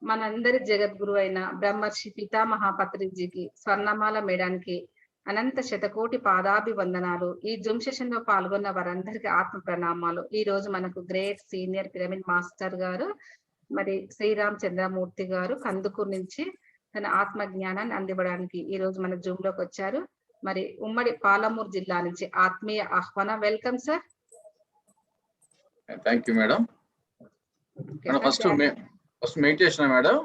మనందరి జగద్గురు అయిన బ్రహ్మర్షి పితామహ పత్రిజీకి స్వర్ణమాల మేడానికి అనంత శతకోటి పాదాభివందనాలు. ఈ జూమ్ సెషన్ లో పాల్గొన్న వారందరికీ ఆత్మ ప్రణామాలు. ఈ రోజు మనకు గ్రేట్ సీనియర్ పిరమిడ్ మాస్టర్ గారు మరి శ్రీరామ్ చంద్రమూర్తి గారు కందుకూరు నుంచి తన ఆత్మ జ్ఞానాన్ని అందివ్వడానికి ఈ రోజు మన జూమ్ లోకి వచ్చారు. మరి ఉమ్మడి పాలమూరు జిల్లా నుంచి ఆత్మీయ ఆహ్వానం. Welcome sir. Thank you madam. First meditation madam.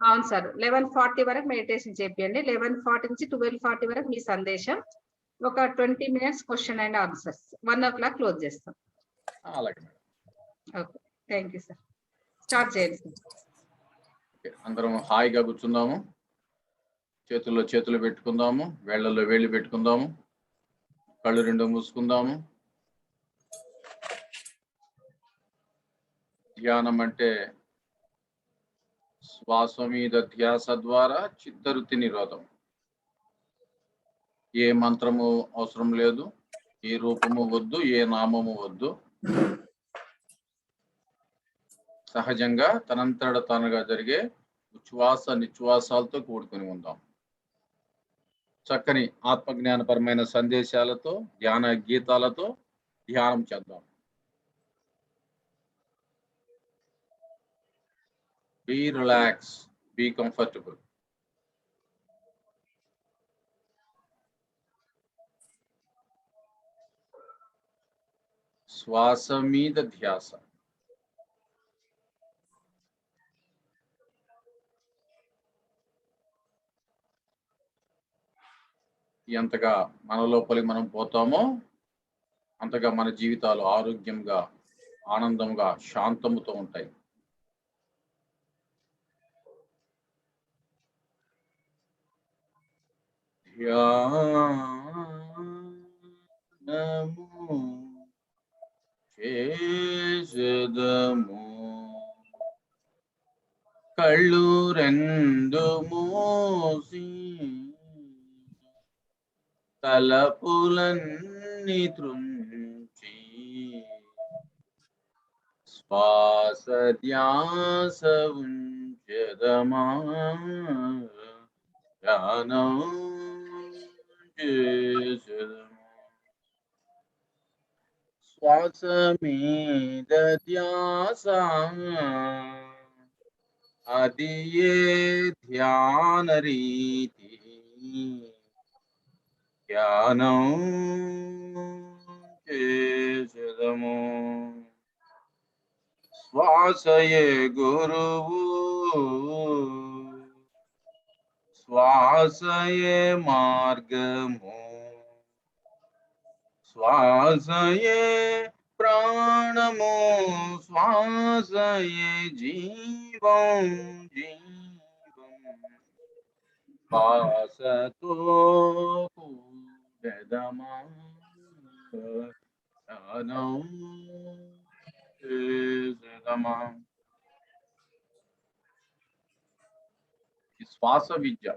అవును సార్, 11:40 వరకు మెడిటేషన్ చేపియండి. 11:40 నుంచి 12:40 వరకు మీ సందేశం. ఒక 20 minutes question and answers. 1 o'clock close చేస్తాం. అలాగే madam. Okay, thank you sir. Start చేయండి సార్. అందరం హాయిగా కూర్చుందాము. చేతుల్లో చేతులు పెట్టుకుందాము, వేళ్లలో వేళ్ళు పెట్టుకుందాము, కళ్ళు రెండు మూసుకుందాము. ధ్యానం అంటే శ్వాస మీద ధ్యాస ద్వారా చిత్తవృత్తి నిరోధం. ఏ మంత్రము అవసరం లేదు, ఏ రూపము వద్దు, ఏ నామము వద్దు. సహజంగా తనంతట తానుగా జరిగే ఉచ్ఛ్వాస నిశ్వాసాలతో కూడుకొని ఉందాం. చక్కని ఆత్మజ్ఞానపరమైన సందేశాలతో, ధ్యాన గీతాలతో ధ్యానం చేద్దాం. Be relaxed, be comfortable. శ్వాస మీద ధ్యాస. ఎంతగా మన లోపలికి మనం పోతామో అంతగా మన జీవితాలు ఆరోగ్యంగా, ఆనందంగా, శాంతముతో ఉంటాయి. ధ్యానము చేసెదము, కళ్ళు రెండు మూసి తలపులన్నీ త్రుంచి శ్వాస ధ్యాస ఉంచెదమా, ధ్యానం చేసెదము. శ్వాస మీద ధ్యాస, అది ఏ ధ్యాన రీతి, ధ్యానం చేసెదము. శ్వాసయే గురువు, శ్వాసయే మార్గము, శ్వాసయే ప్రాణము, శ్వాసయే జీవం, జీవం. శ్వాసతో కూడెదమా, ధ్యానం చేసెదమా. శ్వాస విద్య,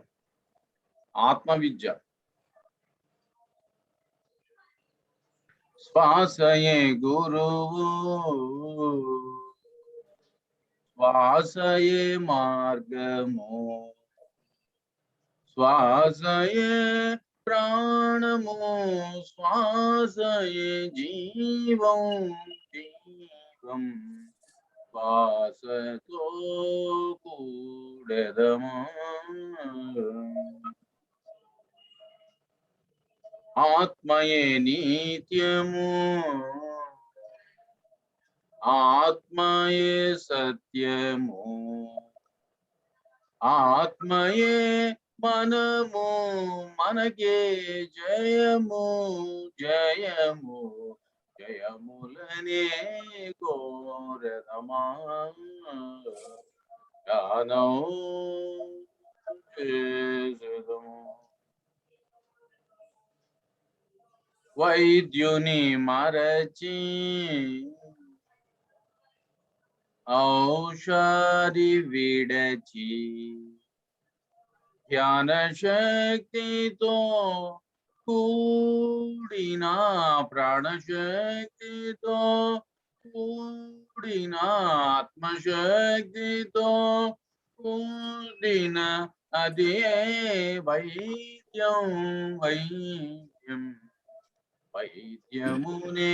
ఆత్మ విద్య. శ్వాసయే గురువు, శ్వాసయే మార్గము, శ్వాసయే ప్రాణము, శ్వాసయే జీవం, జీవం. శ్వాసతో కూడెదమా, ఆత్మయే నిత్యము, ఆత్మయే సత్యము, ఆత్మయే మనము, మనకే జయము, జయము, జయములనే కోరెదమా, ధ్యానం చేసెదము. వైద్యుని మరచి ఔషధి విడచి, ధ్యాన శక్తితో కూడిన, ప్రాణశక్తితో కూడిన, ఆత్మశక్తితో కూడిన అదే వైద్యం వైద్యం వైద్యమునే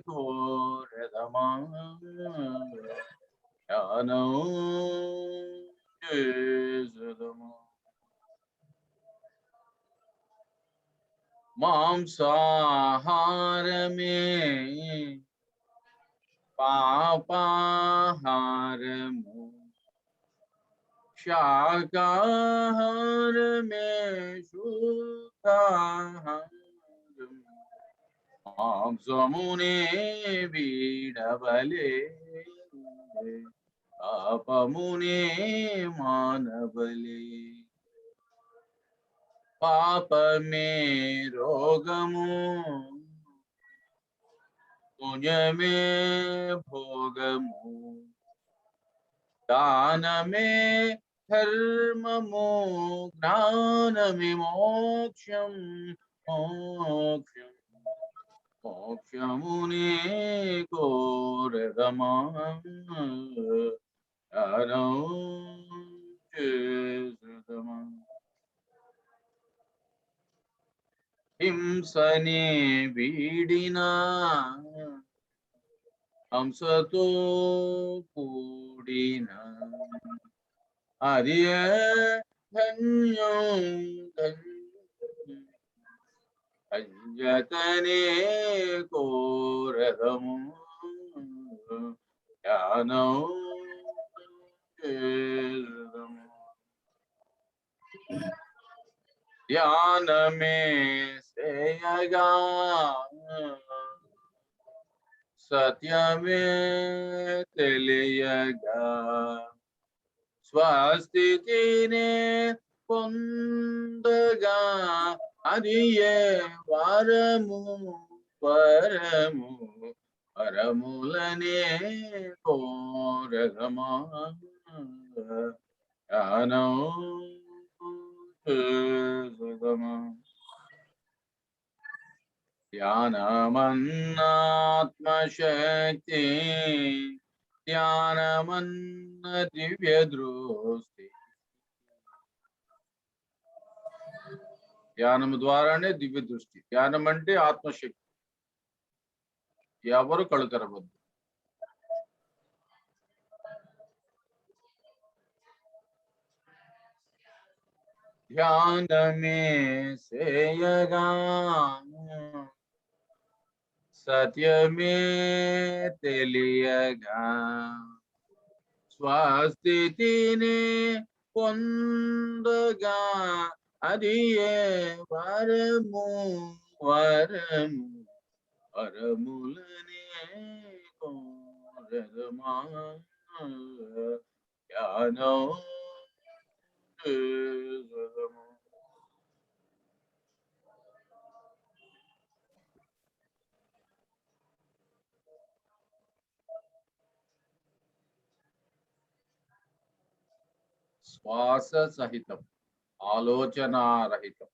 కోరదమా ధ్యానం చేసదమా. మాంసాహారమే పాపాహారము శాకాహారమే శుద్ధాహారం. మాంసమునే వీడవలే పాపమునే మానవలే. పాపమే రోగము పుణ్యమే భోగము. దానమే ధర్మము జ్ఞానమే మోక్షం మోక్షం. మోక్షమునే కోరదమా ధ్యానం చేసదమా. హింసనే వీడినా హంసతో కూడిన అది ధన్యం ధన్యం. అంజతనే కోరదము ధ్యానం చేసదము. ధ్యానమే శ్రేయగా సత్యమే తెలియగా స్వస్థితినే పొందగా అది ఏ వరము వరము వరములనే కోరదమా ధ్యానం చేసదమా. ధ్యానమన్నాత్మశక్తి ధ్యానమన్న దివ్య దృష్టి. ధ్యానము ద్వారానే దివ్య దృష్టి. ధ్యానం అంటే ఆత్మశక్తి. ఎవరు కళ్ళు తెరవద్దు. ధ్యానమే సేయగా సత్యమే తెలియగా స్వస్థితిని పొందగా అది ఏ వరము వరము వరములనే కోరదమా ధ్యానం చేసదమా. శ్వాస సహితం ఆలోచనారహితం.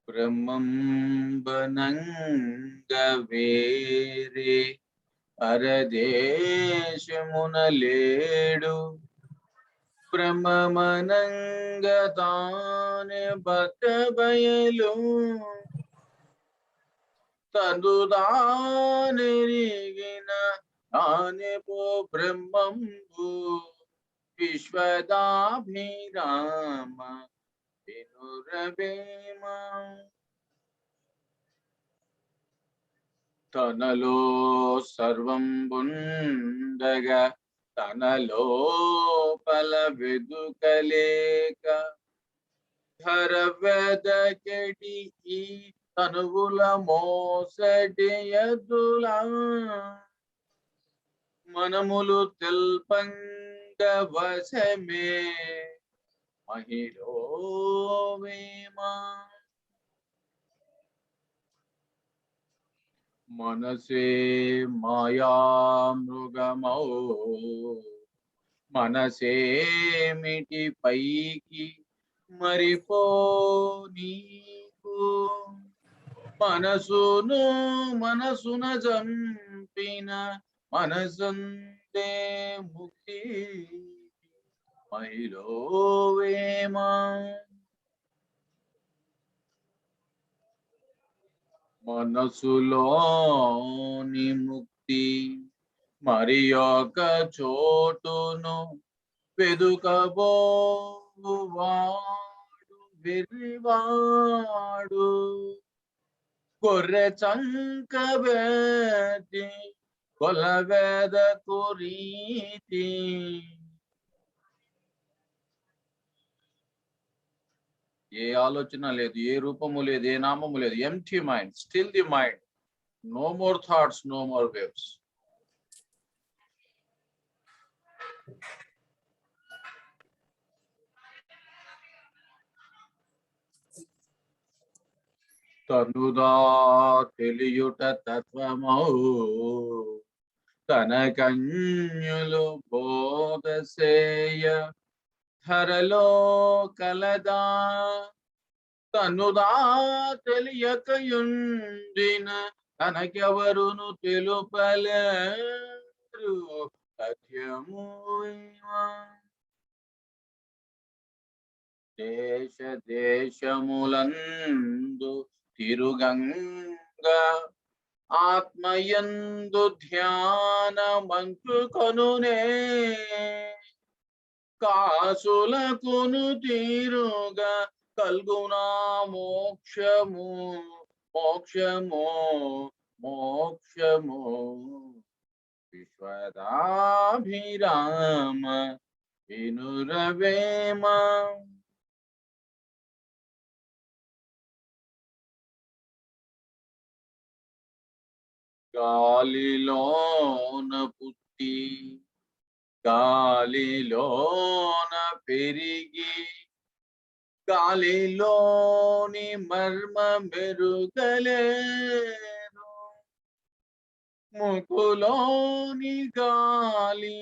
బ్రహ్మం బనంగ వేరే పరదేశమున లేడు. బ్రహ్మమనంగ తానే బయలు తదుదానెరిగిన తానే పో బ్రహ్మంబు విశ్వదాభిరామ వినురవేమ. తనలో సర్వం బుండగా తనలో పల వెదుకలేక ధర వెదకెడి ఈ తనువుల మోసడి ఎదులా మనములు తెల్పంగ వశమే మహిళో వేమా. మనసే మాయా మృగమౌ మనసేమిటి పైకి మరిపో నీకు మనసున చంపిన మనసందే ముక్తి మహిలో వేమా మనసులోని ముక్తి మరి ఒక చోటును వెదుకబోవాడు వెర్రివాడు గొర్రె చంకబెట్టి కొలవేద కురీతి ఏ ఆలోచన లేదు, ఏ రూపము లేదు, ఏ నామము లేదు. Empty mind, still the mind, no more thoughts, no more waves. తనుదా తెలియుట తత్వమౌ తన కన్యులు బోధసేయ ధరలో కలదా తనుదా తెలియకయుండిన తనకెవరును తెలుపలేరు సత్యము దేశ దేశములందు తిరుగంగా ఆత్మయందు ధ్యానమంచుకొనునే కాసులకును తీరుగా కల్గునా మోక్షము మోక్షము మోక్షము విశ్వదాభిరామ వినురవేమ గాలిలోన పుట్టి గాలిలోన పెరిగి గాలిలోని మర్మ మెరుగలేరు ముకులోని గాలి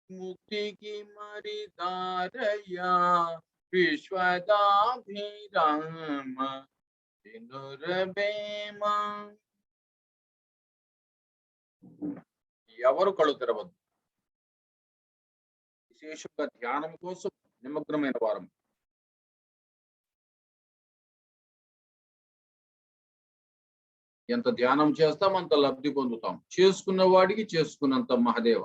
ముక్తికి మరి దారయ్యా విశ్వదాభిరామ వినురవేమ. ఎవరు కళ్ళు తెరవద్దు. విశేషంగా ధ్యానం కోసం నిమగ్నమైన వారం. ఎంత ధ్యానం చేస్తాం అంత లబ్ధి పొందుతాం. చేసుకున్న వాడికి చేసుకున్నంత మహదేవ.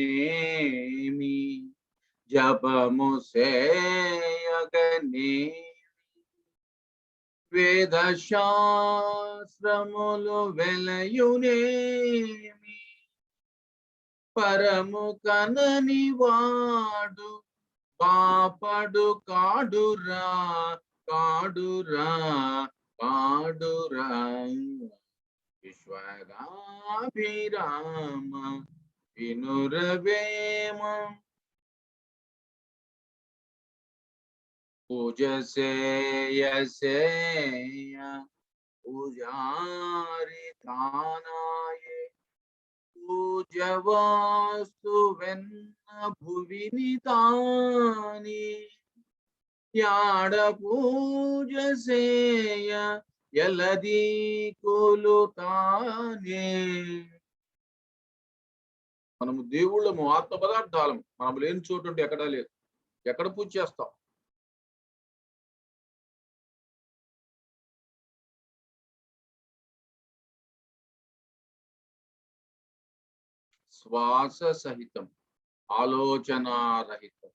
సంధ్యవార్వనేమి జపము సేయగనేమి వేద శాస్త్రములు వెలయునేమి పరము కనని వాడు పాపడు కాడురా కాడురా కాడురా విశ్వదాభిరామ వినురవేమ. పూజ సేయ పూజారి తానాయే పూజవాస్తు వెన్న భువిని తాని యాడ పూజ సేయ ఎలది కొలుతానే. మనము దేవుళ్ళము, ఆత్మ పదార్థాలము. మనము లేని చోటు అంటే ఎక్కడా లేదు. ఎక్కడ పూజ చేస్తాం? శ్వాస సహితం, ఆలోచనారహితం.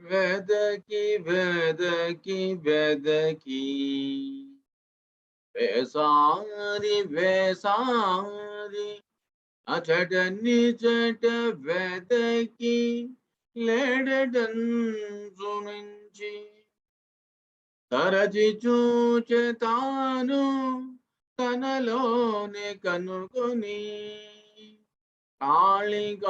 వెదకి వెదకి వెదకి వేసారి వేసారి అచట నిచట వెదకి లేడటంచు నుంచి తరచి చూచె తాను తనలోనే కనుగొని కాళికాంబహంస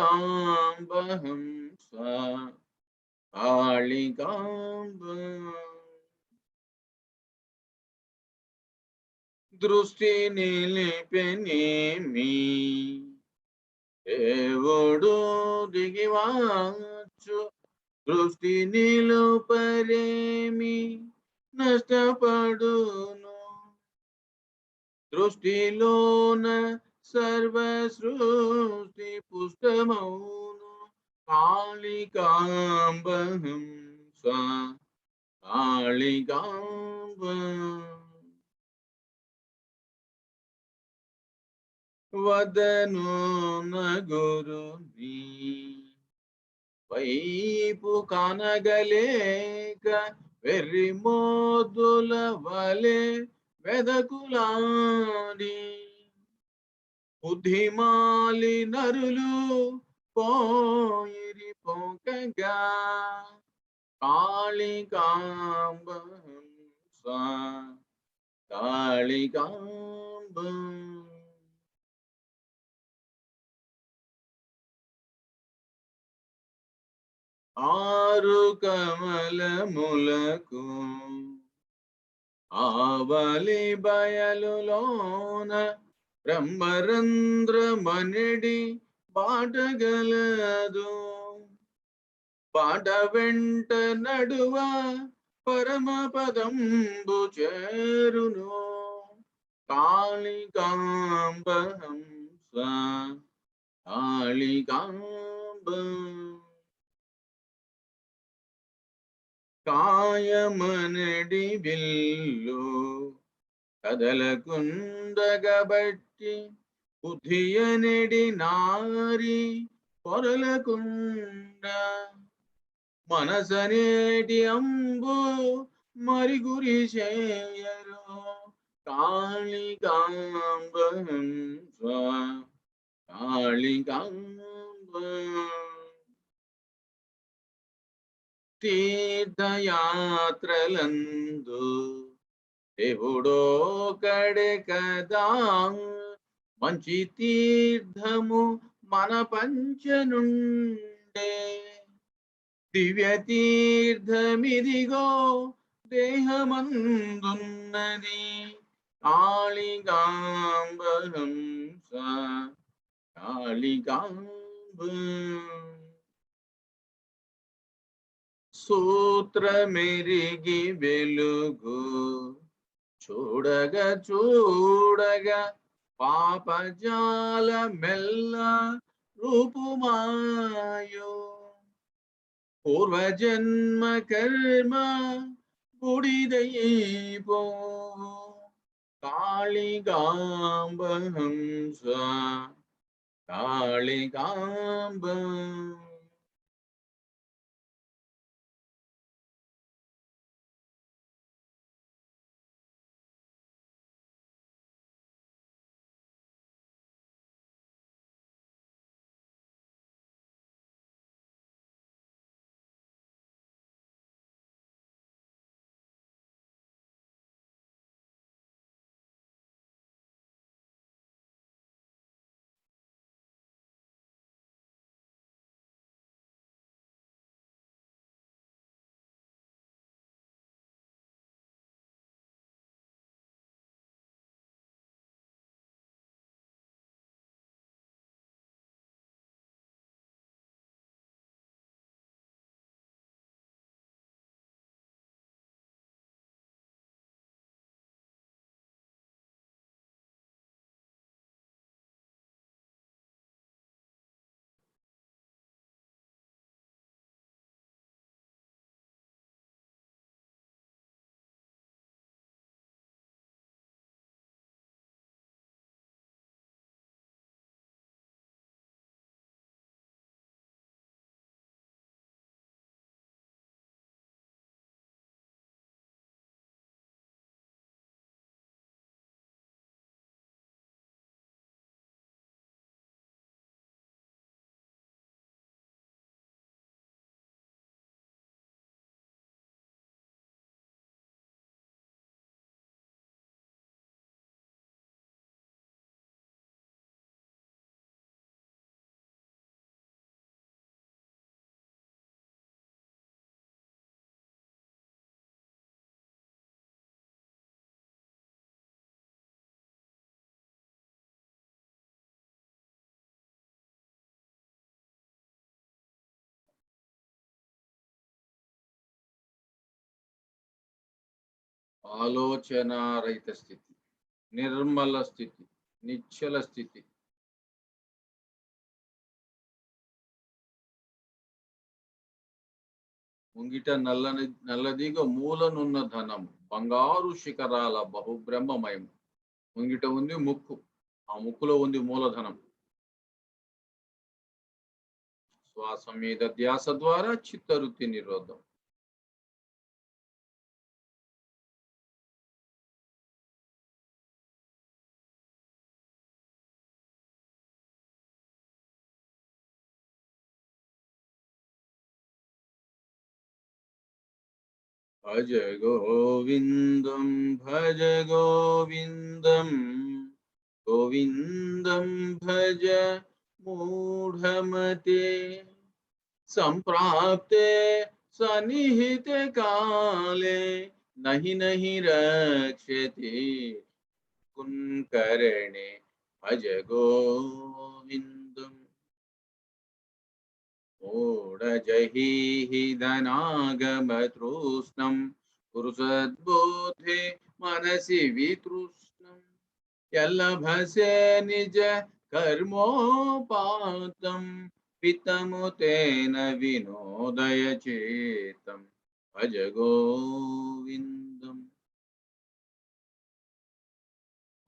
కాళికాంబ దృష్టి నిలిపెనేమి దేవుడు దిగివచ్చు దృష్టి నిలుపరేమి నష్టపడును దృష్టిలోన సర్వ సృష్టి పుష్టమౌను కాళికాంబహంస కాళికాంబ వదను నగురుని వైపు కనగలేక వెర్రి మోదుల వలె వెదకులాడి బుద్ధిమాలి నరులు పోయిరి పోకగా కాళికాంబహంస కాళికాంబ ఆరు కమలములకు ఆవలి బయలులోన బ్రహ్మరంధ్రమనిడి బాటగలదు బాట వెంట నడువ పరమ పదంబు చేరును కాళికాంబహంస కాళికాంబ కాయమనడి విల్లు కదలకుండగబట్టి బుద్ధియనడి నారి పొరలకుండ మనసనేటి అంబు మరి గురి చేయరు కాళికాంబహంస కాళికాంబ తీర్థయాత్రలందు దేవుడో కడే కదా మంచి తీర్థము మన పంచనుండే దివ్య తీర్థమిదిగో దేహమందున్నది కాళికాంబహంస కాళికాంబ సూత్రమెరిగి వెలుగు చూడగా చూడగా పాపజాల మెల్ల రూపుమాయో పూర్వజన్మ కర్మ బుడిదైపో కాళికాంబహంస కాళికాంబ ఆలోచన రహిత స్థితి, నిర్మల స్థితి, నిశ్చల స్థితి. ముంగిట నల్లదిగ మూలనున్న ధనం, బంగారు శిఖరాల బహుబ్రహ్మమయం. ముంగిట ఉంది ముక్కు, ఆ ముక్కులో ఉంది మూలధనం. శ్వాస మీద ధ్యాస ద్వారా చిత్తవృత్తి నిరోధం. భజ గోవిందం భజ గోవిందం, గోవిందం భజ మూఢమతే. సంప్రాప్తే సన్నిహితే కాలే నహి నహి రక్షతి కున్కరణే. భజ గోవిందం. మూఢజహీహి ధనాగమతృష్ణం, పురుషద్బోధే మనసి వితృష్ణం. యల్లభసే నిజ కర్మోపాతం, పితముతేన వినోదయ చేతం. భజ గోవిందం.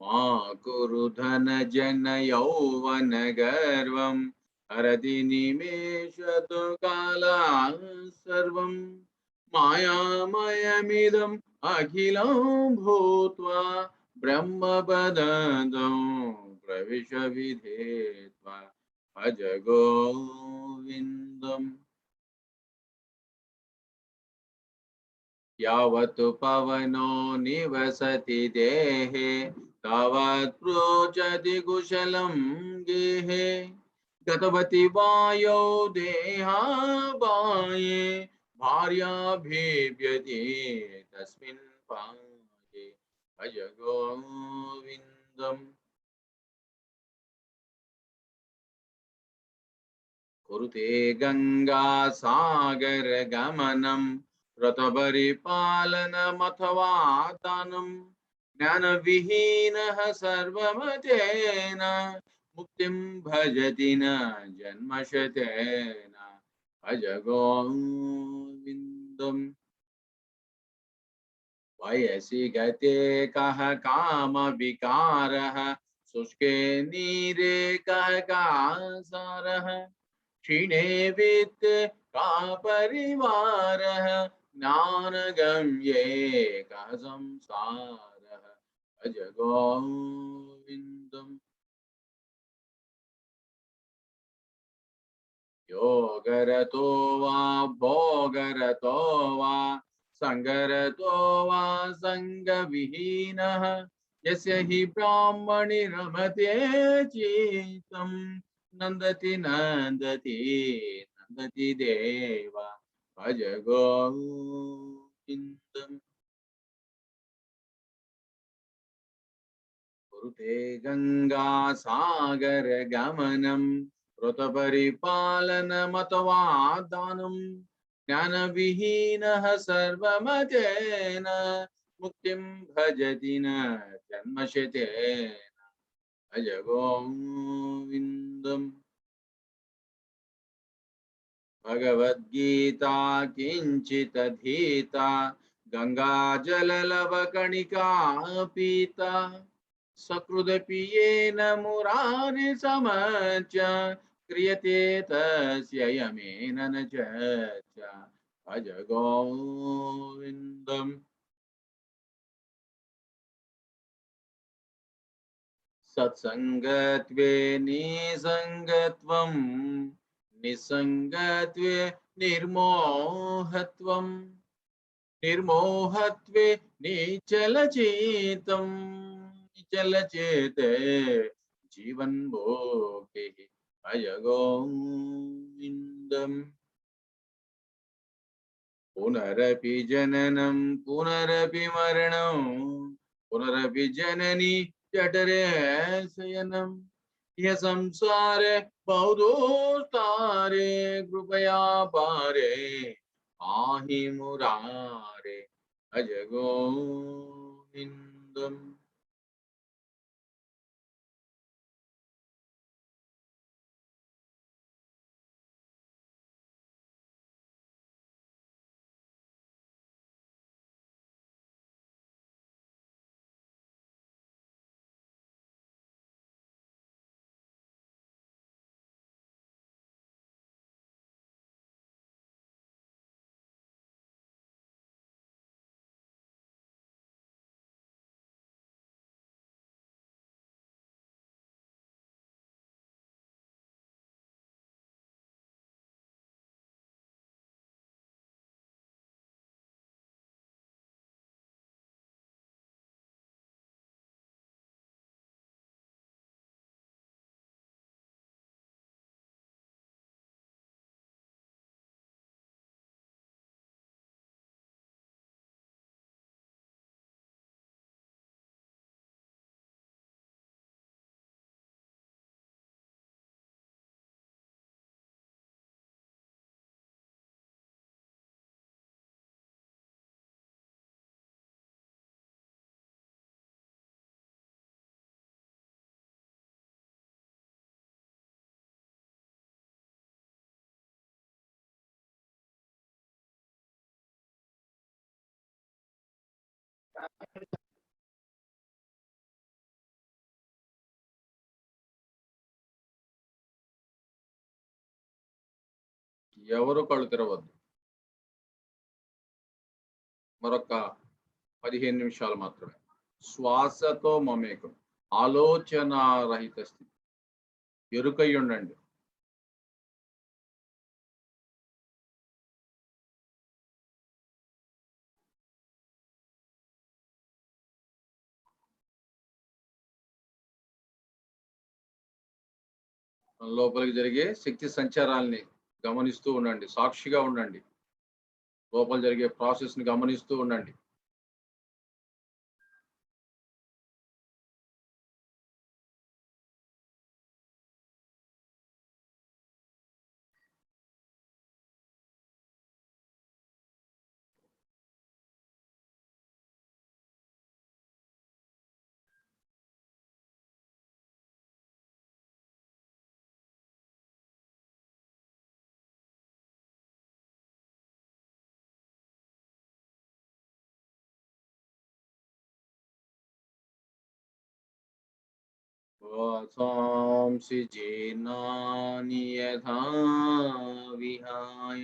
మా కురు ధన జన యౌవన గర్వం, హరతి నిమేషతు కాలా సర్వం. మాయామయమిదం అఖిలం భూత్వా, బ్రహ్మపదం ప్రవిశ విధేత్వా. భజ గోవిందం. యావత్ పవనో నివసతి దేహే, తావత్ ప్రోచతి కుశలం గేహే. గతవతి వాయౌ దేహాబాయే, భార్యాభివ్యతి తస్మిన్ పాయే. భజ గోవిందం. కురుతే గంగా సాగర గమనం, వ్రత పరిపాలనమథవా దానం. జ్ఞాన విహీన సర్వమతేన, ముక్తిం భజతి న జన్మశతేన. భజ గోవిందం. వయసి గతే కః కామ వికారః, శుష్కే నీరే కః కాసారః. क्षीणे वित्त का परिवारः, ज्ञानगम्ये कः संसारः. भज गोविन्दम्. योगरतो वा भोगरतो वा, संगरतो वा संगविहीनः. यस्य हि ब्राह्मणि रमते चित्तम्, नंदति नंदति नंदति देवा. भज गोविन्दम्. कुरुते गंगा सागर गमनं, व्रत परिपालनमथवा दानं. ज्ञान विहीनः सर्वमतेन, मुक्तिं भजति न जन्मशतेन. भज गोविन्दम्. भगवद्गीता किंचित धीता, गंगा जललवकणिका पीता. सकृदपि येन मुरारि समच्च, क्रियते तस्य यमेन न चर्च. भज गोविन्दम्. सत्संगत्वे निसंगत्वं, निसंगत्वे निर्मोहत्वं, निर्मोहत्वे निचलचेतं, निचलचेते जीवन भोगे. भज गोविन्दम्. पुनरपि जननं पुनरपि मरणं, पुनरपि जननी जठरे शयनं. यह संसारे बहुदूस्तारे, कृपया पारे पाहि मुरारे. అజగోవిందం. ఎవరు కళ్ళు తెరవద్దు. మరొక 15 నిమిషాలు మాత్రమే. శ్వాసతో మమేకం, ఆలోచన రహిత స్థితి, ఎరుకై ఉండండి. లోపలికి జరిగే శక్తి సంచారాల్ని గమనిస్తూ ఉండండి, సాక్షిగా ఉండండి. లోపల జరిగే ప్రాసెస్ ని గమనిస్తూ ఉండండి. वासांसि जीर्णानि यथा विहाय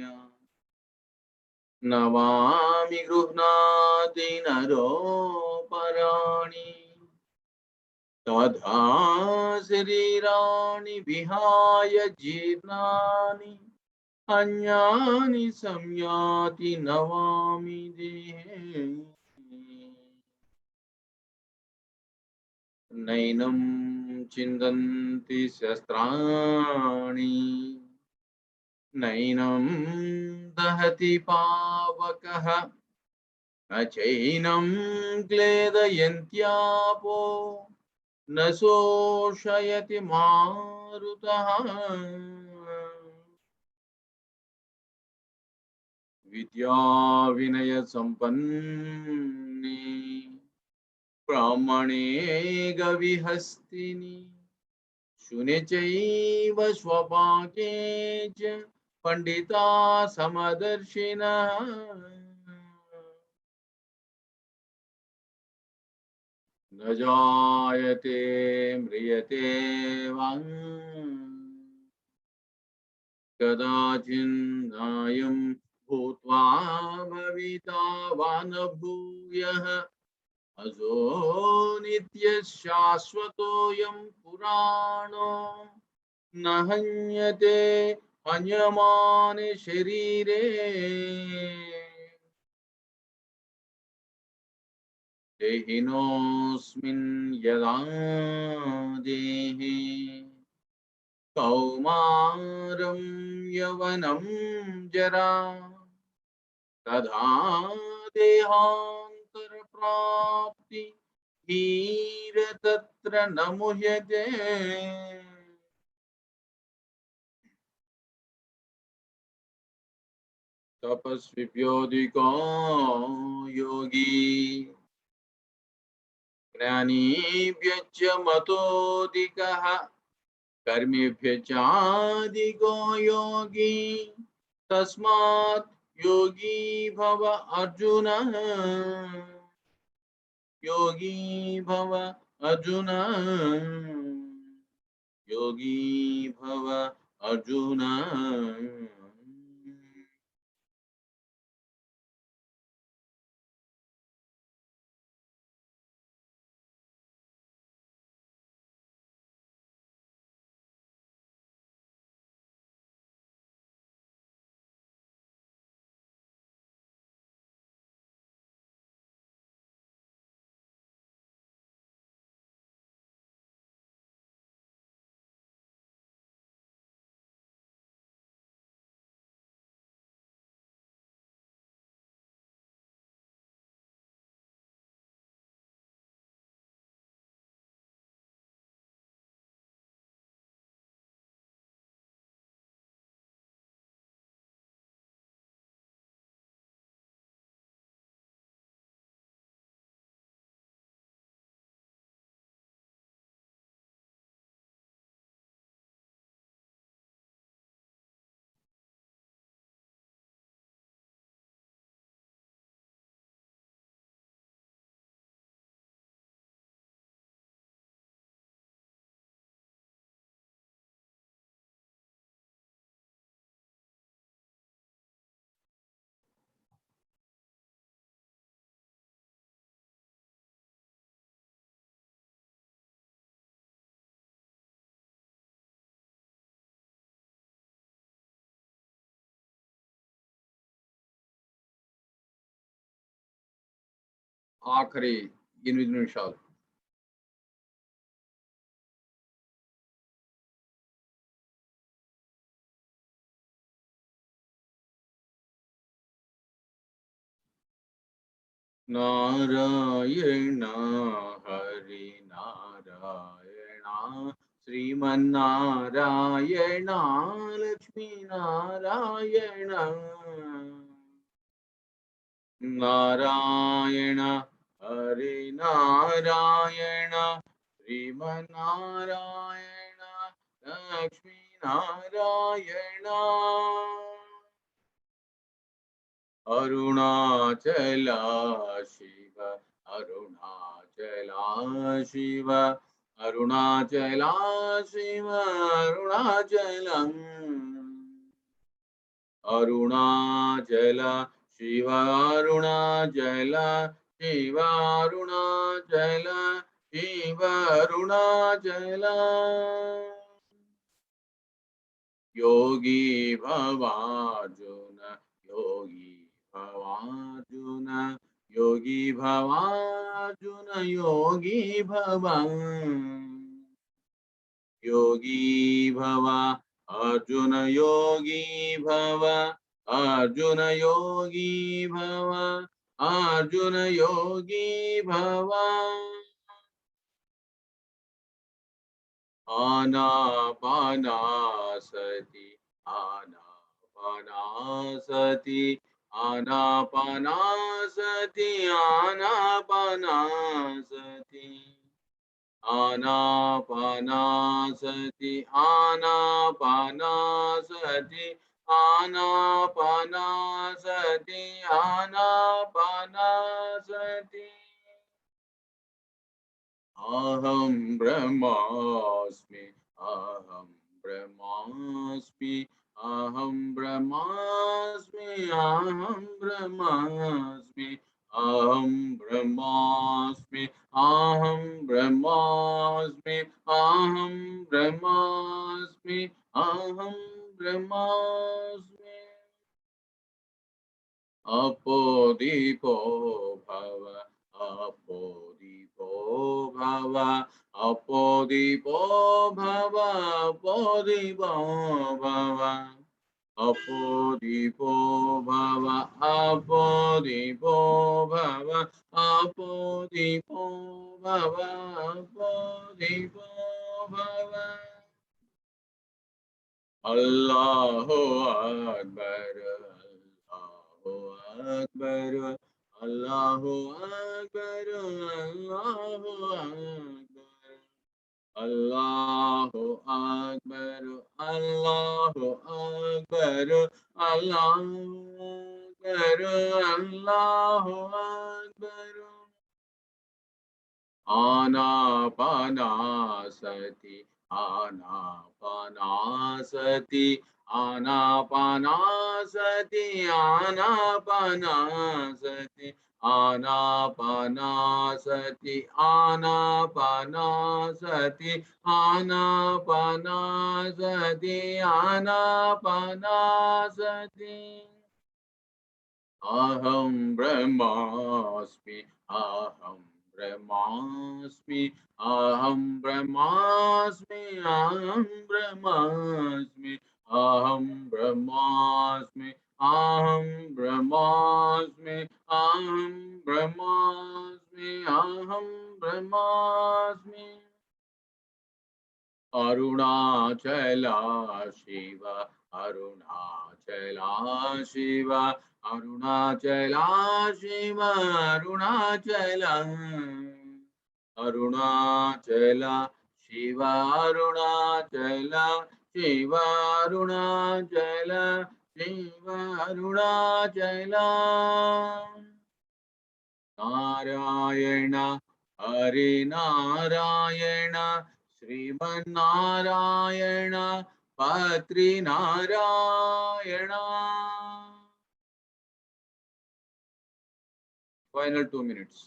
नवामि गृह्णाति नरोपराणि तथा शरीराणि विहाय जीर्णानि अन्यानि संयाति नवामि देहे नैनं चिन्तन्ति शस्त्राणि नैनं दहति पावकः न चैनं क्लेदयन्त्यापो न शोषयति मारुतः विद्या विनय संपन्ने ब्राह्मणे गविहस्तिनि शुने चैव स्वपाके च पंडिता समदर्शिनः न जायते म्रियते वा कदाचिन्नायं भूत्वा भविता वा न भूयः अजो नित्यः शाश्वतोऽयं पुराणो न हन्यते हन्यमाने शरीरे देहिनोऽस्मिन् यदा देहे कौमारं यवनं जरा तथा देहान्तरप्राप्ति धीर तत्र न मुह्यते तपस्विभ्योऽधिको योगी ज्ञानीभ्यश्च मतोऽधिकः कर्मिभ्यश्चाधिको योगी तस्मात् योगी भव अर्जुन योगी भव अर्जुन योगी भव अर्जुन आखिरी 8 నిమిషాలు నారాయణ హరి నారాయణ శ్రీమన్నారాయణ లక్ష్మీ నారాయణ నారాయణ హరి నారాయణ శ్రీమన్నారాయణ లక్ష్మీ నారాయణ अरुणाचल शिव अरुणाचल शिव अरुणाचल शिव अरुणाचलम् अरुणाचल शिव अरुणाचल शिव अरुणाचल शिव अरुणाचल योगी भवार्जुन योगी भवार्जुन योगी भवार्जुन योगी भवा योगी भवा अर्जुन योगी भवा अर्जुन योगी भवा अर्जुन योगी भवा आनापानासति आनापानासति आनापानासति आनापानासति आनापानासति आनापानासति आनापानासति आनापानासति अहं ब्रह्मास्मि अहं ब्रह्मास्मि अहं ब्रह्मास्मि अहं ब्रह्मास्मि अहं ब्रह्मास्मि अहं ब्रह्मास्मि अहं ब्रह्मास्मि अहं ब्रह्मास्मि अपो दीपो भव अपो दीपो भव अपो दीपो भव अपो दीपो भव अपो दीपो भव अपो दीपो भव अपो दीपो भव अपो दीपो भव अल्लाहु अकबर అక్బర్ అల్లాహు అక్బర్ అల్లాహు అక్బర్ అల్లాహు అక్బర్ అల్లాహు అక్బర్ అల్లాహు అక్బర్ అల్లాహు అక్బర్ ఆనాపానాసతి ఆనాపానాసతి ఆనాపానాసతి ఆనాపానాసతి ఆనాపానాసతి ఆనాపానాసతి ఆనాపానాసతి ఆనాపానాసతి అహం బ్రహ్మాస్మి అహం బ్రహ్మాస్మి అహం బ్రహ్మాస్మి అహం బ్రహ్మాస్మి అహం బ్రహ్మాస్మి అహం బ్రహ్మాస్మి అహం బ్రహ్మాస్మి అహం బ్రహ్మాస్మి అరుణాచల శివ అరుణాచల శివ అరుణాచల శివ అరుణాచల అరుణాచల శివ అరుణాచల శివ అరుణాచల శివ అరుణాచల నారాయణ హరి నారాయణ శ్రీమన్నారాయణ పత్రి Narayana. Final 2 minutes.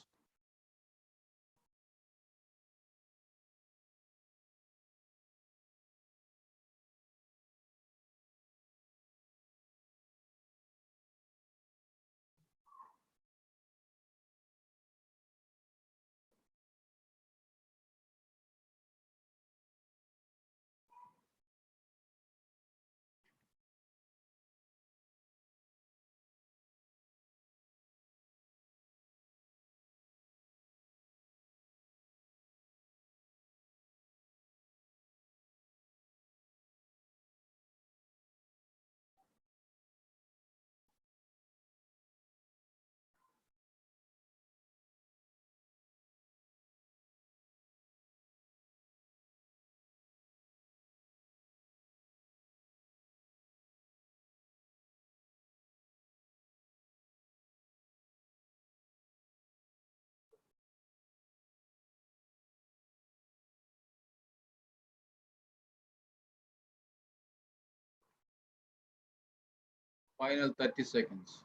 Final 30 seconds.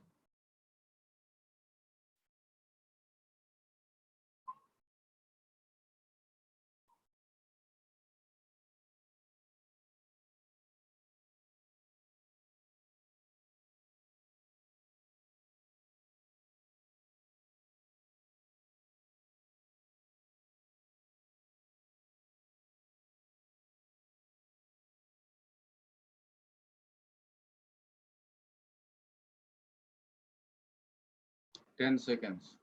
Ten seconds.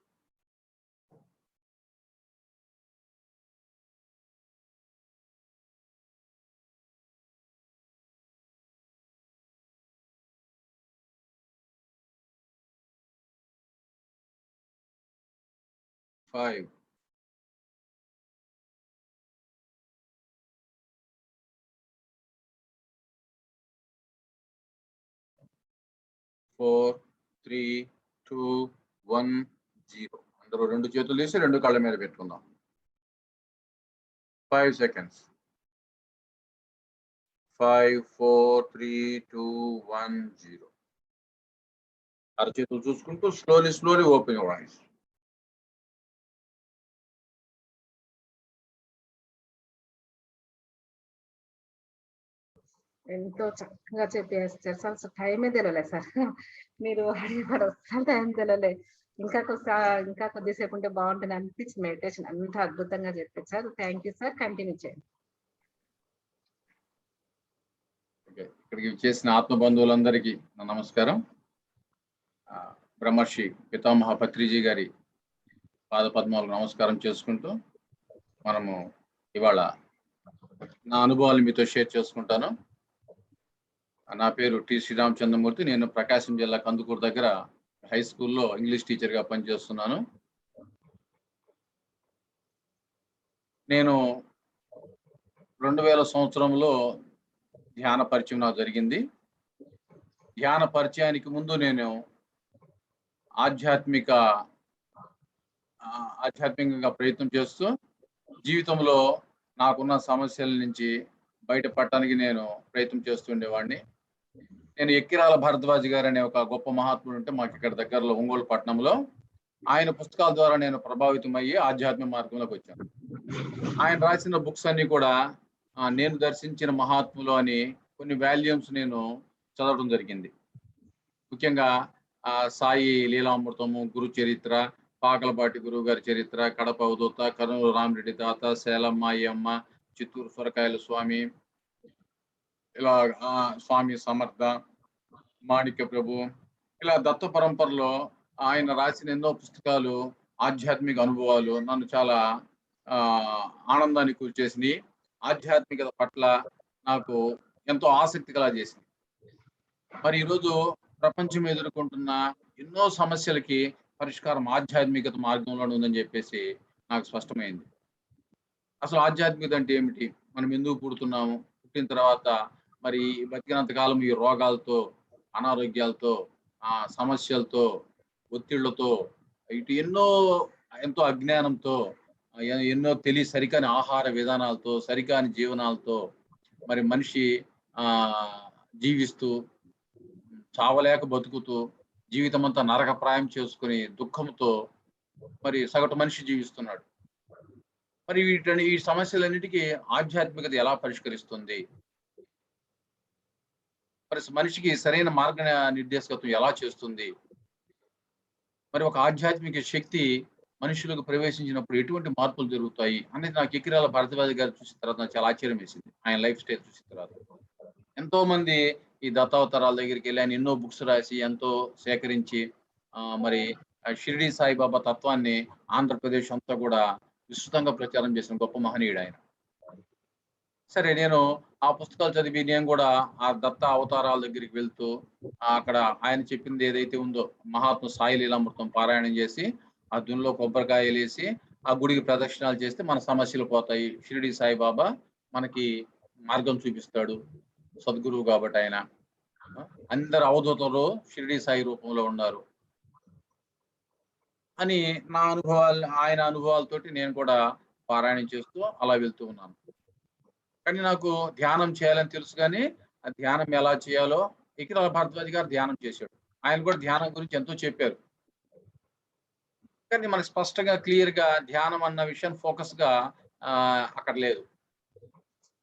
Five, 4, 3, 2, 1, 0. అందరూ రెండు చేతులు తీసి రెండు కాళ్ళ మీద పెట్టుకుందాం. 5 seconds. 5, 4, 3, 2, 1, 0. అరచేతులు చూసుకుంటూ slowly open your eyes. ఎంతో చక్కగా చెప్పేస్తారు సార్. అసలు టైమే తెలియలే సార్. మీరు అడిగారు అసలు టైం తెలియలే. ఇంకా కొద్దిసేపు ఉంటే బాగుంటుంది అనిపించింది. మెడిటేషన్ అంత అద్భుతంగా చెప్పారు sir. Thank you sir. Continue చేయండి. ఇక్కడికి చేసిన ఆత్మ బంధువులందరికీ నా నమస్కారం. బ్రహ్మర్షి పితామహ పత్రిజీ గారి పాదపద్మాలకు నమస్కారం చేసుకుంటూ మనము ఇవాళ నా అనుభవాలు మీతో షేర్ చేసుకుంటాను. నా పేరు టి శ్రీరామచంద్రమూర్తి. నేను ప్రకాశం జిల్లా కందుకూరు దగ్గర హై స్కూల్లో ఇంగ్లీష్ టీచర్గా పనిచేస్తున్నాను. నేను 2000 సంవత్సరంలో ధ్యాన పరిచయం నాకు జరిగింది. ధ్యాన పరిచయానికి ముందు నేను ఆధ్యాత్మికంగా ప్రయత్నం చేస్తూ జీవితంలో నాకున్న సమస్యల నుంచి బయటపడటానికి నేను ప్రయత్నం చేస్తూ ఉండేవాడిని. నేను ఎక్కిరాల భరద్వాజ్ గారు అనే ఒక గొప్ప మహాత్ముడు ఉంటే మాకు ఇక్కడ దగ్గరలో ఒంగోలు పట్టణంలో, ఆయన పుస్తకాల ద్వారా నేను ప్రభావితం అయ్యి ఆధ్యాత్మిక మార్గంలోకి వచ్చాను. ఆయన రాసిన బుక్స్ అన్ని కూడా నేను దర్శించిన మహాత్ములు అని కొన్ని వాల్యూమ్స్ నేను చదవడం జరిగింది. ముఖ్యంగా సాయి లీలామృతము, గురు చరిత్ర, పాకలపాటి గురువు గారి చరిత్ర, కడప అవధూత, కర్నూలు రామరెడ్డి తాత, సేలమ్మ అయ్యమ్మ, చిత్తూరు సొరకాయల స్వామి, ఇలా స్వామి సమర్థ, మాణిక్య ప్రభు, ఇలా దత్త పరంపరలో ఆయన రాసిన ఎన్నో పుస్తకాలు, ఆధ్యాత్మిక అనుభవాలు నన్ను చాలా ఆనందానికి గురి చేసింది. ఆధ్యాత్మికత పట్ల నాకు ఎంతో ఆసక్తి కలా చేసింది. మరి ఈరోజు ప్రపంచం ఎదుర్కొంటున్న ఎన్నో సమస్యలకి పరిష్కారం ఆధ్యాత్మికత మార్గంలోనే ఉందని చెప్పేసి నాకు స్పష్టమైంది. అసలు ఆధ్యాత్మికత అంటే ఏమిటి, మనం ఎందుకు పుడుతున్నాము, పుట్టిన తర్వాత మరి బతికినంత కాలం ఈ రోగాలతో, అనారోగ్యాలతో, సమస్యలతో, ఒత్తిళ్లతో, ఇటు ఎంతో అజ్ఞానంతో, ఎన్నో సరికాని ఆహార విధానాలతో, సరికాని జీవనాలతో మరి మనిషి జీవిస్తూ, చావలేక బతుకుతూ, జీవితం అంతా నరకప్రాయం చేసుకుని దుఃఖంతో మరి సగటు మనిషి జీవిస్తున్నాడు. మరి ఈ సమస్యలన్నిటికీ ఆధ్యాత్మికత ఎలా పరిష్కరిస్తుంది, మరి మనిషికి సరైన మార్గ నిర్దేశకత్వం ఎలా చేస్తుంది, మరి ఒక ఆధ్యాత్మిక శక్తి మనుషులకు ప్రవేశించినప్పుడు ఎటువంటి మార్పులు జరుగుతాయి అనేది నాకు ఎక్కిరాల భరద్వాజ్ గారు చూసిన తర్వాత నాకు చాలా ఆశ్చర్యం వేసింది. ఆయన లైఫ్ స్టైల్ చూసిన తర్వాత ఎంతో మంది ఈ దత్తావతారాల దగ్గరికి వెళ్ళి ఆయన ఎన్నో బుక్స్ రాసి ఎంతో సేకరించి మరి షిరిడి సాయిబాబా తత్వాన్ని ఆంధ్రప్రదేశ్ అంతా కూడా విస్తృతంగా ప్రచారం చేసిన గొప్ప మహనీయుడు ఆయన. సరే, నేను ఆ పుస్తకాలు చదివి నేను కూడా ఆ దత్త అవతారాల దగ్గరికి వెళ్తూ అక్కడ ఆయన చెప్పింది ఏదైతే ఉందో మహాత్మ సాయి లీలామృతం పారాయణం చేసి ఆ దునిలో కొబ్బరికాయలు వేసి ఆ గుడికి ప్రదక్షిణాలు చేస్తే మన సమస్యలు పోతాయి, షిరిడి సాయిబాబా మనకి మార్గం చూపిస్తాడు, సద్గురువు కాబట్టి ఆయన, అందరు అవధూతలు షిరిడి సాయి రూపంలో ఉన్నారు అని నా అనుభవాలు, ఆయన అనుభవాలతోటి నేను కూడా పారాయణం చేస్తూ అలా వెళ్తూ ఉన్నాను. కానీ నాకు ధ్యానం చేయాలని తెలుసు, కానీ ఆ ధ్యానం ఎలా చేయాలో ఎక్కిరాల భరద్వాజ్ గారు ధ్యానం చేశాడు. ఆయన కూడా ధ్యానం గురించి ఎంతో చెప్పారు. కానీ మనకు స్పష్టంగా క్లియర్ గా ధ్యానం అన్న విషయం ఫోకస్ గా అక్కడ లేదు.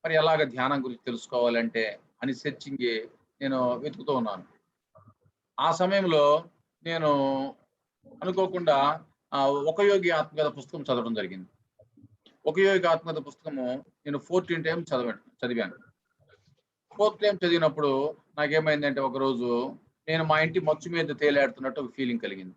మరి ఎలాగ ధ్యానం గురించి తెలుసుకోవాలంటే అని సెర్చింగ్ నేను వెతుకుతూ ఉన్నాను. ఆ సమయంలో నేను అనుకోకుండా ఒక యోగి ఆత్మకథ పుస్తకం చదవడం జరిగింది. ఒక యోగి ఆత్మకథ పుస్తకము నేను 14 టైమ్స్ చదివాను. 4th టైం చదివినప్పుడు నాకేమైందంటే ఒకరోజు నేను మా ఇంటి మచ్చు మీద తేలాడుతున్నట్టు ఒక ఫీలింగ్ కలిగింది.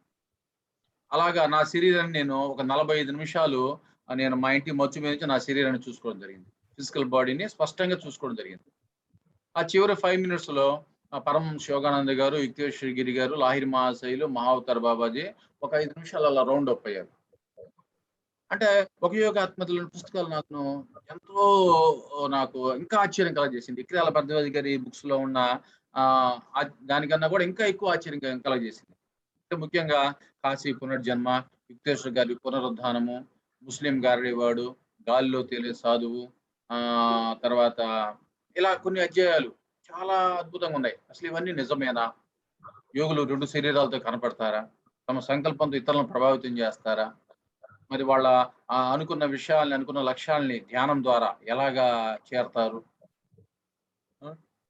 అలాగా నా శరీరాన్ని నేను ఒక 45 నిమిషాలు నేను మా ఇంటి మచ్చు మీద నుంచి నా శరీరాన్ని చూసుకోవడం జరిగింది. ఫిజికల్ బాడీని స్పష్టంగా చూసుకోవడం జరిగింది. ఆ చివరి 5 minutes లో పరమహంస యోగానంద గారు, యుక్తేశ్వర గిరి గారు, లాహిరి మహాశైలు, మహావతార్ బాబాజీ ఒక 5 నిమిషాలు అలా రౌండ్ అప్ అయ్యారు. అంటే ఒక యోగ ఆత్మకథలోని పుస్తకాలు నాకు ఇంకా ఆశ్చర్యం కలగజేసింది. ఎక్కిరాల భరద్వాజ్ గారి బుక్స్ లో ఉన్న దానికన్నా కూడా ఇంకా ఎక్కువ ఆశ్చర్యం కలగజేసింది. అంటే ముఖ్యంగా కాశీ పునర్జన్మ, యుక్తేశ్వర గారి పునరుద్ధానము, ముస్లిం గారి వాడు, గాలిలో తేలే సాధువు, తర్వాత ఇలా కొన్ని అధ్యాయాలు చాలా అద్భుతంగా ఉన్నాయి. అసలు ఇవన్నీ నిజమేనా? యోగులు 2 శరీరాలతో కనపడతారా? తమ సంకల్పంతో ఇతరులను ప్రభావితం చేస్తారా? మరి వాళ్ళ అనుకున్న విషయాల్ని, అనుకున్న లక్ష్యాలని ధ్యానం ద్వారా ఎలాగా చేరతారు?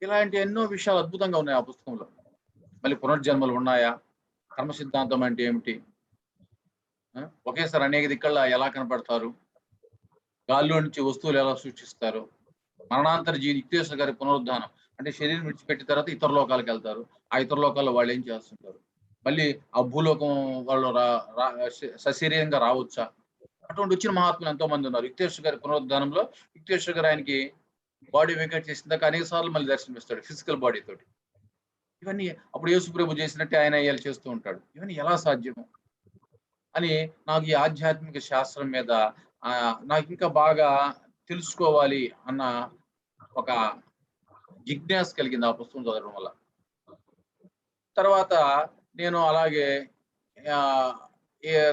ఇలాంటి ఎన్నో విషయాలు అద్భుతంగా ఉన్నాయి ఆ పుస్తకంలో. మళ్ళీ పునర్జన్మలు ఉన్నాయా? కర్మ సిద్ధాంతం అంటే ఏమిటి? ఒకేసారి అనేక దిక్కల్లా ఎలా కనపడతారు? గాల్లో నుంచి వస్తువులు ఎలా సృష్టిస్తారు? మరణాంతర యుక్తేశ్వర గారి పునరుద్ధానం అంటే శరీరం విడిచిపెట్టిన తర్వాత ఇతర లోకాలకు వెళ్తారు. ఆ ఇతర లోకాల్లో వాళ్ళు ఏం చేస్తుంటారు? మళ్ళీ ఆ భూలోకం వాళ్ళు సశరీరంగా రావచ్చా? అటువంటి వచ్చిన మహాత్ములు ఎంతో మంది ఉన్నారు. యుక్తేశ్వర గారి పునరుద్ధానంలో యుక్తేశ్వర గారు ఆయనకి బాడీ వెకేట్ చేసిన దాకా అనేక సార్లు మళ్ళీ దర్శనమిస్తాడు ఫిజికల్ బాడీ తోటి. ఇవన్నీ అప్పుడు యేసు ప్రభు చేసినట్టే ఆయన ఇయాల చేస్తూ ఉంటాడు. ఇవన్నీ ఎలా సాధ్యము అని నాకు ఈ ఆధ్యాత్మిక శాస్త్రం మీద నాకు ఇంకా బాగా తెలుసుకోవాలి అన్న ఒక జిజ్ఞాస కలిగింది ఆ పుస్తకం చదవడం వల్ల. తర్వాత నేను అలాగే ఆహ్,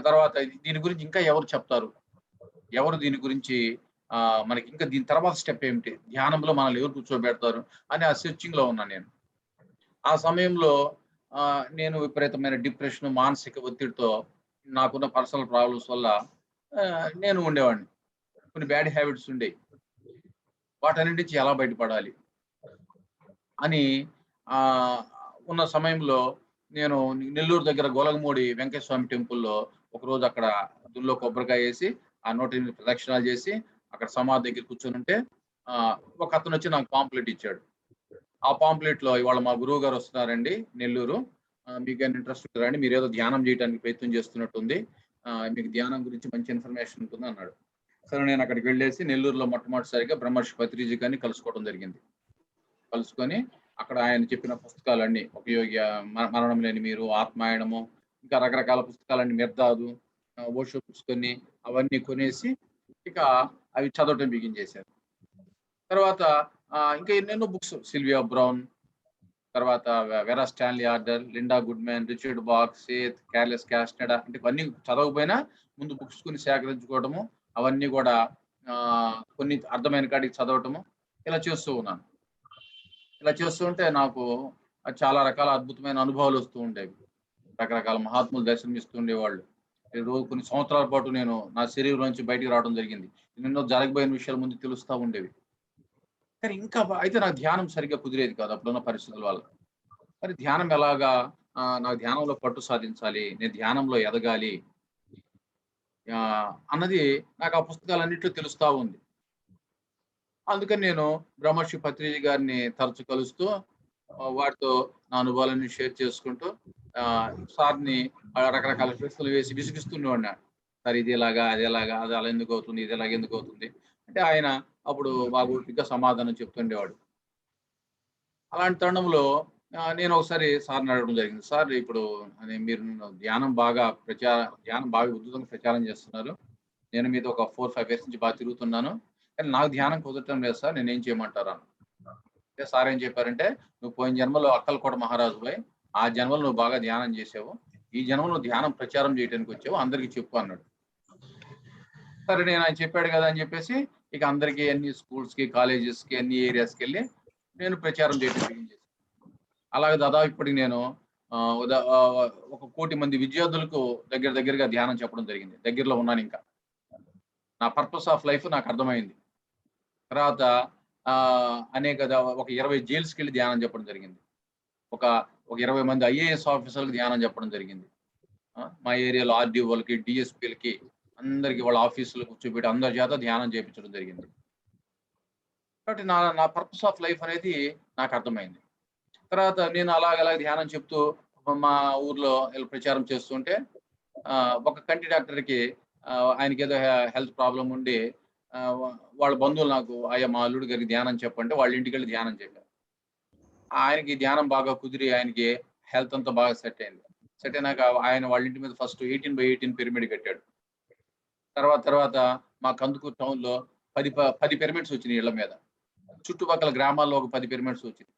తర్వాత దీని గురించి ఇంకా ఎవరు చెప్తారు? ఎవరు దీని గురించి మనకి ఇంకా దీని తర్వాత స్టెప్ ఏమిటి? ధ్యానంలో మనల్ని ఎవరు కూర్చోబెడతారు? అని ఆ సెర్చింగ్‌లో ఉన్నాను నేను. ఆ సమయంలో నేను విపరీతమైన డిప్రెషన్, మానసిక ఒత్తిడితో నాకున్న పర్సనల్ ప్రాబ్లమ్స్ వల్ల నేను ఉండేవాడిని. కొన్ని బ్యాడ్ హ్యాబిట్స్ ఉండేయి. వాటన్నిటి నుంచి ఎలా బయటపడాలి అని ఆహ్, ఉన్న సమయంలో నేను నెల్లూరు దగ్గర గొలగమూడి వెంకటేశ్వర స్వామి టెంపుల్‌లో ఒకరోజు అక్కడ దుల్లో కొబ్బరికాయ ఏసి, ఆ 108 ప్రదక్షిణాలు చేసి, అక్కడ సమాధి దగ్గర కూర్చొనుంటే ఒకతనొచ్చి నాకు పాంప్లెట్ ఇచ్చాడు. ఆ పాంప్లెట్‌లో ఇవాళ మా గురువుగారు వస్తున్నారండి నెల్లూరు. మీకేమైనా ఇంట్రెస్ట్ ఉంటే రండి. మీరేదో ధ్యానం చేయడానికి ప్రయత్నం చేస్తున్నట్టుంది. మీకు ధ్యానం గురించి మంచి ఇన్ఫర్మేషన్ ఉంటుంది అన్నాడు. సరే నేను అక్కడికి వెళ్ళేసి నెల్లూరులో మొట్టమొదటిసారిగా బ్రహ్మర్షి పత్రిజీ గారిని కలుసుకోవడం జరిగింది. కలుసుకొని అక్కడ ఆయన చెప్పిన పుస్తకాలన్నీ ఉపయోగి మరణం లేని మీరు, ఆత్మాయణము, ఇంకా రకరకాల పుస్తకాలన్నీ మిర్దాదు, ఓషో బుక్స్ కొన్ని అవన్నీ కొనేసి ఇక అవి చదవటం బిగించేశాను. తర్వాత ఇంకా ఎన్నెన్నో బుక్స్ సిల్వియా బ్రౌన్, తర్వాత Vera Stanley Alder, Linda Goodman, Richard Bach, Seth, Carlos Castaneda అంటే ఇవన్నీ చదవకపోయినా ముందు బుక్స్ కొని సేకరించుకోవడము, అవన్నీ కూడా కొన్ని అర్థమైన కాడికి చదవటము ఇలా చేస్తూ ఉన్నాను. ఇలా చేస్తూ ఉంటే నాకు చాలా రకాల అద్భుతమైన అనుభవాలు వస్తూ ఉండేవి. రకరకాల మహాత్ములు దర్శనమిస్తూ ఉండేవాళ్ళు. రోజు కొన్ని సంవత్సరాల పాటు నేను నా శరీరం నుంచి బయటికి రావడం జరిగింది. ఎన్నెన్నో జరగబోయే విషయాలు ముందు తెలుస్తా ఉండేవి. కానీ ఇంకా అయితే నాకు ధ్యానం సరిగ్గా కుదిరేది కాదు అప్పుడున్న పరిస్థితుల వల్ల. మరి ధ్యానం ఎలాగా నాకు ధ్యానంలో పట్టు సాధించాలి, నేను ధ్యానంలో ఎదగాలి అన్నది నాకు ఆ పుస్తకాలన్నిట్లో తెలుస్తా ఉంది. అందుకని నేను బ్రహ్మర్షి పత్రిజీ గారిని తరచు కలుస్తూ వారితో నా అనుభవాలన్నీ షేర్ చేసుకుంటూ సార్‌ని రకరకాల ప్రశ్నలు వేసి విసిగిస్తుండేవాడిని. సార్ ఇది ఎలాగా? అది ఎలాగా? అది అలా ఎందుకు అవుతుంది? ఇది ఎలాగ ఎందుకు అవుతుంది? అంటే ఆయన అప్పుడు బాగా ఓపికగా సమాధానం చెప్తుండేవాడు. అలాంటి తరుణంలో నేను ఒకసారి సార్‌ని అడగడం జరిగింది. సార్ ఇప్పుడు మీరు ధ్యానం బాగా ఉధృతంగా ప్రచారం చేస్తున్నారు. నేను మీతో ఒక 4, 5 ఇయర్స్ నుంచి బాగా తిరుగుతున్నాను. కానీ నాకు ధ్యానం కుదరటం లేదు సార్. నేనేం చేయమంటారు? అంటే సార్ ఏం చెప్పారంటే, "నువ్వు పోయిన జన్మలో అక్కలకోట మహారాజువై, ఆ జన్మలో నువ్వు బాగా ధ్యానం చేసావు. ఈ జన్మలో నువ్వు ధ్యానం ప్రచారం చేయడానికి వచ్చావు. అందరికి చెప్పు" అన్నాడు. సరే నేను ఆయన చెప్పాడు కదా అని చెప్పేసి ఇక అందరికి అన్ని స్కూల్స్‌కి, కాలేజెస్‌కి అన్ని ఏరియాస్‌కెళ్ళి నేను ప్రచారం చేయడం బిగించేసాను. అలాగే దాదాపు ఇప్పటికి నేను ఆహ్, ఉదా ఆహ్, 1,00,00,000 మంది విద్యార్థులకు దగ్గరగా ధ్యానం చెప్పడం జరిగింది. దగ్గరలో ఉన్నానింకా. నా పర్పస్ ఆఫ్ లైఫ్ నాకు అర్థమైంది. తర్వాత ఒక 20 జైల్స్‌కెళ్ళి ధ్యానం చెప్పడం జరిగింది. ఒక ఒక 20 మంది ఐఏఎస్ ఆఫీసర్‌లకి ధ్యానం చెప్పడం జరిగింది. మా ఏరియాలో ఆర్‌డీఓలకి, డీఎస్‌పీలకి అందరికి వాళ్ళ ఆఫీసులో కూర్చోబెట్టి అందరి చేత ధ్యానం చేపించడం జరిగింది. కాబట్టి నా నా పర్పస్ ఆఫ్ లైఫ్ అనేది నాకు అర్థమైంది. తర్వాత నేను అలాగ ధ్యానం చెప్తూ మా ఊర్లో ఇలా ప్రచారం చేస్తుంటే ఒక కంటి డాక్టర్‌కి ఆయనకేదో హెల్త్ ప్రాబ్లమ్ ఉండి వాళ్ళ బంధువులు నాకు "అయ్యా! మా అల్లుడి గారికి ధ్యానం చెప్పంటే" వాళ్ళ ఇంటికెళ్ళి ధ్యానం చెప్పాను. ఆయనకి ధ్యానం బాగా కుదిరి ఆయనకి హెల్త్ అంతా బాగా సెట్ అయింది. సెట్ అయినాక ఆయన వాళ్ళ ఇంటి మీద ఫస్ట్ 18/18 పిరమిడ్ కట్టాడు. తర్వాత మా కందుకూరు టౌన్‌లో 10 పిరమిడ్స్ వచ్చినాయి ఇళ్ళ మీద. చుట్టుపక్కల గ్రామాల్లో ఒక 10 పిరమిడ్స్ వచ్చినాయి.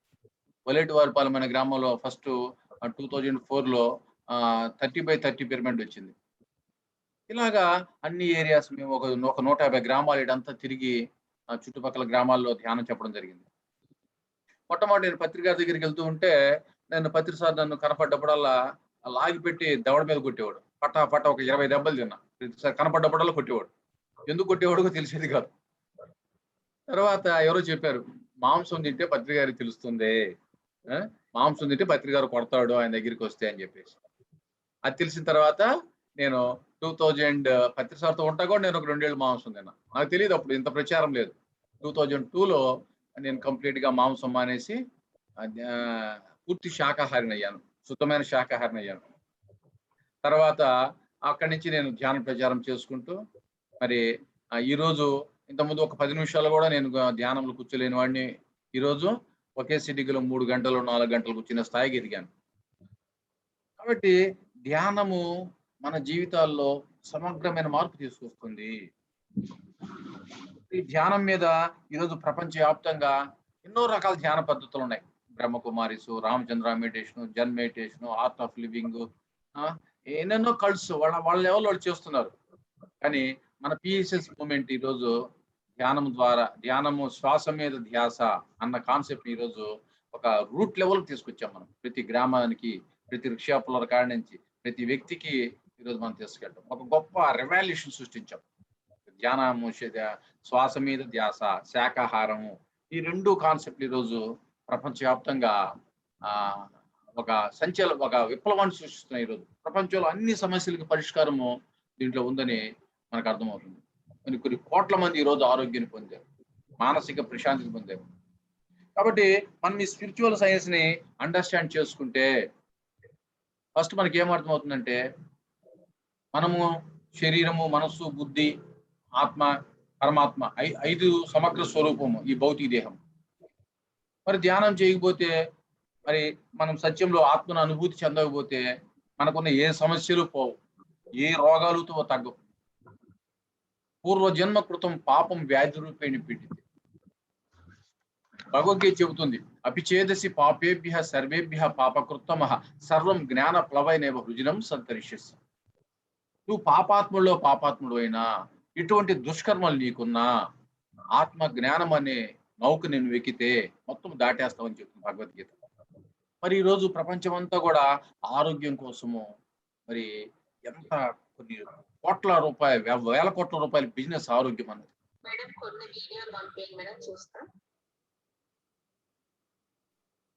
వలేటివారిపాలెం అనే గ్రామంలో ఫస్ట్ 2004లో 30/30 పిరమిడ్ వచ్చింది. ఇలాగా అన్ని ఏరియాస్ మేము ఒక 150 గ్రామాలు ఈడంతా తిరిగి చుట్టుపక్కల గ్రామాల్లో ధ్యానం చెప్పడం జరిగింది. మొట్టమొదటి నేను పత్రి గారి దగ్గరికెళ్తూ ఉంటే, పత్రి సార్ నన్ను కనపడ్డప్పుడల్లా లాగిపెట్టి దవడ మీద కొట్టేవాడు. పటా పటా ఒక 20 దెబ్బలు తిన్నా. ప్రతిసారి కనపడ్డప్పుడల్లా కొట్టేవాడు. ఎందుకు కొట్టేవాడో తెలిసేది కాదు. తర్వాత ఎవరో చెప్పారు, "మాంసం తింటే పత్రి గారికి తెలుస్తుంది. ఆ! మాంసం తింటే పత్రి గారు కొడతాడు ఆయన దగ్గరికొస్తే" అని చెప్పేసి. అది తెలిసిన తర్వాత నేను 2000 పత్రి సార్‌తో ఉంటా కూడా నేను ఒక 2 ఏళ్ళు మాంసం తిన్నా. నాకు తెలీదు అప్పుడు ఇంత ప్రచారం లేదు. 2002లో నేను కంప్లీట్‌గా మాంసం మానేసి పూర్తి శాకాహారినయ్యాను. శుద్ధమైన శాకాహారినయ్యాను. తర్వాత అక్కడి నుంచి నేను ధ్యాన ప్రచారం చేసుకుంటూ మరి ఈరోజు ఇంతకుముందు ఒక 10 నిమిషాలు కూడా నేను ధ్యానంలో కూర్చోలేని వాడిని. ఈరోజు ఒకే సిటీలో 3 గంటలు 4 గంటలు కూర్చునే స్థాయికి ఎదిగాను. కాబట్టి ధ్యానము మన జీవితాల్లో సమగ్రమైన మార్పు తీసుకొస్తుంది. ఈ ధ్యానం మీద ఈరోజు ప్రపంచవ్యాప్తంగా ఎన్నో రకాల ధ్యాన పద్ధతులు ఉన్నాయి. Brahma Kumaris, Ramachandra meditation, Jan meditation, art of living, ఎన్నెన్నో కల్ట్స్ వాళ్ళ లెవెల్ వాళ్ళు చేస్తున్నారు. కానీ మన పిఎస్ఎస్ మూమెంట్ ఈరోజు ధ్యానము శ్వాస మీద ధ్యాస అన్న కాన్సెప్ట్ ఈరోజు ఒక రూట్ లెవెల్ తీసుకొచ్చాం మనం. ప్రతి గ్రామానికి, ప్రతి రిక్షా పుల్లల కాడి నుంచి ప్రతి వ్యక్తికి ఈరోజు మనం తీసుకెళ్ళాం. ఒక గొప్ప రెవల్యూషన్ సృష్టించాం. ధ్యానము, శ్వాస మీద ధ్యాస, శాకాహారము, ఈ 2 కాన్సెప్ట్లు ఈరోజు ప్రపంచవ్యాప్తంగా ఒక విప్లవాన్ని సృష్టిస్తున్నాయి. ఈరోజు ప్రపంచంలో అన్ని సమస్యలకు పరిష్కారము దీంట్లో ఉందని మనకు అర్థమవుతుంది. కొన్ని కోట్ల మంది ఈరోజు ఆరోగ్యాన్ని పొందారు, మానసిక ప్రశాంతిని పొందారు. కాబట్టి మనం ఈ స్పిరిచువల్ సైన్స్ ని అండర్స్టాండ్ చేసుకుంటే ఫస్ట్ మనకి ఏమర్థమవుతుందంటే, మనము శరీరము, మనస్సు, బుద్ధి, ఆత్మ, పరమాత్మ 5 సమగ్ర స్వరూపము ఈ భౌతిక దేహం. మరి ధ్యానం చేయకపోతే, మరి మనం సత్యంలో ఆత్మను అనుభూతి చెందకపోతే మనకున్న ఏ సమస్యలు పోవు, ఏ రోగాలతో తగ్గవు. పూర్వజన్మ కృతం పాపం వ్యాధి రూపేణి పీడితే. భగవద్గీత చెబుతుంది, అపిచేదసి పాపేభ్య సర్వేభ్య పాపకృత్తమః సర్వం జ్ఞాన ప్లవైనేవ హృజినం సంతరిష్యసి. నువ్వు పాపాత్ముడు అయినా, ఇటువంటి దుష్కర్మలు నీకున్నా, ఆత్మ జ్ఞానం అనే నౌక నేను వెక్కితే మొత్తం దాటేస్తామని చెప్తుంది భగవద్గీత. మరి ఈరోజు ప్రపంచం అంతా కూడా ఆరోగ్యం కోసము మరి ఎంత కొన్ని కోట్ల రూపాయలు, వేల కోట్ల రూపాయల బిజినెస్ ఆరోగ్యం అన్నది.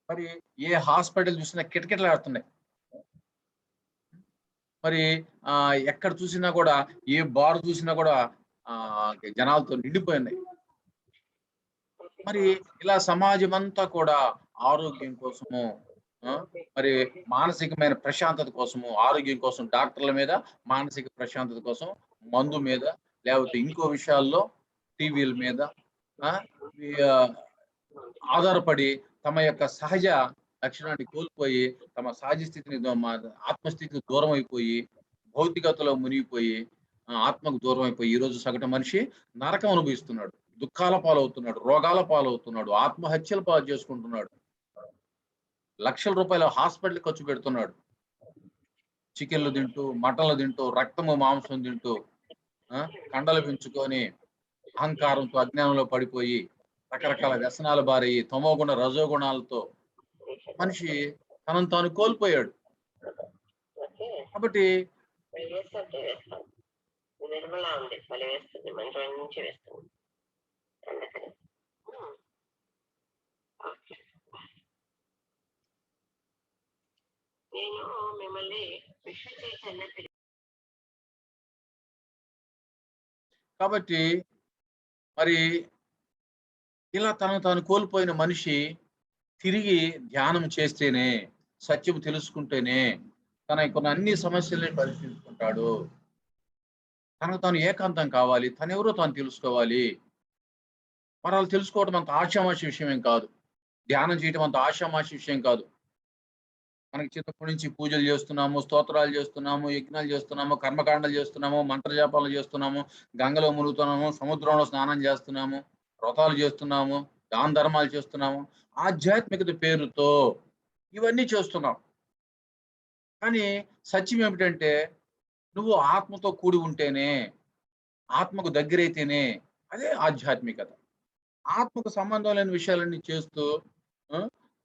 మరి ఏ హాస్పిటల్ చూసినా కిటకిటలు ఆడుతున్నాయి. మరి ఎక్కడ చూసినా కూడా, ఏ బార్ చూసినా కూడా జనాలతో నిండిపోయినాయి. మరి ఇలా సమాజం అంతా కూడా ఆరోగ్యం కోసము, మరి మానసికమైన ప్రశాంతత కోసము, ఆరోగ్యం కోసం డాక్టర్ల మీద, మానసిక ప్రశాంతత కోసం మందు మీద, లేకపోతే ఇంకో విషయాల్లో టీవీల మీద ఆధారపడి తమ యొక్క సహజ లక్షణాన్ని కోల్పోయి, తమ సహజ స్థితిని, ఆత్మస్థితికి దూరం అయిపోయి, భౌతికతలో మునిగిపోయి, ఆత్మకు దూరం అయిపోయి ఈరోజు సగటు మనిషి నరకం అనుభవిస్తున్నాడు, దుఃఖాల పాలవుతున్నాడు, రోగాల పాలవుతున్నాడు, ఆత్మహత్యలు పాలు చేసుకుంటున్నాడు, లక్షల రూపాయల హాస్పిటల్ ఖర్చు పెడుతున్నాడు, చికెన్లు తింటూ, మటన్లు తింటూ, రక్తము మాంసం తింటూ, కండలు పెంచుకొని అహంకారంతో అజ్ఞానంలో పడిపోయి రకరకాల వ్యసనాల బారయ్యి తమోగుణ రజోగుణాలతో మనిషి తనను తాను కోల్పోయాడు. కాబట్టి నిర్మలా ఉంది, మళ్ళీ వేస్తుంది, మంచి నుంచి వేస్తుంది. నేను మిమ్మల్ని విశ్వ చైతన్య. కాబట్టి మరి ఇలా తనను తాను కోల్పోయిన మనిషి తిరిగి ధ్యానం చేస్తేనే, సత్యం తెలుసుకుంటేనే తనకున్న అన్ని సమస్యల్ని పరిష్కరించుకుంటాడు. తనకు తాను ఏకాంతం కావాలి, తనెవరో తాను తెలుసుకోవాలి. మరి వాళ్ళు తెలుసుకోవడం అంత ఆషామాషి విషయం ఏం కాదు, ధ్యానం చేయడం అంత ఆషామాషి విషయం కాదు. మనకి చిన్నప్పటి నుంచి పూజలు చేస్తున్నాము, స్తోత్రాలు చేస్తున్నాము, యజ్ఞాలు చేస్తున్నాము, కర్మకాండలు చేస్తున్నాము, మంత్రజాపాలు చేస్తున్నాము, గంగలో మునుగుతున్నాము, సముద్రంలో స్నానం చేస్తున్నాము, వ్రతాలు చేస్తున్నాము, దాన ధర్మాలు చేస్తున్నాము, ఆధ్యాత్మికత పేరుతో ఇవన్నీ చేస్తున్నాం. కానీ సత్యం ఏమిటంటే, నువ్వు ఆత్మతో కూడి ఉంటేనే, ఆత్మకు దగ్గరైతేనే అదే ఆధ్యాత్మికత. ఆత్మకు సంబంధం లేని విషయాలన్నీ చేస్తూ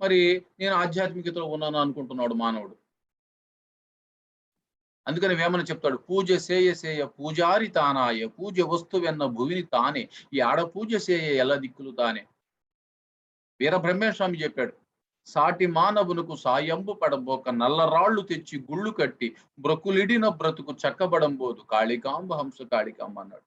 మరి నేను ఆధ్యాత్మికతలో ఉన్నాను అనుకుంటున్నాడు మానవుడు. అందుకని వేమన చెప్తాడు, పూజ సేయ పూజారి తానాయ, పూజ వస్తువెన్న భువిని తానే, ఈ ఆడ పూజ సేయ ఎలా దిక్కులు తానే. వీరబ్రహ్మేశ్వమి చెప్పాడు, సాటి మానవునకు సాయంబు పడబోక నల్లరాళ్లు తెచ్చి గుళ్ళు కట్టి బ్రకులిడిన బ్రతుకు చక్కబడంబోదు కాళికాంబ హంస కాళికాంబ అన్నాడు.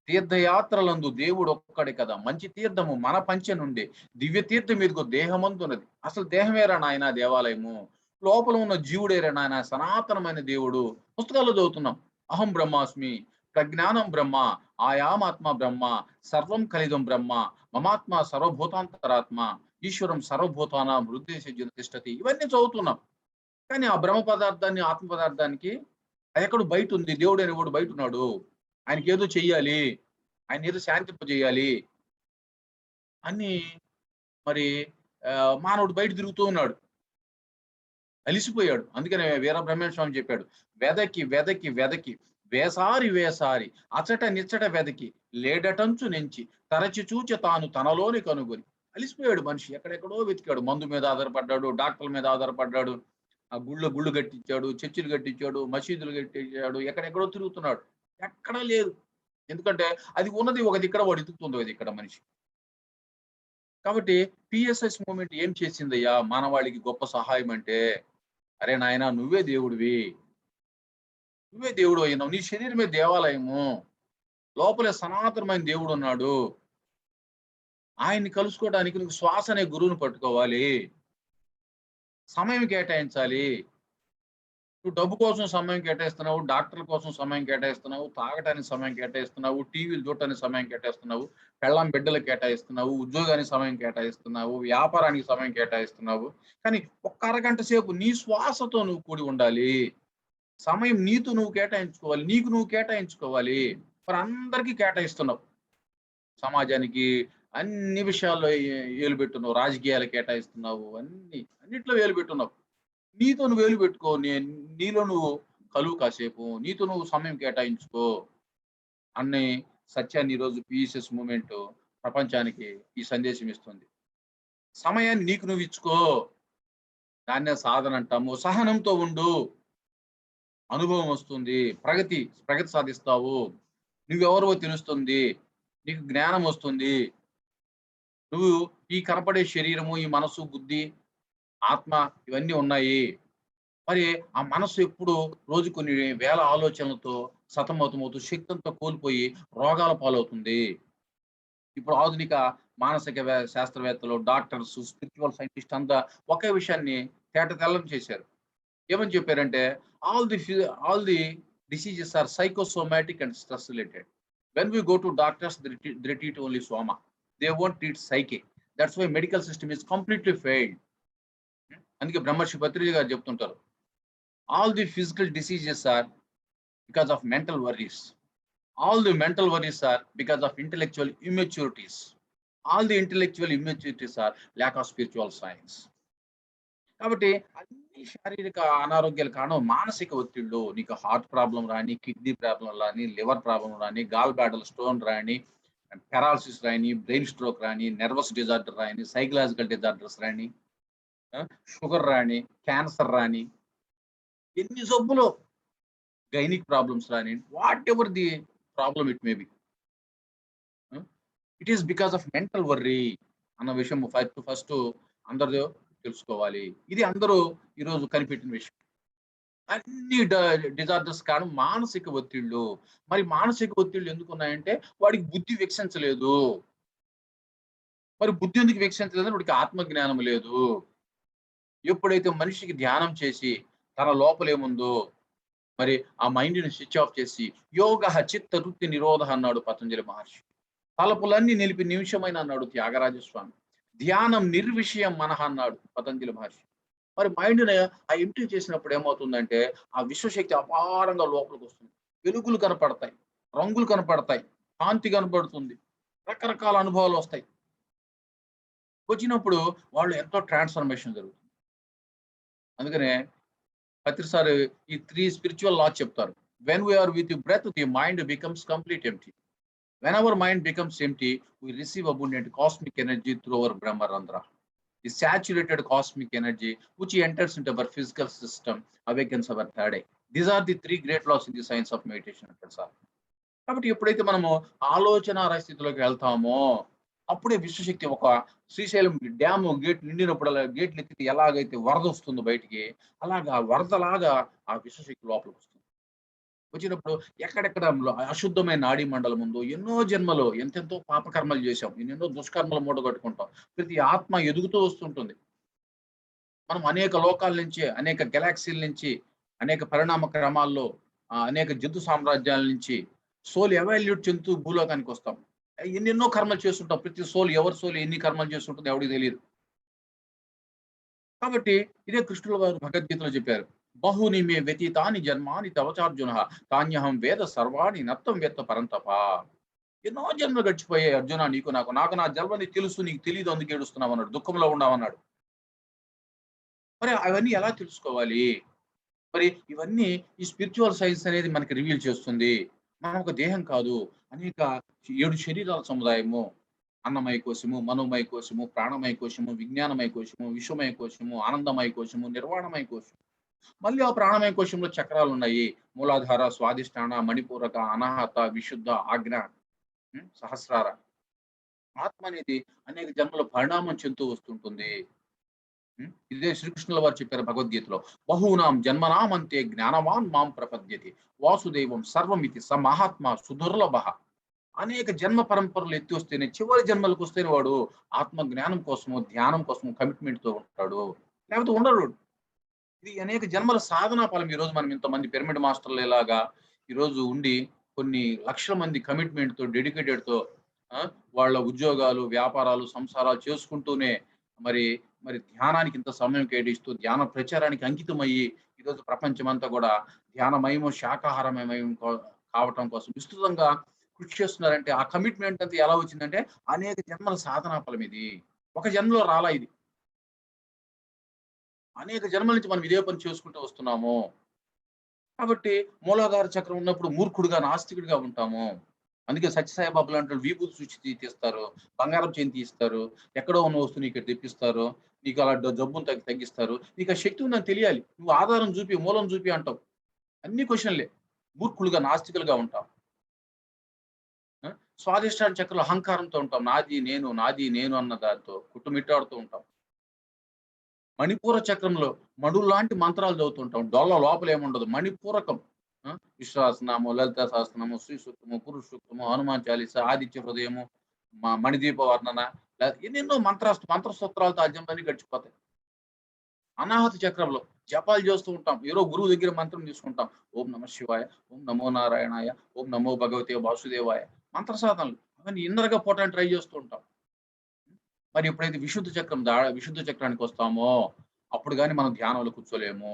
తీర్థయాత్రలందు దేవుడు ఒక్కడే కదా, మంచి తీర్థము మన పంచ నుండి దివ్య తీర్థం మీదకు దేహమందున్నది. అసలు దేహమేరా నాయన దేవాలయము, లోపల ఉన్న జీవుడేరా నాయన సనాతనమైన దేవుడు. పుస్తకాల్లో చదువుతున్నాం, అహం బ్రహ్మాస్మి, ప్రజ్ఞానం బ్రహ్మ, ఆయామాత్మ బ్రహ్మ, సర్వం కలిదం బ్రహ్మ, మమాత్మ సర్వభూతాంతరాత్మ, ఈశ్వరం సర్వభూతానాం హృదయసేన తిష్టతి, ఇవన్నీ చదువుతున్నాం. కానీ ఆ బ్రహ్మ పదార్థాన్ని, ఆత్మ పదార్థానికి అది ఎక్కడో బయట ఉంది. దేవుడు అనేవాడు బయట ఉన్నాడు. ఆయనకి ఏదో చెయ్యాలి, ఆయన ఏదో శాంతింపజేయాలి అని మరి మానవుడు బయట తిరుగుతూ ఉన్నాడు, అలిసిపోయాడు. అందుకనే వీరబ్రహ్మేంద్ర స్వామి చెప్పాడు, వెదకి వెదకి వెదకి వేసారి వేసారి అచట నిచ్చట వెదకి లేడటంచు నెంచి తరచి చూచి తాను తనలోని కనుగొని. అలిసిపోయాడు మనిషి, ఎక్కడెక్కడో వెతికాడు. మందు మీద ఆధారపడ్డాడు, డాక్టర్ల మీద ఆధారపడ్డాడు, ఆ గుళ్ళు కట్టించాడు, చర్చిలు కట్టించాడు, మసీదులు కట్టించాడు, ఎక్కడెక్కడో తిరుగుతున్నాడు. ఎక్కడా లేదు. ఎందుకంటే అది ఉన్నది ఒక దిక్కడ, వాడు ఎదుగుతుంది అది ఇక్కడ మనిషి. కాబట్టి పిఎస్ఎస్ మూమెంట్ ఏం చేసిందయ్యా మానవాళికి గొప్ప సహాయం అంటే, అరే నాయన నువ్వే దేవుడివి, నువ్వే దేవుడు అయినావు, నీ శరీరమే దేవాలయము, లోపలే సనాతనమైన దేవుడు ఉన్నాడు. ఆయన్ని కలుసుకోవడానికి నువ్వు శ్వాస అనే గురువుని పట్టుకోవాలి, సమయం కేటాయించాలి. నువ్వు డబ్బు కోసం సమయం కేటాయిస్తున్నావు, డాక్టర్ల కోసం సమయం కేటాయిస్తున్నావు, తాగటానికి సమయం కేటాయిస్తున్నావు, టీవీలు చూడటానికి సమయం కేటాయిస్తున్నావు, పెళ్ళాం బిడ్డలకు కేటాయిస్తున్నావు, ఉద్యోగానికి సమయం కేటాయిస్తున్నావు, వ్యాపారానికి సమయం కేటాయిస్తున్నావు. కానీ ఒక్క అరగంట సేపు నీ శ్వాసతో నువ్వు కూడి ఉండాలి. సమయం నీతో నువ్వు కేటాయించుకోవాలి, నీకు నువ్వు కేటాయించుకోవాలి. మరి అందరికీ కేటాయిస్తున్నావు, సమాజానికి అన్ని విషయాల్లో ఏలు పెట్టున్నావు, రాజకీయాలు కేటాయిస్తున్నావు, అన్నిట్లో వేలు పెట్టున్నావు. నీతో నువ్వు వేలు పెట్టుకో, నీలో నువ్వు కలువు కాసేపు, నీతో నువ్వు సమయం కేటాయించుకో అనే సత్యాన్ని ఈరోజు పిఎస్ఎస్ మూమెంట్ ప్రపంచానికి ఈ సందేశం ఇస్తుంది. సమయాన్ని నీకు నువ్వు ఇచ్చుకో, దాన్నే సాధన అంటాము. సహనంతో ఉండు, అనుభవం వస్తుంది, ప్రగతి సాధిస్తావు, నువ్వెవరో తెలుస్తుంది, నీకు జ్ఞానం వస్తుంది. నువ్వు ఈ కనపడే శరీరము, ఈ మనసు, బుద్ధి, ఆత్మ ఇవన్నీ ఉన్నాయి. మరి ఆ మనసు ఎప్పుడు రోజు కొన్ని వేల ఆలోచనలతో సతమతమవుతూ శక్తంతో కోల్పోయి రోగాల పాలవుతుంది. ఇప్పుడు ఆధునిక మానసిక శాస్త్రవేత్తలు, డాక్టర్స్, స్పిరిచువల్ సైంటిస్ట్ అంతా ఒకే విషయాన్ని తేటతెల్లం చేశారు. ఏమని చెప్పారంటే, all the diseases are psychosomatic and stress related. When we go to doctors they treat only soma, they won't treat psyche. That's why medical system is completely failed. అందుకే బ్రహ్మర్షి పత్రిజీ గారు చెప్తుంటారు, all the physical diseases are because of mental worries, all the mental worries are because of intellectual immaturities, all the intellectual immaturities are lack of spiritual science. కాబట్టి అన్ని శారీరక అనారోగ్యాల కారణం మానసిక ఒత్తిళ్ళు. నీకు హార్ట్ ప్రాబ్లం రాని, కిడ్నీ ప్రాబ్లం రాని, లివర్ ప్రాబ్లం రాని, గాల్ బ్లాడర్ స్టోన్ రాని, పెరాలసిస్ రాని, బ్రెయిన్ స్ట్రోక్ రాని, నర్వస్ డిజార్డర్ రాని, సైకలాజికల్ డిజార్డర్స్ రాని, షుగర్ రాని, క్యాన్సర్ రాని, ఎన్ని జబ్బులు, గైనిక్ ప్రాబ్లమ్స్ రాని, what ever the problem it may be, it is because of mental worry అన్న విషయం ఫస్ట్ అందరూ తెలుసుకోవాలి. ఇది అందరూ ఈరోజు కనిపెట్టిన విషయం. అన్ని డిజార్డర్స్ కారణం మానసిక ఒత్తిళ్ళు. మరి మానసిక ఒత్తిళ్ళు ఎందుకు ఉన్నాయంటే వాడికి బుద్ధి వికసించలేదు. మరి బుద్ధి ఎందుకు వికసించలేదు? వాడికి ఆత్మజ్ఞానం లేదు. ఎప్పుడైతే మనిషికి ధ్యానం చేసి తన లోపలేముందో మరి ఆ మైండ్ని స్విచ్ ఆఫ్ చేసి, యోగ చిత్త వృత్తి నిరోధ అన్నాడు పతంజలి మహర్షి, తలపులన్నీ నిలిపి నిమిషమైన అన్నాడు త్యాగరాజస్వామి, ధ్యానం నిర్విషయం మనహ అన్నాడు పతంజలి మహర్షి. మరి మైండ్ని ఆ ఎంట్రీ చేసినప్పుడు ఏమవుతుందంటే ఆ విశ్వశక్తి అపారంగా లోపలికి వస్తుంది, వెలుగులు కనపడతాయి, రంగులు కనపడతాయి, కాంతి కనపడుతుంది, రకరకాల అనుభవాలు వస్తాయి. వచ్చినప్పుడు వాళ్ళు ఎంతో ట్రాన్స్ఫర్మేషన్ జరుగుతుంది. అందుకనే ప్రతిసారి ఈ 3 స్పిరిచువల్ లాస్ చెప్తారు. When we are with breath the mind becomes complete empty. When our mind becomes empty, we receive abundant cosmic energy through our Brahmarandra. The saturated cosmic energy which enters into our physical system awakens our third eye. These are the 3 great laws in the science of meditation. కాబట్టి ఎప్పుడైతే మనము ఆలోచన స్థితిలోకి వెళ్తామో అప్పుడే విశ్వశక్తి ఒక Srisailam dam gate నిండినప్పుడు గేట్లు ఎత్తితే ఎలాగైతే వరద వస్తుందో బయటికి, అలాగా వరదలాగా ఆ విశ్వశక్తి లోపలికి వస్తుంది. వచ్చినప్పుడు ఎక్కడెక్కడ అశుద్ధమైన నాడీ మండలం ఉందో, ఎన్నో జన్మలో ఎంతెంతో పాపకర్మలు చేశాం, ఎన్నెన్నో దుష్కర్మలు మూటగట్టుకుంటాం. ప్రతి ఆత్మ ఎదుగుతూ వస్తుంటుంది. మనం అనేక లోకాల నుంచి, అనేక గెలాక్సీల నుంచి, అనేక పరిణామ క్రమాల్లో అనేక జంతు సామ్రాజ్యాల నుంచి సోల్ ఎవాల్యూట్ చెందుతూ భూలోకానికి వస్తాం. ఎన్నెన్నో కర్మలు చేస్తుంటాం. ప్రతి సోల్, ఎవరి సోల్ ఎన్ని కర్మలు చేస్తుంటుందో ఎవరికి తెలియదు. కాబట్టి ఇదే కృష్ణుల వారు భగవద్గీతలో చెప్పారు, బహుని మే వ్యతీతాని జన్మాని తవచార్జున తాన్యహం వేద సర్వాణి నత్తం వేత్త పరంతప. ఎన్నో జన్మలు గడిచిపోయాయి అర్జున, నీకు నాకు నాకు నా జన్మని తెలుసు, నీకు తెలియదు, అందుకు ఏడుస్తున్నావు అన్నాడు, దుఃఖంలో ఉన్నావన్నాడు. మరి అవన్నీ ఎలా తెలుసుకోవాలి? మరి ఇవన్నీ ఈ స్పిరిచువల్ సైన్స్ అనేది మనకి రివీల్ చేస్తుంది. మనం ఒక దేహం కాదు, అనేక 7 శరీరాల సముదాయము. అన్నమయ కోశము, మనోమయ కోశము, ప్రాణమయ కోశము, విజ్ఞానమయ కోశము, విశ్వమయ కోశము, ఆనందమయ కోశము, నిర్వాణమయ కోశం. మళ్ళీ ఆ ప్రాణమయ కోశంలో చక్రాలు ఉన్నాయి. మూలాధార, స్వాదిష్టాన, మణిపూరక, అనాహత, విశుద్ధ, ఆజ్ఞ, సహస్రార. ఆత్మ అనేది అనేక జన్మల పరిణామం చెందుతూ వస్తుంటుంది. ఇదే శ్రీకృష్ణుల వారు చెప్పారు భగవద్గీతలో, బహూనాం జన్మనామంతే జ్ఞానవాన్ మాం ప్రపద్యతి వాసుదేవం సర్వమితి స మహాత్మ సుదుర్లభ. అనేక జన్మ పరంపరలు ఎత్తి వస్తేనే, చివరి జన్మలకు వస్తేనే వాడు ఆత్మ జ్ఞానం కోసము, ధ్యానం కోసము కమిట్మెంట్ తో ఉంటాడు, లేకపోతే ఉండడు. ఇది అనేక జన్మల సాధనా ఫలం. ఈ రోజు మనం ఇంతమంది పిరమిడ్ మాస్టర్లు ఎలాగా ఈరోజు ఉండి కొన్ని లక్షల మంది కమిట్మెంట్ తో, డెడికేటెడ్ తో వాళ్ళ ఉద్యోగాలు, వ్యాపారాలు, సంసారాలు చేసుకుంటూనే మరి మరి ధ్యానానికి ఇంత సమయం కేటాయిస్తూ ధ్యాన ప్రచారానికి అంకితమయ్యి ఈరోజు ప్రపంచమంతా కూడా ధ్యానమయము, శాకాహారమయం కావటం కోసం విస్తృతంగా కృషి చేస్తున్నారంటే ఆ కమిట్మెంట్ అంతా ఎలా వచ్చిందంటే అనేక జన్మల సాధనా ఫలం. ఇది ఒక జన్మలో రాలా, ఇది అనేక జన్మల నుంచి మనం ఇదే పని చేసుకుంటూ వస్తున్నాము. కాబట్టి మూలాధార చక్రం ఉన్నప్పుడు మూర్ఖుడుగా, నాస్తికుడిగా ఉంటాము. అందుకే సత్యసాయిబాబు లాంటి వాళ్ళు విభూతి సూచి తీస్తారు, బంగారం చేయి తీస్తారు, ఎక్కడో ఉన్న వస్తువుని ఇక్కడ తెప్పిస్తారు, నీకు అలా జబ్బును తగ్గిస్తారు. నీకు ఆ శక్తి ఉందని తెలియాలి, నువ్వు ఆధారం చూపి, మూలం చూపి అంటావు. అన్ని క్వశ్చన్లే. మూర్ఖులుగా, నాస్తికులుగా ఉంటాం. స్వాదిష్టాన చక్రంలో అహంకారంతో ఉంటాం, నాది నేను అన్న దాంతో కుట్టుమిట్టాడుతూ ఉంటాం. మణిపూర చక్రంలో మడుల్లాంటి మంత్రాలు చదువుతుంటాం, డొల్ల లోపల ఏముండదు, మణిపూరకం. విశ్వాసనాము, లలిత సహస్రనాము, శ్రీ సూక్తము, పురుష సూక్తము, హనుమాన్ చాలీస, ఆదిత్య హృదయము, మణిదీప వర్ణన, ఎన్నెన్నో మంత్రసూత్రాలతో అధ్యయనాన్ని గడిచిపోతాయి. అనాహత చక్రంలో జపాలు చేస్తూ ఉంటాం, ఏదో గురువు దగ్గర మంత్రం తీసుకుంటాం, ఓం నమ శివాయ, ఓం నమో నారాయణాయ, ఓం నమో భగవతే వాసుదేవాయ, మంత్ర సాధనలు అవన్నీ ఇందరగా పోవటానికి ట్రై చేస్తూ ఉంటాం. మరి ఎప్పుడైతే విశుద్ధ చక్రానికి వస్తామో అప్పుడు కానీ మనం ధ్యానంలో కూర్చోలేము.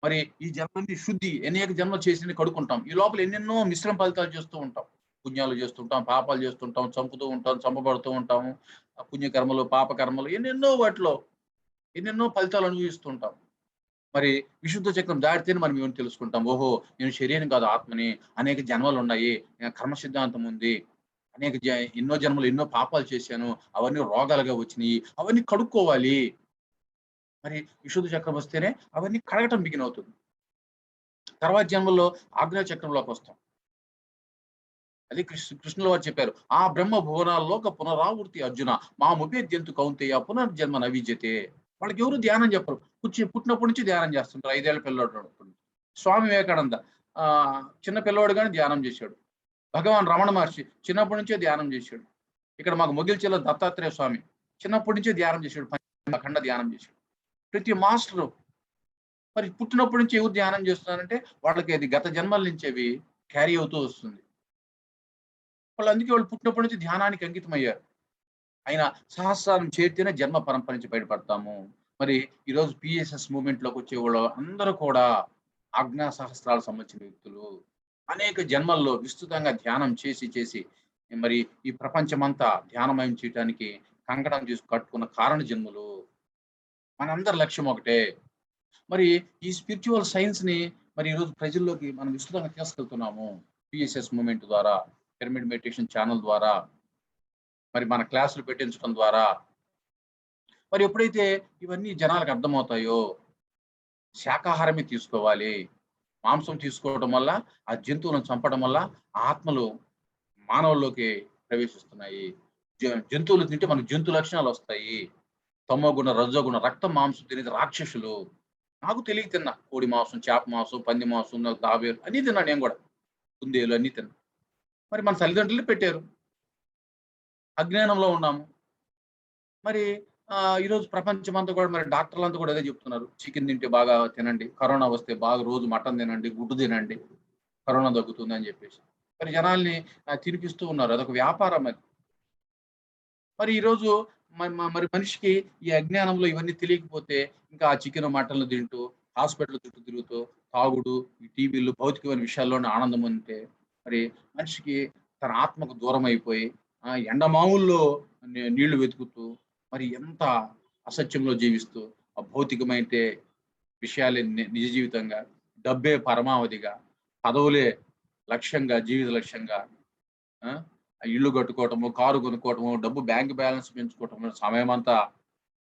మరి ఈ జన్మని శుద్ధి అనేక జన్మలు చేసి కడుక్కుంటాం. ఈ లోపల ఎన్నెన్నో మిశ్రమ ఫలితాలు చేస్తూ ఉంటాం. పుణ్యాలు చేస్తుంటాం, పాపాలు చేస్తుంటాం, చంపుతూ ఉంటాం, చంపబడుతూ ఉంటాము. పుణ్యకర్మలు, పాపకర్మలు, ఎన్నెన్నో వాటిలో ఎన్నెన్నో ఫలితాలు అనుభవిస్తూ ఉంటాం. మరి విశుద్ధ చక్రం దాటితేనే మనం ఏమని తెలుసుకుంటాం, ఓహో నేను శరీరం కాదు, ఆత్మని, అనేక జన్మలు ఉన్నాయి, కర్మ సిద్ధాంతం ఉంది, ఎన్నో జన్మలు ఎన్నో పాపాలు చేశాను, అవన్నీ రోగాలుగా వచ్చినాయి, అవన్నీ కడుక్కోవాలి. మరి విశుద్ధ చక్రం వస్తేనే అవన్నీ కడగటం బిగిన్ అవుతుంది. తర్వాత జన్మల్లో ఆగ్నేయ చక్రంలోకి వస్తాం. అది కృష్ణుల వారు చెప్పారు, ఆ బ్రహ్మ భువనాల్లో పునరావృతి అర్జున మా ముపేద్యంతు కౌంతేయ పునర్జన్మ నవిద్యతే. వాళ్ళకి ఎవరు ధ్యానం చెప్పరు, పుట్టినప్పటి నుంచి ధ్యానం చేస్తుంటారు. 5 ఏళ్ల పిల్లోడు. స్వామి వివేకానంద చిన్న పిల్లవాడు కానీ ధ్యానం చేశాడు. భగవాన్ రమణ మహర్షి చిన్నప్పటి నుంచే ధ్యానం చేశాడు. ఇక్కడ మాకు మొగిల్చెల్ల దత్తాత్రేయ స్వామి చిన్నప్పటి నుంచే ధ్యానం చేశాడు, అఖండ ధ్యానం చేశాడు. ప్రతి మాస్టరు మరి పుట్టినప్పటి నుంచి ఎవరు ధ్యానం చేస్తున్నారంటే వాళ్ళకి అది గత జన్మల నుంచి అవి క్యారీ అవుతూ వస్తుంది. అందుకే వాళ్ళు పుట్టినప్పటి నుంచి ధ్యానానికి అంకితమయ్యారు. ఆయన సహస్రారం చేరితేనే జన్మ పరంపర నుంచి బయటపడతాము. మరి ఈరోజు పిఎస్ఎస్ మూవ్మెంట్ లోకి వచ్చే వాళ్ళు అందరూ కూడా ఆజ్ఞా సహస్రాలకు సంబంధించిన వ్యక్తులు. అనేక జన్మల్లో విస్తృతంగా ధ్యానం చేసి మరి ఈ ప్రపంచమంతా ధ్యానమయం చేయడానికి కంకణం కట్టుకున్న కారణ జన్ములు. మనందరి లక్ష్యం ఒకటే. మరి ఈ స్పిరిచువల్ సైన్స్ ని మరి ఈరోజు ప్రజల్లోకి మనం విస్తృతంగా తీసుకెళ్తున్నాము. పిఎస్ఎస్ మూవ్మెంట్ ద్వారా, పిరమిడ్ మెడిటేషన్ ఛానల్ ద్వారా, మరి మన క్లాసులు పెట్టించడం ద్వారా, మరి ఎప్పుడైతే ఇవన్నీ జనాలకు అర్థమవుతాయో, శాకాహారమే తీసుకోవాలి, మాంసం తీసుకోవడం వల్ల, ఆ జంతువులను చంపడం వల్ల ఆత్మలు మానవుల్లోకి ప్రవేశిస్తున్నాయి. జంతువులు తింటే మనకు జంతు లక్షణాలు వస్తాయి. తమోగుణ, రజోగుణ, రక్తం మాంసం తినేది రాక్షసులు. నాకు తెలియ తిన్నా, కోడి మాంసం, చేప మాంసం, పంది మాంసం, తాబేలు అన్ని తిన్నా, నేను కూడా కుందేలు అన్ని తిన్నా. మరి మన తల్లిదండ్రులు పెట్టారు, అజ్ఞానంలో ఉన్నాము. మరి ఈరోజు ప్రపంచం అంతా కూడా మరి డాక్టర్లు కూడా అదే చెప్తున్నారు, చికెన్ తింటే బాగా తినండి, కరోనా వస్తే బాగా రోజు మటన్ తినండి, గుడ్డు తినండి, కరోనా తగ్గుతుంది అని చెప్పేసి మరి జనాల్ని తినిపిస్తూ ఉన్నారు. అదొక వ్యాపారం అది. మరి ఈరోజు మరి మనిషికి ఈ అజ్ఞానంలో ఇవన్నీ తెలియకపోతే ఇంకా ఆ చికెన్ మటన్లు తింటూ హాస్పిటల్ చుట్టూ తిరుగుతూ తాగుడు ఈ టీవీలు భౌతికమైన విషయాల్లోనే ఆనందం ఉంటే మరి మనిషికి తన ఆత్మకు దూరం అయిపోయి ఎండమావుల్లో నీళ్లు వెతుకుతూ మరి ఎంత అసత్యంలో జీవిస్తూ ఆ భౌతికమైతే విషయాలే నిజ జీవితంగా డబ్బే పరమావధిగా పదవులే లక్ష్యంగా జీవిత లక్ష్యంగా ఆ ఇల్లు కట్టుకోవటము కారు కొనుక్కోవటము డబ్బు బ్యాంక్ బ్యాలెన్స్ పెంచుకోవటము సమయం అంతా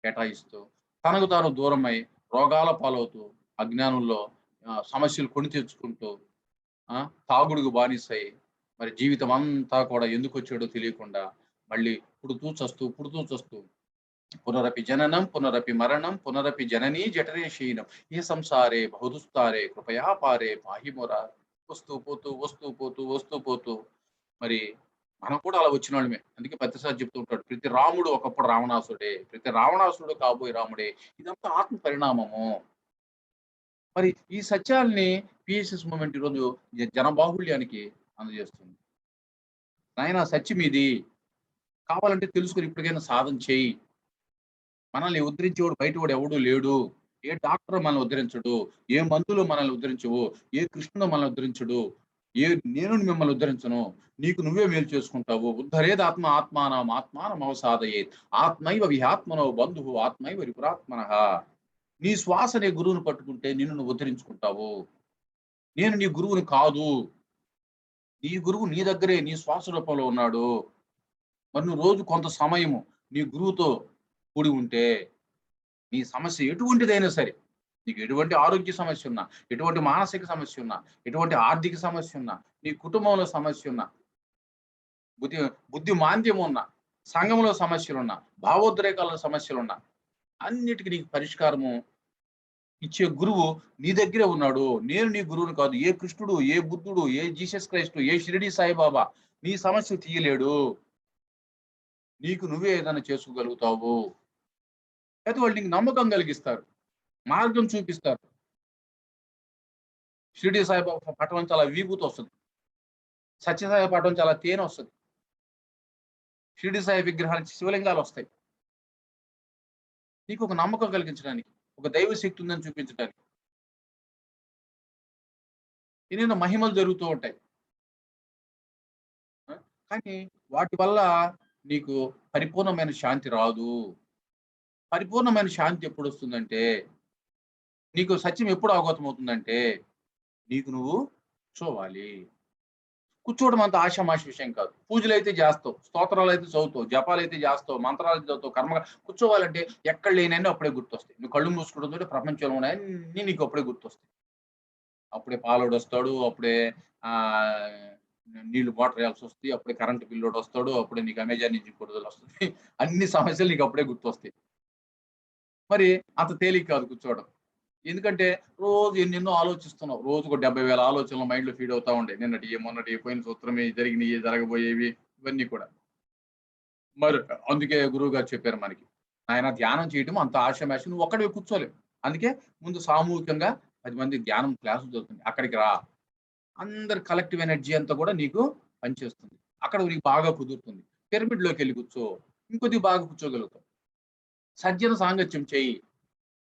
కేటాయిస్తూ తనకు తాను దూరమై రోగాల పాలవుతూ అజ్ఞానంలో సమస్యలు కొని తెచ్చుకుంటూ తాగుడుకు బానిసై మరి జీవితం అంతా కూడా ఎందుకు వచ్చాడో తెలియకుండా మళ్ళీ పుడుతూ చస్తూ పునరపి జననం పునరపి మరణం పునరపి జననీ జఠరే శీనం ఏ సంసారే బహుదుస్తారే కృపయా పారే పాహిమొరా వస్తూ పోతూ మరి మనం కూడా అలా వచ్చిన వాళ్ళమే. అందుకే ప్రతిసారి చెప్తూ ఉంటాడు, ప్రతి రాముడు ఒకప్పుడు రావణాసుడే, ప్రతి రావణాసుడు కాబోయే రాముడే. ఇదంతా ఆత్మ పరిణామము. మరి ఈ సత్యాల్ని పిఎస్ఎస్ మూవ్‌మెంట్ ఈరోజు జనబాహుళ్యానికి అందజేస్తుంది. నాయన సత్యం ఇది, కావాలంటే తెలుసుకొని ఇప్పటికైనా సాధన చేయి. మనల్ని ఉద్ధరించేవాడు బయటవాడు ఎవడు లేడు. ఏ డాక్టర్ మనల్ని ఉద్ధరించడు, ఏ మందులు మనల్ని ఉద్ధరించవు, ఏ కృష్ణుడు మనల్ని ఉద్ధరించడు, ఏ నేను మిమ్మల్ని ఉద్ధరించను. నీకు నువ్వే మేలు చేసుకుంటావు. ఉద్ధరేది ఆత్మానం అవసాదయేత్ ఆత్మైవ విహాత్మనో బంధువు ఆత్మైవ రిపురాత్మనః. నీ శ్వాస నీ గురువుని పట్టుకుంటే నిన్ను నువ్వు ఉద్ధరించుకుంటావు. నేను నీ గురువుని కాదు, నీ గురువు నీ దగ్గరే నీ శ్వాస రూపంలో ఉన్నాడు. మరి నువ్వు రోజు కొంత సమయము నీ గురువుతో కూడి ఉంటే నీ సమస్య ఎటువంటిదైనా సరే, నీకు ఎటువంటి ఆరోగ్య సమస్య ఉన్నా, ఎటువంటి మానసిక సమస్య ఉన్నా, ఎటువంటి ఆర్థిక సమస్య ఉన్నా, నీ కుటుంబంలో సమస్య ఉన్నా, బుద్ధి మాంద్యం ఉన్నా, సంఘంలో సమస్యలున్నా, భావోద్రేకాల సమస్యలున్నా, అన్నిటికీ నీకు పరిష్కారము ఇచ్చే గురువు నీ దగ్గరే ఉన్నాడు. నేను నీ గురువుని కాదు. ఏ కృష్ణుడు, ఏ బుద్ధుడు, ఏ జీసస్ క్రైస్టు, ఏ షిరిడి సాయిబాబా నీ సమస్య తీయలేడు. నీకు నువ్వే ఏదైనా చేసుకోగలుగుతావు. అయితే వాళ్ళు నీకు నమ్మకం కలిగిస్తారు, మార్గం చూపిస్తారు. షిరిడి సాయిబాబా పటం చాలా విభూతి వస్తుంది, సత్యసాయి పటం చాలా తేనె వస్తుంది, షిరిడి సాయి విగ్రహానికి శివలింగాలు వస్తాయి. నీకు ఒక నమ్మకం కలిగించడానికి, ఒక దైవ శక్తి ఉందని చూపించడానికి. ఎన్నెన్నో మహిమలు జరుగుతూ ఉంటాయి. కానీ వాటి వల్ల నీకు పరిపూర్ణమైన శాంతి రాదు. పరిపూర్ణమైన శాంతి ఎప్పుడు వస్తుందంటే, నీకు సత్యం ఎప్పుడు అవగతం అవుతుందంటే, నీకు నువ్వు కూర్చోవాలి. కూర్చోవడం అంత ఆషామాషి విషయం కాదు. పూజలు అయితే చేస్తావు, స్తోత్రాలు అయితే చదువుతావు, జపాలు అయితే చేస్తావు, మంత్రాలు అయితే చదువుతావు. కూర్చోవాలంటే ఎక్కడ లేనన్నీ అప్పుడే గుర్తొస్తాయి. నువ్వు కళ్ళు మూసుకోవడంతో ప్రపంచంలో ఉన్నాయన్నీ నీకు అప్పుడే గుర్తొస్తాయి. అప్పుడే పాలోడు వస్తాడు, అప్పుడే నీళ్లు మోటార్ వేయాల్సి వస్తుంది, అప్పుడే కరెంటు బిల్లోడు వస్తాడు, అప్పుడే నీకు అమెజాన్ నుంచి కొడుదలు వస్తుంది. అన్ని సమస్యలు నీకు అప్పుడే గుర్తొస్తాయి. మరి అంత తేలిక కాదు కూర్చోవడం. ఎందుకంటే రోజు ఎన్నెన్నో ఆలోచిస్తున్నావు. రోజుకు 70,000 ఆలోచనలు మైండ్ లో ఫీడ్ అవుతా ఉండే. నిన్నటి మొన్నటి పోయిన సూత్రమే జరిగినవి, జరగబోయేవి, ఇవన్నీ కూడా. మరి అందుకే గురువు గారు చెప్పారు మనకి, ఆయన ధ్యానం చేయడం అంత ఆశమాష నువ్వు ఒక్కడే కూర్చోలేవు. అందుకే ముందు సామూహికంగా 10 మంది ధ్యానం క్లాసులు జరుగుతుంది, అక్కడికి రా. అందరి కలెక్టివ్ ఎనర్జీ అంతా కూడా నీకు పనిచేస్తుంది. అక్కడ నీకు బాగా కుదురుతుంది. పిరమిడ్ లోకి వెళ్ళి కూర్చో, ఇంకొద్ది బాగా కూర్చోగలుగుతావు. సజ్జన సాంగత్యం చేయి.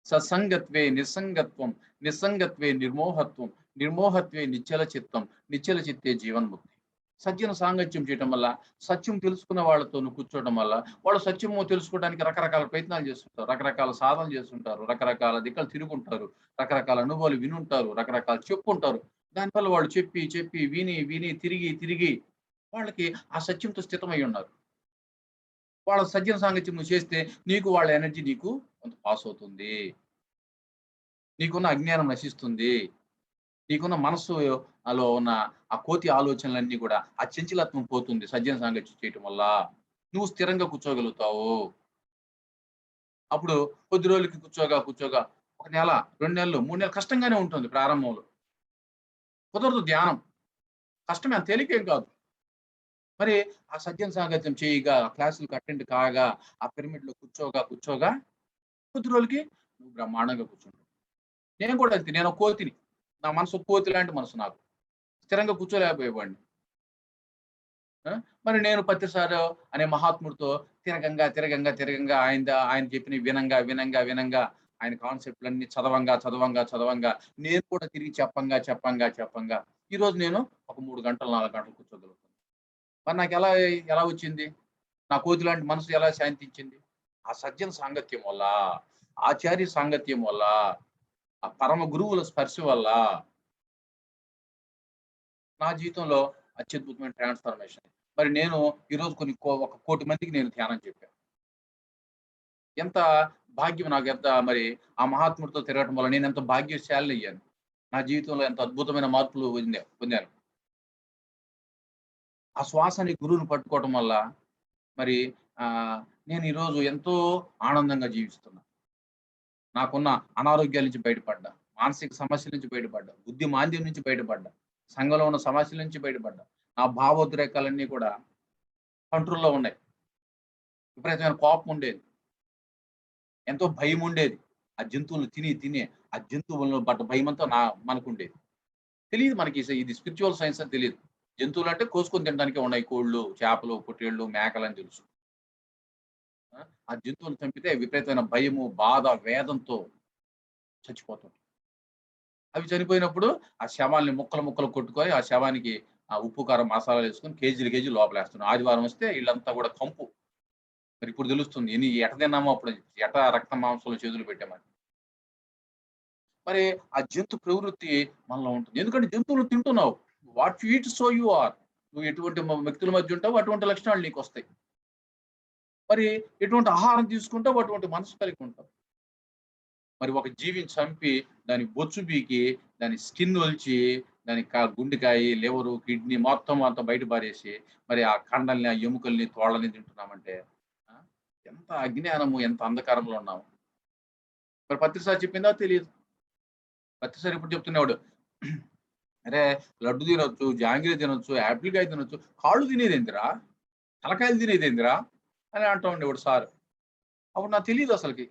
సత్సంగత్వే నిస్సంగత్వం, నిస్సంగత్వే నిర్మోహత్వం, నిర్మోహత్వే నిశ్చల చిత్తం, నిశ్చల చిత్తే జీవన్ముక్తి. సజ్జన సాంగత్యం చేయటం వల్ల, సత్యం తెలుసుకున్న వాళ్ళతో కూర్చోవడం వల్ల, వాళ్ళు సత్యము తెలుసుకోవడానికి రకరకాల ప్రయత్నాలు చేస్తుంటారు, రకరకాల సాధనలు చేస్తుంటారు, రకరకాల దిక్కలు తిరుగుంటారు, రకరకాల అనుభవాలు వినుంటారు, రకరకాలు చెప్పుంటారు. దానివల్ల వాళ్ళు చెప్పి చెప్పి విని విని తిరిగి వాళ్ళకి ఆ సత్యంతో స్థితమై ఉన్నారు. వాళ్ళ సజ్జన సాంగత్యం నువ్వు చేస్తే నీకు వాళ్ళ ఎనర్జీ నీకు కొంత పాస్ అవుతుంది. నీకున్న అజ్ఞానం నశిస్తుంది. నీకున్న మనస్సులో ఉన్న ఆ కోతి ఆలోచనలన్నీ కూడా, ఆ చంచలత్వం పోతుంది సజ్జన సాంగత్యం చేయటం వల్ల. నువ్వు స్థిరంగా కూర్చోగలుగుతావు. అప్పుడు కొద్ది రోజులకి కూర్చోగా 1 నెల, 2 నెలలు, 3 నెలలు కష్టంగానే ఉంటుంది ప్రారంభంలో. కుదరదు ధ్యానం. కష్టమే, అంత తేలికేం కాదు. మరి ఆ సజ్జన సాంగత్యం చేయగా, క్లాసులకు అటెండ్ కాగా, ఆ పిరమిడ్ లో కూర్చోగా కొద్ది రోజులకి నువ్వు బ్రహ్మాండంగా కూర్చుంటావు. నేను కూడా అంతే, నేను కోతిని. నా మనసు కోతి లాంటి మనసు నాకు. స్థిరంగా కూర్చోలేకపోయేవాడిని. మరి నేను పత్రిసారు అనే మహాత్ముడితో తిరగంగా ఆయన చెప్పిన వినంగా ఆయన కాన్సెప్ట్లన్నీ చదవంగా నేను కూడా తిరిగి చెప్పంగా ఈ రోజు నేను ఒక 3 గంటలు 4 గంటలు కూర్చోగలుగుతాను. మరి నాకు ఎలా వచ్చింది? నా కోతి లాంటి మనసు ఎలా శాంతించింది? ఆ సజ్జన సాంగత్యం వల్ల, ఆచార్య సాంగత్యం వల్ల, ఆ పరమ గురువుల స్పర్శ వల్ల నా జీవితంలో అత్యద్భుతమైన ట్రాన్స్ఫర్మేషన్. మరి నేను ఈరోజు ఒక 1,00,00,000 మందికి నేను ధ్యానం చెప్పాను. ఎంత భాగ్యం నాకు, ఎంత మరి ఆ మహాత్ముడితో తిరగటం వల్ల నేను ఎంత భాగ్యశాలిని అయ్యాను. నా జీవితంలో ఎంత అద్భుతమైన మార్పులు పొందాను. ఆ శ్వాసని గురువుని పట్టుకోవటం వల్ల మరి నేను ఈరోజు ఎంతో ఆనందంగా జీవిస్తున్నా. నాకున్న అనారోగ్యాల నుంచి బయటపడ్డా, మానసిక సమస్యల నుంచి బయటపడ్డా, బుద్ధి మాంద్యం నుంచి బయటపడ్డా, సంఘంలో ఉన్న సమస్యల నుంచి బయటపడ్డా. నా భావోద్రేకాలన్నీ కూడా కంట్రోల్‌లో ఉన్నాయి. విపరీతమైన కోపం ఉండేది. ఎంతో భయం ఉండేది. ఆ జంతువులను తిని ఆ జంతువులను పడ్డ భయమంతా మనకుండేది. తెలీదు మనకి ఇది స్పిరిచువల్ సైన్స్ అని తెలీదు. జంతువులంటే కోసుకొని తినడానికే ఉన్నాయి. కోళ్ళు, చేపలు, పొట్టేళ్ళు, మేకలని తెలుసు. ఆ జంతువులను చంపితే విపరీతమైన భయము, బాధ, వేదంతో చచ్చిపోతుంది. అవి చనిపోయినప్పుడు ఆ శవాల్ని ముక్కలు కొట్టుకొని ఆ శవానికి ఆ ఉప్పు, కారం, మసాలాలు వేసుకొని కేజీలు లోపలేస్తున్నాం. ఆదివారం వస్తే ఇళ్ళంతా కూడా కంపు. మరి ఇప్పుడు తెలుస్తుంది ఎట తిన్నామో అప్పుడు ఎట రక్త మాంసంలో చేతులు పెట్టామని. మరి ఆ జంతు ప్రవృత్తి మనలో ఉంటుంది. ఎందుకంటే జంతువులు తింటున్నావు. What you eat so you are. నువ్వు ఎటువంటి వ్యక్తుల మధ్య ఉంటావో అటువంటి లక్షణాలు నీకొస్తాయి. మరి ఎటువంటి ఆహారం తీసుకుంటావో అటువంటి మనసు కలిగి ఉంటావు. మరి ఒక జీవిని చంపి దాని బొచ్చు పీకి దాని స్కిన్ ఒలిచి దాని గుండెకాయ, లివరు, కిడ్నీ మొత్తం అంతా బయట పారేసి మరి ఆ కండల్ని, ఆ ఎముకల్ని, తోళ్ళని తింటున్నామంటే ఎంత అజ్ఞానము, ఎంత అంధకారంలో ఉన్నాము. మరి పత్రిసారి చెప్పిందా తెలియదు. పత్రిసారి ఇప్పుడు చెప్తున్నాడు, అరే లడ్డు తినొచ్చు, జాంగిరీ తినొచ్చు, యాపిల్ కాయ తినొచ్చు, కాళ్ళు తినేదేందిరా, తలకాయలు తినేదేందిరా అని అంటూ ఉండేవాడు సార్. అప్పుడు నాకు తెలియదు అసలుకి.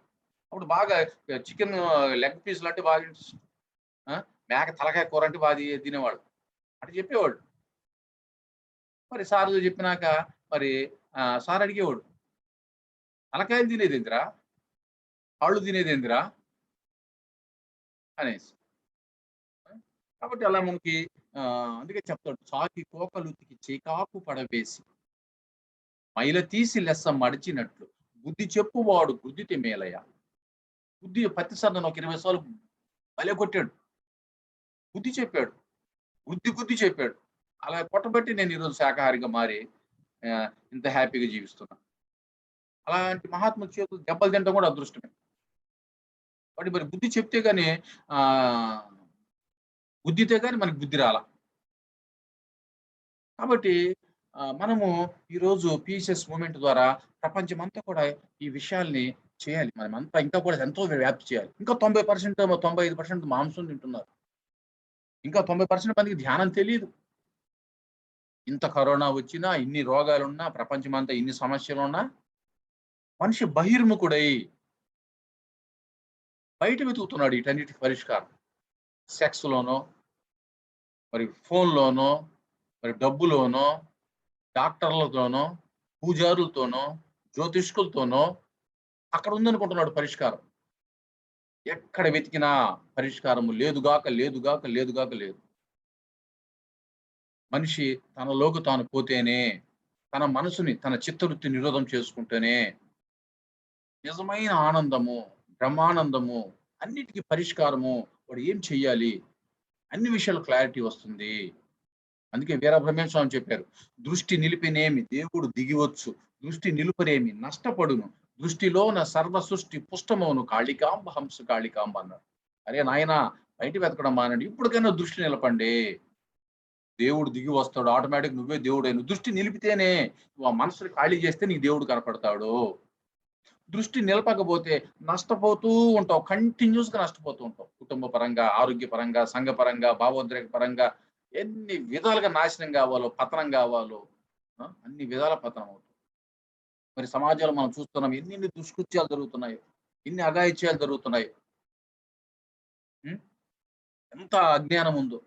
అప్పుడు బాగా చికెన్ లెగ్ పీసులు అంటే బాగా ఇంట్రెస్ట్. మేక తలకాయ కూర అంటే బాగా తినేవాడు అంటే చెప్పేవాడు. మరి సార్ చెప్పినాక మరి సార్ అడిగేవాడు, తలకాయలు తినేదేందిరా, కాళ్ళు తినేదేందిరా అనేసి. కాబట్టి అలా మనకి అందుకే చెప్తాడు, చాకి కోకలుతికి చీకాకు పడవేసి మైల తీసి లెస్స మడిచినట్లు బుద్ధి చెప్పువాడు గుద్దితే మేలయ్య. బుద్ధి పత్తిసారి నన్ను ఒక 20 సార్లు భలే కొట్టాడు. బుద్ధి చెప్పాడు, గుద్ది చెప్పాడు. అలా కొట్టబట్టి నేను ఈరోజు శాకాహారిగా మారి ఇంత హ్యాపీగా జీవిస్తున్నా. అలాంటి మహాత్ముల చేతులు దెబ్బలు తినడం కూడా అదృష్టమే. కాబట్టి మరి బుద్ధి చెప్తే గానీ గుద్దితే గానీ మనకి బుద్ధి రాల. కాబట్టి మనము ఈరోజు పీసెస్ మూవ్‌మెంట్ ద్వారా ప్రపంచమంతా కూడా ఈ విషయాల్ని చేయాలి. మనమంతా ఇంకా కూడా ఎంతో వ్యాప్తి చేయాలి. ఇంకా 90% 95% మాంసం తింటున్నారు. ఇంకా 90% మందికి ధ్యానం తెలీదు. ఇంత కరోనా వచ్చినా, ఇన్ని రోగాలున్నా, ప్రపంచమంతా ఇన్ని సమస్యలున్నా మనిషి బహిర్ముఖుడై బయట వెతుకుతున్నాడు వీటన్నిటికి పరిష్కారం. సెక్స్‌లోనో, మరి ఫోన్‌లోనో, మరి డబ్బులోనో, డాక్టర్లతోనో, పూజారులతోనో, జ్యోతిష్కులతోనో అక్కడ ఉందనుకుంటున్నాడు పరిష్కారం. ఎక్కడ వెతికినా పరిష్కారము లేదు. మనిషి తనలోకి తాను పోతేనే, తన మనసుని, తన చిత్తవృత్తి నిరోధం చేసుకుంటేనే నిజమైన ఆనందము, బ్రహ్మానందము, అన్నిటికీ పరిష్కారము, వాడు ఏం చెయ్యాలి, అన్ని విషయాలు క్లారిటీ వస్తుంది. అందుకే వీరబ్రహ్మేంద్ర స్వామి చెప్పారు, దృష్టి నిలిపినేమి దేవుడు దిగివచ్చు, దృష్టి నిలుపనేమి నష్టపడును, దృష్టిలోన సర్వ సృష్టి పుష్టమవును కాళికాంబ హంస కాళికాంబ అన్నారు. అరే నాయన, బయట వెతకడం మానండి, ఇప్పటికైనా దృష్టి నిలపండి. దేవుడు దిగి వస్తాడు, ఆటోమేటిక్ నువ్వే దేవుడైన దృష్టి నిలిపితేనే, నువ్వు ఆ మనసుని ఖాళీ చేస్తే నీకు దేవుడు కనపడతాడు. దృష్టి నిలపకపోతే నష్టపోతూ ఉంటావు, కంటిన్యూస్ గా నష్టపోతూ ఉంటావు. కుటుంబ పరంగా, ఆరోగ్య పరంగా, సంఘ పరంగా, భావోద్రేక పరంగా ఎన్ని విధాలుగా నాశనం కావాలో, పతనం కావాలో అన్ని విధాల పతనం అవుతుంది. మరి సమాజంలో మనం చూస్తున్నాం ఎన్ని దుష్కృత్యాలు జరుగుతున్నాయో, ఎన్ని అఘాయిత్యాలు జరుగుతున్నాయో, ఎంత అజ్ఞానం ఉందో.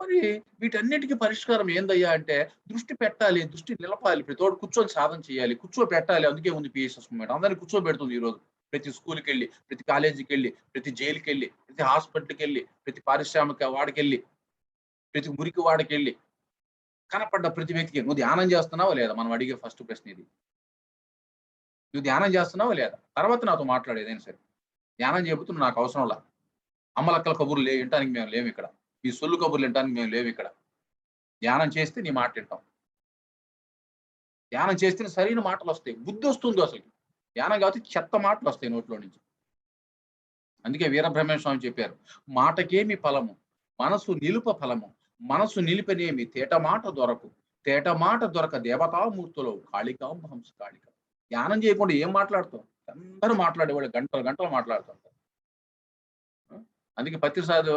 మరి వీటన్నిటికీ పరిష్కారం ఏందయ్యా అంటే దృష్టి పెట్టాలి, దృష్టి నిలపాలి. ప్రతివాడు కూర్చొని సాధన చేయాలి, కూర్చోబెట్టాలి. అందుకే ఉంది పిఎస్ఎస్ మూవ్‌మెంట్. అందరిని కూర్చోబెడుతుంది ఈరోజు. ప్రతి స్కూల్‌కెళ్ళి, ప్రతి కాలేజీకెళ్ళి, ప్రతి జైలుకెళ్ళి, ప్రతి హాస్పిటల్‌కెళ్ళి, ప్రతి పారిశ్రామిక వాడకెళ్ళి, ప్రతి మురికి వాడకెళ్ళి, కనపడ్డ ప్రతి వ్యక్తికి నువ్వు ధ్యానం చేస్తున్నావా లేదా? మనం అడిగే ఫస్ట్ ప్రశ్న ఇది. నువ్వు ధ్యానం చేస్తున్నావా లేదా? తర్వాత నాతో మాట్లాడు ఏదైనా సరే. ధ్యానం చేయకపోతే నువ్వు నాకు అవసరంలా. అమ్మలక్కల కబుర్లు వినటానికి మేము లేమిక్కడ. ఈ సొల్లు కబుర్లు వినటానికి మేము లేమిక్కడ. ధ్యానం చేస్తే నీ మాట వింటాం. ధ్యానం చేస్తేనే సరైన మాటలొస్తాయి. బుద్ధొస్తుంది అసలకి. ధ్యానం కాకపోతే చెత్త మాటలొస్తాయి నోట్లో నుంచి. అందుకే వీరబ్రహ్మేంద్ర స్వామి చెప్పారు. మాటకేమి ఫలము, మనసు నిలుప ఫలము. మనసు నిలిపనేమి తేట మాట దొరకు. తేట మాట దొరక దేవతామూర్తులు కాళికాంబహంస కాళిక. ధ్యానం చేయకుండా ఏం మాట్లాడతాం? అందరూ మాట్లాడేవాళ్ళు గంటలు గంటలు మాట్లాడుతుంటారు. అందుకే ప్రతిసారి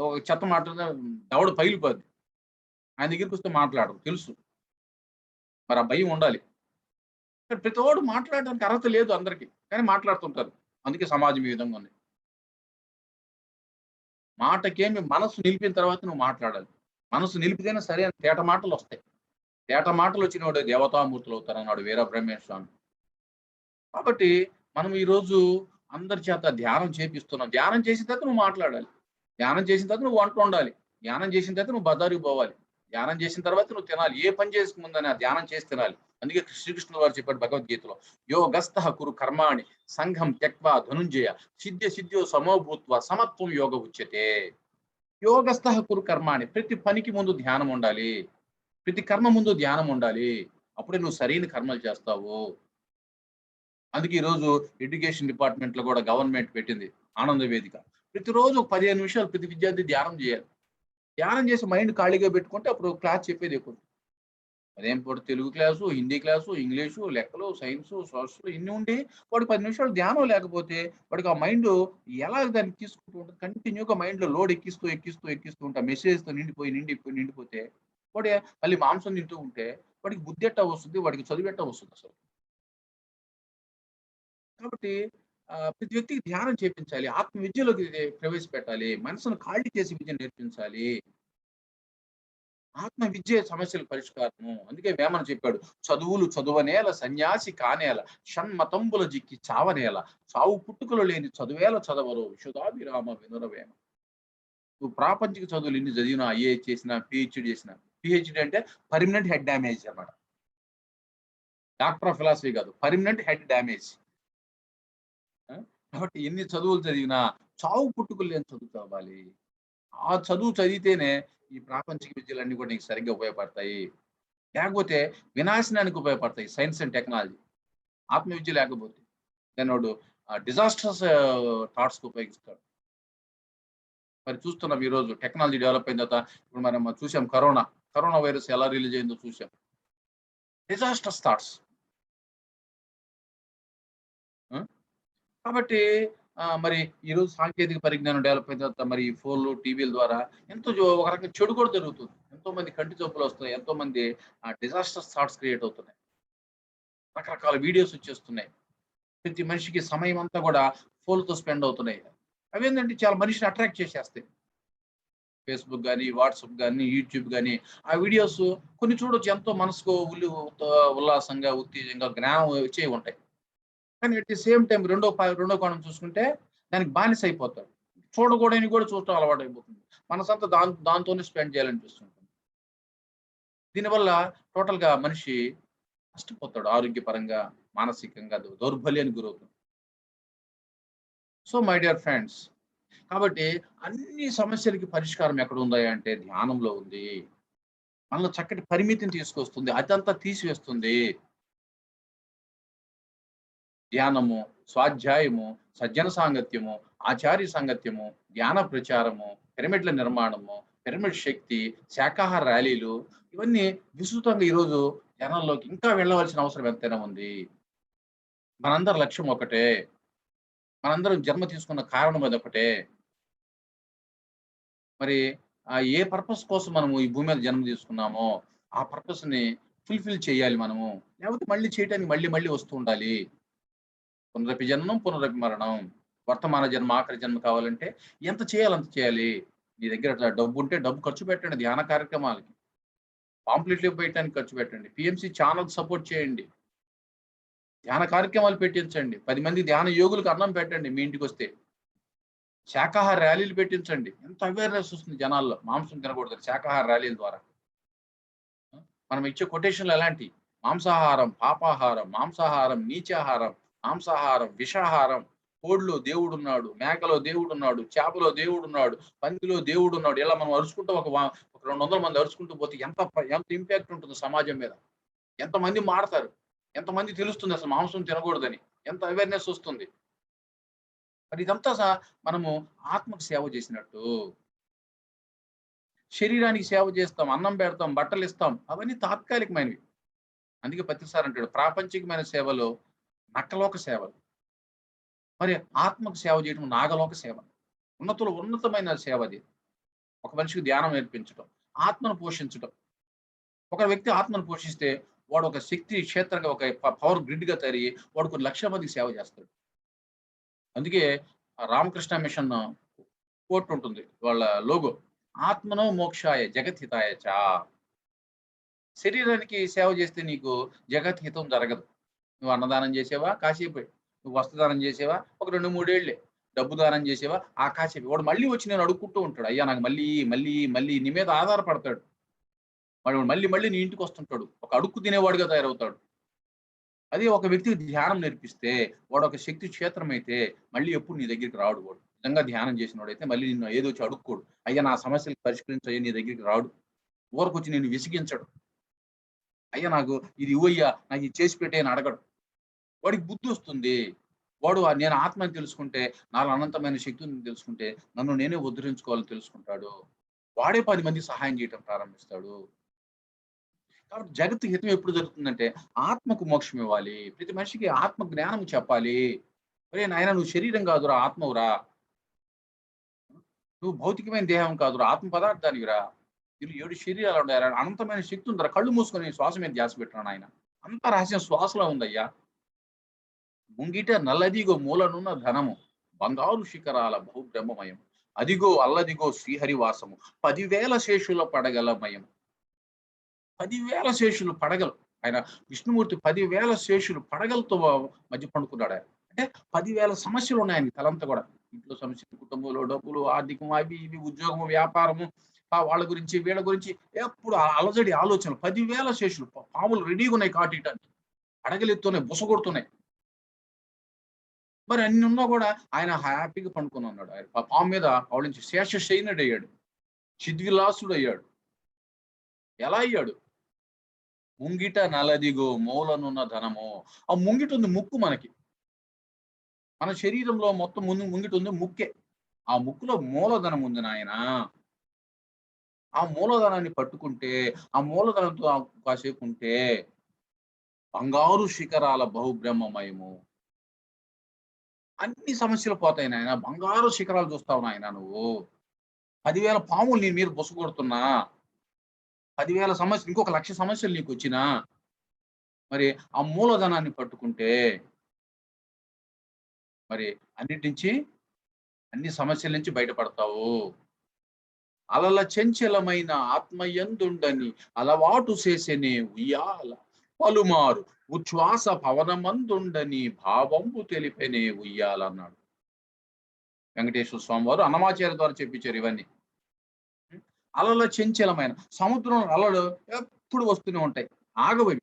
ఒక చెత్త మాట్లాడితే దవడ పగిలిపోద్ది. ఆయన దగ్గరికి వస్తే మాట్లాడరు తెలుసు. మరి ఆ భయం ఉండాలి. ప్రతివాడు మాట్లాడడానికి అర్హత లేదు అందరికి, కానీ మాట్లాడుతుంటారు. అందుకే సమాజం ఈ విధంగా ఉంది. మాటకేమి మనసు నిలిపిన తర్వాత నువ్వు మాట్లాడాలి. మనసు నిలిపితేనే సరే అని తేట మాటలు వస్తాయి. తేట మాటలు వచ్చినవాడు దేవతామూర్తులు అవుతారు అన్నాడు వీరబ్రహ్మేంద్ర స్వామి. కాబట్టి మనం ఈరోజు అందరి చేత ధ్యానం చేపిస్తున్నాం. ధ్యానం చేసిన తర్వాత నువ్వు మాట్లాడాలి. ధ్యానం చేసిన తర్వాత నువ్వు వంట వండాలి. ధ్యానం చేసిన తర్వాత నువ్వు బజారుకి పోవాలి. ధ్యానం చేసిన తర్వాత నువ్వు తినాలి. ఏ పని చేసుకు ముందని ఆ ధ్యానం చేసి తినాలి. అందుకే శ్రీకృష్ణుడు వారు చెప్పాడు భగవద్గీతలో, యోగస్థః కురు కర్మాణి సంఘం త్యక్వా ధనుంజయ సిద్ధ్యో సమోభూత్వ సమత్వం యోగ ఉచ్యతే. యోగస్థః కురు కర్మాణి, ప్రతి పనికి ముందు ధ్యానం ఉండాలి. ప్రతి కర్మ ముందు ధ్యానం ఉండాలి. అప్పుడే నువ్వు సరైన కర్మలు చేస్తావు. అందుకే ఈరోజు ఎడ్యుకేషన్ డిపార్ట్మెంట్ లో కూడా గవర్నమెంట్ పెట్టింది ఆనంద వేదిక. ప్రతిరోజు ఒక 15 నిమిషాలు ప్రతి విద్యార్థి ధ్యానం చేయాలి. ధ్యానం చేసి మైండ్ ఖాళీగా పెట్టుకుంటే అప్పుడు క్లాస్ చెప్పేది ఎక్కువ. అదేం పోటీ Telugu class, Hindi class, English, లెక్కలు, సైన్స్, సోషల్ ఇన్ని ఉండి వాడికి 10 నిమిషాలు ధ్యానం లేకపోతే వాడికి ఆ మైండ్ ఎలా దాన్ని తీసుకుంటూ ఉంటుంది. కంటిన్యూగా మైండ్ లో లోడ్ ఎక్కిస్తూ ఉంటా మెసేజ్తో నిండిపోతే వాడు మళ్ళీ మాంసం తింటూ ఉంటే వాడికి బుద్ధి ఎట్టా వస్తుంది, వాడికి చదువు ఎట్టా వస్తుంది అసలు. కాబట్టి ప్రతి వ్యక్తికి ధ్యానం చేపించాలి, ఆత్మ విద్యలోకి ప్రవేశపెట్టాలి, మనసును ఖాళీ చేసి విద్య నేర్పించాలి. ఆత్మ విద్య సమస్యల పరిష్కారము. అందుకే వేమన చెప్పాడు, చదువులు చదువనేల సన్యాసి కానేల షణ్మతంబుల జిక్కి చావనేల చావు పుట్టుకలు లేని చదువేల చదవరు విశుధాభిరామ వినురవేమ. నువ్వు ప్రాపంచిక చదువులు ఎన్ని చదివినా, ఐఏఎస్ చేసినా, పిహెచ్డి చేసినా, పిహెచ్డి అంటే పర్మనెంట్ హెడ్ డ్యామేజ్ అన్నమాట. డాక్టర్ ఆఫ్ ఫిలాసఫీ కాదు, పర్మనెంట్ హెడ్ డ్యామేజ్. కాబట్టి ఎన్ని చదువులు చదివినా చావు పుట్టుకలు లేని చదువు చదవాలి. ఆ చదువు చదివితేనే ఈ ప్రాపంచిక విద్యలన్నీ కూడా నీకు సరిగ్గా ఉపయోగపడతాయి. లేకపోతే వినాశనానికి ఉపయోగపడతాయి సైన్స్ అండ్ టెక్నాలజీ. ఆత్మ విద్య లేకపోతే దాన్ని వాడు డిజాస్టర్స్ థాట్స్కి ఉపయోగిస్తాడు. మరి చూస్తున్నాం ఈరోజు టెక్నాలజీ డెవలప్ అయిన తర్వాత ఇప్పుడు మనం చూసాం కరోనా వైరస్ ఎలా రిలీజ్ అయిందో చూసాం. Disasters thoughts. కాబట్టి మరి ఈరోజు సాంకేతిక పరిజ్ఞానం డెవలప్ అయిన తర్వాత మరి ఫోన్లు, టీవీల ద్వారా ఎంతో ఒక రకంగా చెడు కూడా జరుగుతుంది. ఎంతో మంది కంటి జబ్బులు వస్తున్నాయి, ఎంతో మంది డిజాస్టర్స్ థాట్స్ క్రియేట్ అవుతున్నాయి, రకరకాల వీడియోస్ వచ్చేస్తున్నాయి. ప్రతి మనిషికి సమయం అంతా కూడా ఫోన్లతో స్పెండ్ అవుతున్నాయి. అవి ఏంటంటే చాలా మనిషిని అట్రాక్ట్ చేసేస్తాయి. ఫేస్బుక్ కానీ, వాట్సాప్ కానీ, యూట్యూబ్ కానీ ఆ వీడియోస్ కొన్ని చూడొచ్చు, ఎంతో మనసుకు ఉల్లాసంగా, ఉత్తేజంగా, జ్ఞానం వచ్చేవి ఉంటాయి. కానీ అట్ ది సేమ్ టైం రెండో కోణం చూసుకుంటే దానికి బానిస అయిపోతాడు. చూడకూడని కూడా చూడటం అలవాటు అయిపోతుంది. మనసంతా దాంతోనే స్పెండ్ చేయాలనిపిస్తుంటుంది. దీనివల్ల టోటల్ గా మనిషి నష్టపోతాడు, ఆరోగ్యపరంగా, మానసికంగా దౌర్బల్యానికి గురవుతుంది. సో మై డియర్ ఫ్రెండ్స్, కాబట్టి అన్ని సమస్యలకి పరిష్కారం ఎక్కడ ఉందా అంటే ధ్యానంలో ఉంది. మనలో చక్కటి పరిమితిని తీసుకొస్తుంది, అదంతా తీసివేస్తుంది. ధ్యానము, స్వాధ్యాయము, సజ్జన సాంగత్యము, ఆచార్య సంగత్యము, ధ్యాన ప్రచారము, పిరమిడ్ల నిర్మాణము, పిరమిడ్ శక్తి, శాకాహార ర్యాలీలు, ఇవన్నీ విస్తృతంగా ఈరోజు జనాల్లోకి ఇంకా వెళ్ళవలసిన అవసరం ఎంతైనా ఉంది. మనందరి లక్ష్యం ఒకటే, మనందరం జన్మ తీసుకున్న కారణం అది ఒకటే. మరి ఏ పర్పస్ కోసం మనము ఈ భూమి మీద జన్మ తీసుకున్నామో ఆ పర్పస్ ని ఫుల్ఫిల్ చేయాలి మనము. లేకపోతే మళ్ళీ చేయటానికి మళ్ళీ వస్తూ ఉండాలి. పునరపి జన్మం, పునరపి మరణం. వర్తమాన జన్మ, ఆఖరి జన్మ కావాలంటే ఎంత చేయాలి అంత చేయాలి. మీ దగ్గర డబ్బు ఉంటే డబ్బు ఖర్చు పెట్టండి ధ్యాన కార్యక్రమాలకి, పాంప్లెట్లు పెట్టడానికి ఖర్చు పెట్టండి, పిఎంసి ఛానల్ సపోర్ట్ చేయండి, ధ్యాన కార్యక్రమాలు పెట్టించండి, 10 మంది ధ్యాన యోగులకు అన్నం పెట్టండి మీ ఇంటికి వస్తే, శాకాహార ర్యాలీలు పెట్టించండి. ఎంత అవేర్నెస్ వస్తుంది జనాల్లో, మాంసం తినకూడదు శాకాహార ర్యాలీల ద్వారా. మనం ఇచ్చే కొటేషన్లు ఎలాంటి? మాంసాహారం పాపాహారం, మాంసాహారం నీచాహారం, మాంసాహారం విషాహారం, కోడిలో దేవుడున్నాడు, మేకలో దేవుడున్నాడు, చేపలో దేవుడున్నాడు, పందిలో దేవుడున్నాడు. ఇలా మనం అరుచుకుంటూ ఒక 200 మంది అరుచుకుంటూ పోతే ఎంత ఇంపాక్ట్ ఉంటుంది సమాజం మీద, ఎంతమంది మారతారు, ఎంతమంది తెలుస్తుంది అసలు మాంసం తినకూడదని, ఎంత అవేర్నెస్ వస్తుంది. మరి ఇదంతా మనము ఆత్మకు సేవ చేసినట్టు. శరీరానికి సేవ చేస్తాం, అన్నం పెడతాం, బట్టలు ఇస్తాం, అవన్నీ తాత్కాలికమైనవి. అందుకే ప్రతిసారి అంటాడు ప్రాపంచికమైన సేవలు నక్కలోక సేవలు, మరి ఆత్మకు సేవ చేయడం నాగలోక సేవ, ఉన్నతమైన సేవ అది. ఒక మనిషికి ధ్యానం నేర్పించడం, ఆత్మను పోషించడం. ఒక వ్యక్తి ఆత్మను పోషిస్తే వాడు ఒక శక్తి క్షేత్రంగా, ఒక పవర్ గ్రిడ్ గా తయారీ వాడు కొన్ని లక్షల మందికి సేవ చేస్తాడు. అందుకే రామకృష్ణ మిషన్ కోట్ ఉంటుంది వాళ్ళ లోగో, ఆత్మనో మోక్షాయ జగత్హితాయ చ. శరీరానికి సేవ చేస్తే నీకు జగత్ హితం జరగదు. నువ్వు అన్నదానం చేసేవా కాసేపు, నువ్వు వస్త్రదానం చేసేవా ఒక 2-3 ఏళ్లే, డబ్బు దానం చేసేవా ఆ కాసేపు. వాడు మళ్ళీ వచ్చి నేను అడుక్కుంటూ ఉంటాడు, అయ్యా నాకు మళ్ళీ మళ్ళీ మళ్ళీ నీ మీద ఆధారపడతాడు. వాడు మళ్ళీ నీ ఇంటికి వస్తుంటాడు, ఒక అడుక్కు తినేవాడుగా తయారవుతాడు. అదే ఒక వ్యక్తికి ధ్యానం నేర్పిస్తే వాడు ఒక శక్తి క్షేత్రం అయితే మళ్ళీ ఎప్పుడు నీ దగ్గరికి రాడు. వాడు నిజంగా ధ్యానం చేసిన వాడైతే మళ్ళీ నిన్ను ఏదో వచ్చి అడుక్కోడు, అయ్యా నా సమస్యలు పరిష్కరించయ్యా నీ దగ్గరికి రాడు, ఊరకొచ్చి నేను విసిగించడు, అయ్యా నాకు ఇది ఇవ్వయ్యా నాకు ఇది చేసి పెట్టే అని అడగడు. వాడికి బుద్ధి వస్తుంది, వాడు నేను ఆత్మని తెలుసుకుంటే, నాలో అనంతమైన శక్తిని తెలుసుకుంటే నన్ను నేనే ఉద్ధరించుకోవాలని తెలుసుకుంటాడు. వాడే 10 మందికి సహాయం చేయటం ప్రారంభిస్తాడు. కాబట్టి జగత్తు హితం ఎప్పుడు జరుగుతుందంటే ఆత్మకు మోక్షం ఇవ్వాలి, ప్రతి మనిషికి ఆత్మ జ్ఞానం చెప్పాలి. అరే నాయన నువ్వు శరీరం కాదురా, ఆత్మవురా, నువ్వు భౌతికమైన దేహం కాదురా, ఆత్మ పదార్థానివిరా, వీళ్ళు 7 శరీరాలు ఉండాలి, అనంతమైన శక్తి ఉందరా. కళ్ళు మూసుకొని శ్వాస మీద ధ్యాస పెట్టినాడు ఆయన. అంత రహస్యం శ్వాసలో ఉందయ్యా. ముంగిట నల్లదిగో మూలనున్న ధనము, బంగారు శిఖరాల బహుబ్రహ్మమయం, అదిగో అల్లదిగో శ్రీహరివాసము, 10,000 శేషుల పడగలమయం. 10,000 శేషులు పడగలు. ఆయన విష్ణుమూర్తి 10,000 శేషులు పడగలతో మధ్య పండుకున్నాడు ఆయన. అంటే 10,000 సమస్యలు ఉన్నాయి ఆయన తలంతా కూడా. ఇంట్లో సమస్యలు, కుటుంబంలో డబ్బులు, ఆర్థికం, అవి ఇవి, ఉద్యోగము, వ్యాపారము, వాళ్ళ గురించి వీళ్ళ గురించి ఎప్పుడు అలజడి ఆలోచనలు. 10,000 శేషులు, పాములు రెడీగా ఉన్నాయి కాటిటానికి, పడగలెత్తున్నాయి, బుసగొడుతున్నాయి. మరి అన్ని ఉన్నా కూడా ఆయన హ్యాపీగా పండుకొని ఉన్నాడు. ఆయన పాము మీద అవళించి శేషశయనుడు అయ్యాడు, చిద్విలాసుడు అయ్యాడు. ఎలా అయ్యాడు? ముంగిట నలదిగో మూలనున్న ధనము. ఆ ముంగిట ఉంది ముక్కు. మనకి మన శరీరంలో మొత్తం ముంగిట ఉంది ముక్కే. ఆ ముక్కులో మూలధనం ఉంది నాయన. ఆ మూలధనాన్ని పట్టుకుంటే, ఆ మూలధనంతో కాసేపు ఉంటే బంగారు శిఖరాల బహుబ్రహ్మమయము, అన్ని సమస్యలు పోతాయి నాయన. బంగారు శిఖరాలు చూస్తావు నాయన నువ్వు. 10,000 పాములు నీ మీద బొసగొడుతున్నా, 10,000 సమస్యలు, ఇంకొక 1,00,000 సమస్యలు నీకు వచ్చినా, మరి ఆ మూలధనాన్ని పట్టుకుంటే మరి అన్నిటి నుంచి, అన్ని సమస్యల నుంచి బయటపడతావు. అలల చంచలమైన ఆత్మయందుండని అలవాటు చేసేనే ఉయ్యాల, పలుమారు ఉచ్ఛ్వాస పవనమందుండని భావంబు తెలిపెనే ఉయ్యాలన్నాడు వెంకటేశ్వర స్వామి వారు. అన్నమాచార్య ద్వారా చెప్పించారు ఇవన్నీ. అలల చంచలమైన, సముద్రం అలలు ఎప్పుడు వస్తూనే ఉంటాయి, ఆగవి.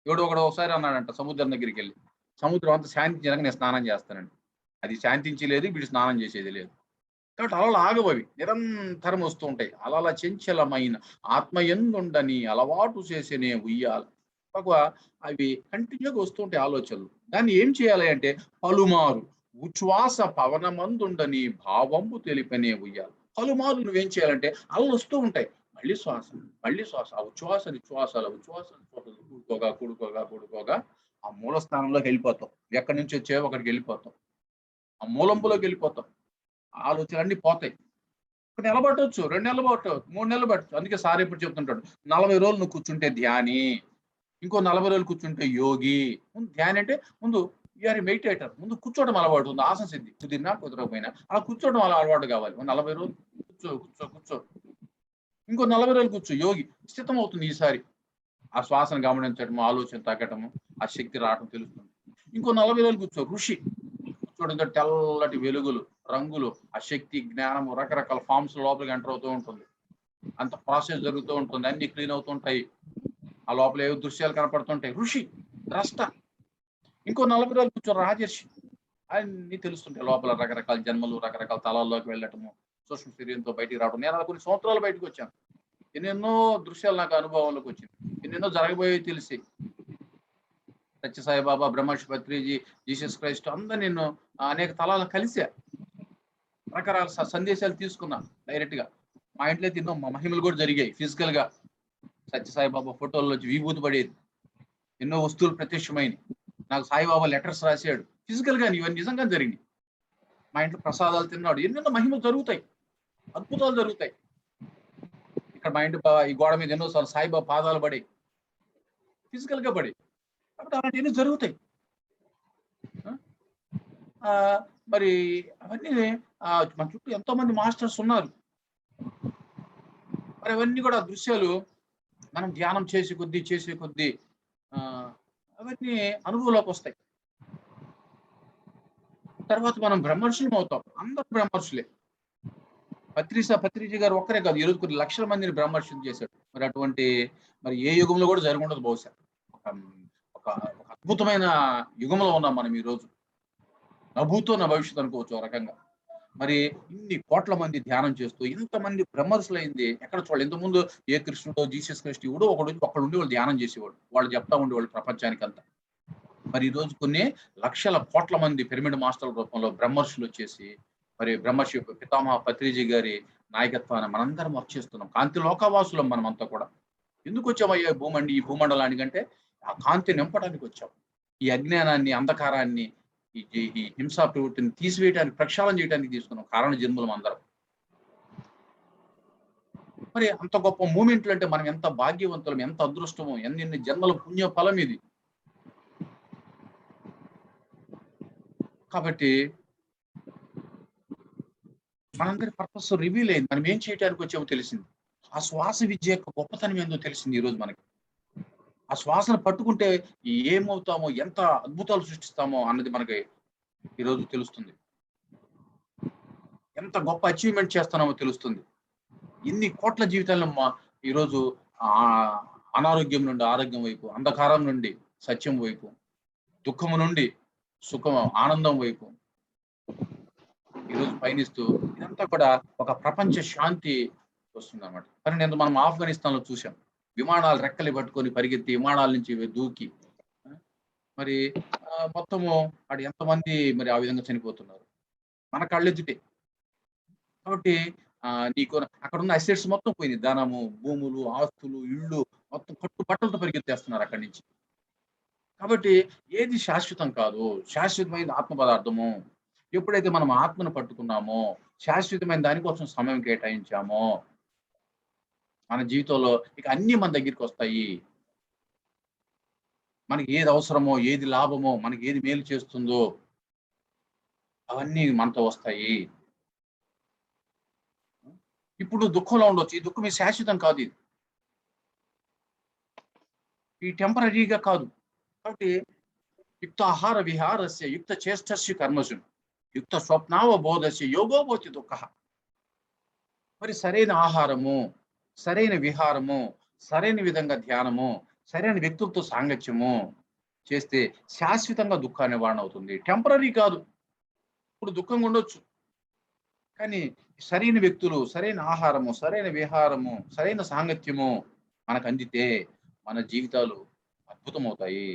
ఒకడు ఒకసారి అన్నాడంట సముద్రం దగ్గరికి వెళ్ళి, సముద్రం అంతా శాంతించాక నేను స్నానం చేస్తానండి. అది శాంతించలేదు, వీడు స్నానం చేసేది లేదు. కాబట్టి అలలు ఆగవవి, నిరంతరం వస్తూ ఉంటాయి. అలల చంచలమైన ఆత్మయందుండని అలవాటు చేసేనే ఉయ్యాల. అవి కంటిన్యూగా వస్తూ ఉంటాయి ఆలోచనలు. దాన్ని ఏం చేయాలి అంటే పలుమారు ఉచ్ఛ్వాస పవనమందుండని భావంబు తెలిపనే ఉయ్యాల. పలుమారు నువ్వేం చేయాలంటే అలలు వస్తూ ఉంటాయి, మళ్ళీ శ్వాస, మళ్ళీ శ్వాస, ఆ ఉచ్ఛ్వాస నిశ్వాసాలు, కూడుకోగా ఆ మూల స్థానంలోకి వెళ్ళిపోతాం. ఎక్కడి నుంచి వచ్చావో అక్కడికి వెళ్ళిపోతాం, ఆ మూలంపులోకి వెళ్ళిపోతాం. ఆలోచనలన్నీ పోతాయి. 1 నెల పట్టవచ్చు, 2 నెలలు పట్టవచ్చు, 3 నెలలు పట్టవచ్చు. అందుకే సార్ ఎప్పుడు చెప్తుంటాడు, 40 రోజులు నువ్వు కూర్చుంటే ధ్యాని, ఇంకో 40 రోజులు కూర్చుంటే యోగి. ముందు ధ్యాని అంటే ముందు యూఆర్ మెడిటేటర్, ముందు కూర్చోవడం అలవాటు ఉంది. ఆసన సిద్ధి కుదిరినా కుదరకపోయినా అలా కూర్చోవడం అలవాటు కావాలి. 40 రోజులు కూర్చో కూర్చో కూర్చో. ఇంకో 40 రోజులు కూర్చో. యోగి స్థితం అవుతుంది ఈసారి. ఆ శ్వాసను గమనించడము, ఆలోచన తగ్గటము, ఆ శక్తి రావటం తెలుస్తుంది. ఇంకో 40 రోజులు కూర్చో. ఋషి కూర్చోవడంతో తెల్లటి వెలుగులు, రంగులు, ఆ శక్తి, జ్ఞానము, రకరకాల ఫామ్స్ లోపలికి ఎంటర్ అవుతూ ఉంటుంది. అంత ప్రాసెస్ జరుగుతూ ఉంటుంది. అన్ని క్లీన్ అవుతూ ఉంటాయి. ఆ లోపల ఏవో దృశ్యాలు కనపడుతుంటాయి. ఋషి ద్రష్ట. ఇంకో 40 రోజులు కూర్చో. రాజర్షి. అన్ని తెలుస్తుంటాయి. లోపల రకరకాల జన్మలు, రకరకాల తలాల్లోకి వెళ్ళటము, సూక్ష్మ శరీరంతో బయటికి రావడం. నేను అలా కొన్ని సంవత్సరాలు బయటకు వచ్చాను. ఎన్నెన్నో దృశ్యాలు నాకు అనుభవంలోకి వచ్చింది. ఎన్నెన్నో జరగబోయేవి తెలిసి. సత్యసాయిబాబా, బ్రహ్మర్షి పత్రిజీ, జీసస్ క్రైస్ట్ అందరూ నేను అనేక తలాలు కలిసా. రకరకాల సందేశాలు తీసుకున్నా డైరెక్ట్ గా. మా ఇంట్లో ఎన్నో మహిమలు కూడా జరిగాయి ఫిజికల్ గా. సత్యసాయిబాబా ఫోటోల్లో వచ్చి విభూతి పడేది. ఎన్నో వస్తువులు ప్రత్యక్షమైనవి. నాకు సాయిబాబా లెటర్స్ రాశాడు. ఫిజికల్ గా ఇవన్నీ నిజంగా జరిగింది. మా ఇంట్లో ప్రసాదాలు తిన్నాడు. ఎన్నెన్నో మహిమలు జరుగుతాయి, అద్భుతాలు జరుగుతాయి. ఇక్కడ మా ఇంటి ఈ గోడ మీద ఎన్నోసార్లు సాయిబాబా పాదాలు పడే, ఫిజికల్ గా పడే. కాబట్టి అలాంటివన్నీ జరుగుతాయి. మరి అవన్నీ మన చుట్టూ ఎంతో మంది మాస్టర్స్ ఉన్నారు. మరి అవన్నీ కూడా దృశ్యాలు మనం ధ్యానం చేసే కొద్దీ అవన్నీ అనుభవంలోకి వస్తాయి. తర్వాత మనం బ్రహ్మర్షులం అవుతాం. అందరూ బ్రహ్మర్షులే. పత్రిజీ గారు ఒక్కరే కాదు, ఈరోజు కొన్ని లక్షల మందిని బ్రహ్మర్షులు చేశాడు. మరి అటువంటి మరి ఏ యుగంలో కూడా జరిగి ఉండదు బహుశా. ఒక అద్భుతమైన యుగంలో ఉన్నాం మనం ఈ రోజు. నభూతో నా భవిష్యత్ అనుకోవచ్చు ఒక రకంగా. మరి ఇన్ని కోట్ల మంది ధ్యానం చేస్తూ ఇంతమంది బ్రహ్మర్షులు అయింది ఎక్కడ చూడాలి. ఇంతకుముందు ఏ కృష్ణుడో, జీసస్ క్రైస్ట్ ఇవుడో ఒకడు ఉండి వాళ్ళు ధ్యానం చేసేవాడు. వాళ్ళు చెప్తా ఉండేవాళ్ళు ప్రపంచానికి అంతా. మరి ఈ రోజు కొన్ని లక్షల కోట్ల మంది పిరమిడ్ మాస్టర్ల రూపంలో బ్రహ్మర్షులు వచ్చేసి మరి బ్రహ్మర్షి పితామహ పత్రిజీ గారి నాయకత్వాన్ని మనందరం వర్క్ చేస్తున్నాం. కాంతి లోకవాసులం మనమంతా కూడా. ఎందుకు వచ్చామయ్యా ఈ భూమండలానికి అంటే ఆ కాంతి నింపడానికి వచ్చాం. ఈ అజ్ఞానాన్ని, అంధకారాన్ని, ఈ హింసా ప్రవృత్తిని తీసివేయడానికి, ప్రక్షాళన చేయడానికి తీసుకున్నాం కారణ జన్మలం అందరం. మరి అంత గొప్ప మూమెంట్లు అంటే మనం ఎంత భాగ్యవంతులం, ఎంత అదృష్టమో, ఎన్ని జన్మల పుణ్య ఫలం ఇది. కాబట్టి మనందరి పర్పస్ రివీల్ అయింది. మనం ఏం చేయడానికి వచ్చామో తెలిసింది. ఆ శ్వాస విద్య యొక్క గొప్పతనం ఏందో తెలిసింది ఈరోజు మనకి. ఆ శ్వాసను పట్టుకుంటే ఏమవుతామో, ఎంత అద్భుతాలు సృష్టిస్తామో అన్నది మనకి ఈరోజు తెలుస్తుంది. ఎంత గొప్ప అచీవ్మెంట్ చేస్తున్నామో తెలుస్తుంది. ఇన్ని కోట్ల జీవితాలను ఈరోజు అనారోగ్యం నుండి ఆరోగ్యం వైపు, అంధకారం నుండి సత్యం వైపు, దుఃఖము నుండి సుఖం, ఆనందం వైపు ఈరోజు పయనిస్తూ ఇదంతా కూడా ఒక ప్రపంచ శాంతి వస్తుంది అన్నమాట. కానీ నేను మనం ఆఫ్ఘనిస్తాన్ లో చూసాం. విమానాలు రెక్కలు పట్టుకొని పరిగెత్తి విమానాల నుంచి దూకి మరి మొత్తము అక్కడ ఎంతమంది మరి ఆ విధంగా చనిపోతున్నారు మన కళ్ళెదుటే. కాబట్టి నీకు అక్కడ ఉన్న అసెట్స్ మొత్తం పోయింది. ధనము, భూములు, ఆస్తులు, ఇళ్ళు మొత్తం కట్టు బట్టలతో పరిగెత్తేస్తున్నారు అక్కడి నుంచి. కాబట్టి ఏది శాశ్వతం కాదు. శాశ్వతమైన ఆత్మ పదార్థము. ఎప్పుడైతే మనం ఆత్మను పట్టుకున్నామో, శాశ్వతమైన దానికోసం సమయం కేటాయించామో, మన జీవితంలో ఇక అన్ని మన దగ్గరికి వస్తాయి. మనకి ఏది అవసరమో, ఏది లాభమో, మనకి ఏది మేలు చేస్తుందో అవన్నీ మనతో వస్తాయి. ఇప్పుడు దుఃఖంలో ఉండొచ్చు. ఈ దుఃఖం శాశ్వతం కాదు. ఇది ఈ టెంపరీగా కాదు. కాబట్టి యుక్త ఆహార విహారస్య యుక్త చేష్టస్య కర్మసు యుక్త స్వప్నావబోధస్య యోగోభూతి దుఃఖ. మరి సరైన ఆహారము, సరైన విహారము, సరైన విధంగా ధ్యానము, సరైన వ్యక్తులతో సాంగత్యము చేస్తే శాశ్వతంగా దుఃఖ నివారణ అవుతుంది. టెంపరీ కాదు. ఇప్పుడు దుఃఖంగా ఉండొచ్చు, కానీ సరైన వ్యక్తులు, సరైన ఆహారము, సరైన విహారము, సరైన సాంగత్యము మనకు అందితే మన జీవితాలు అద్భుతమవుతాయి.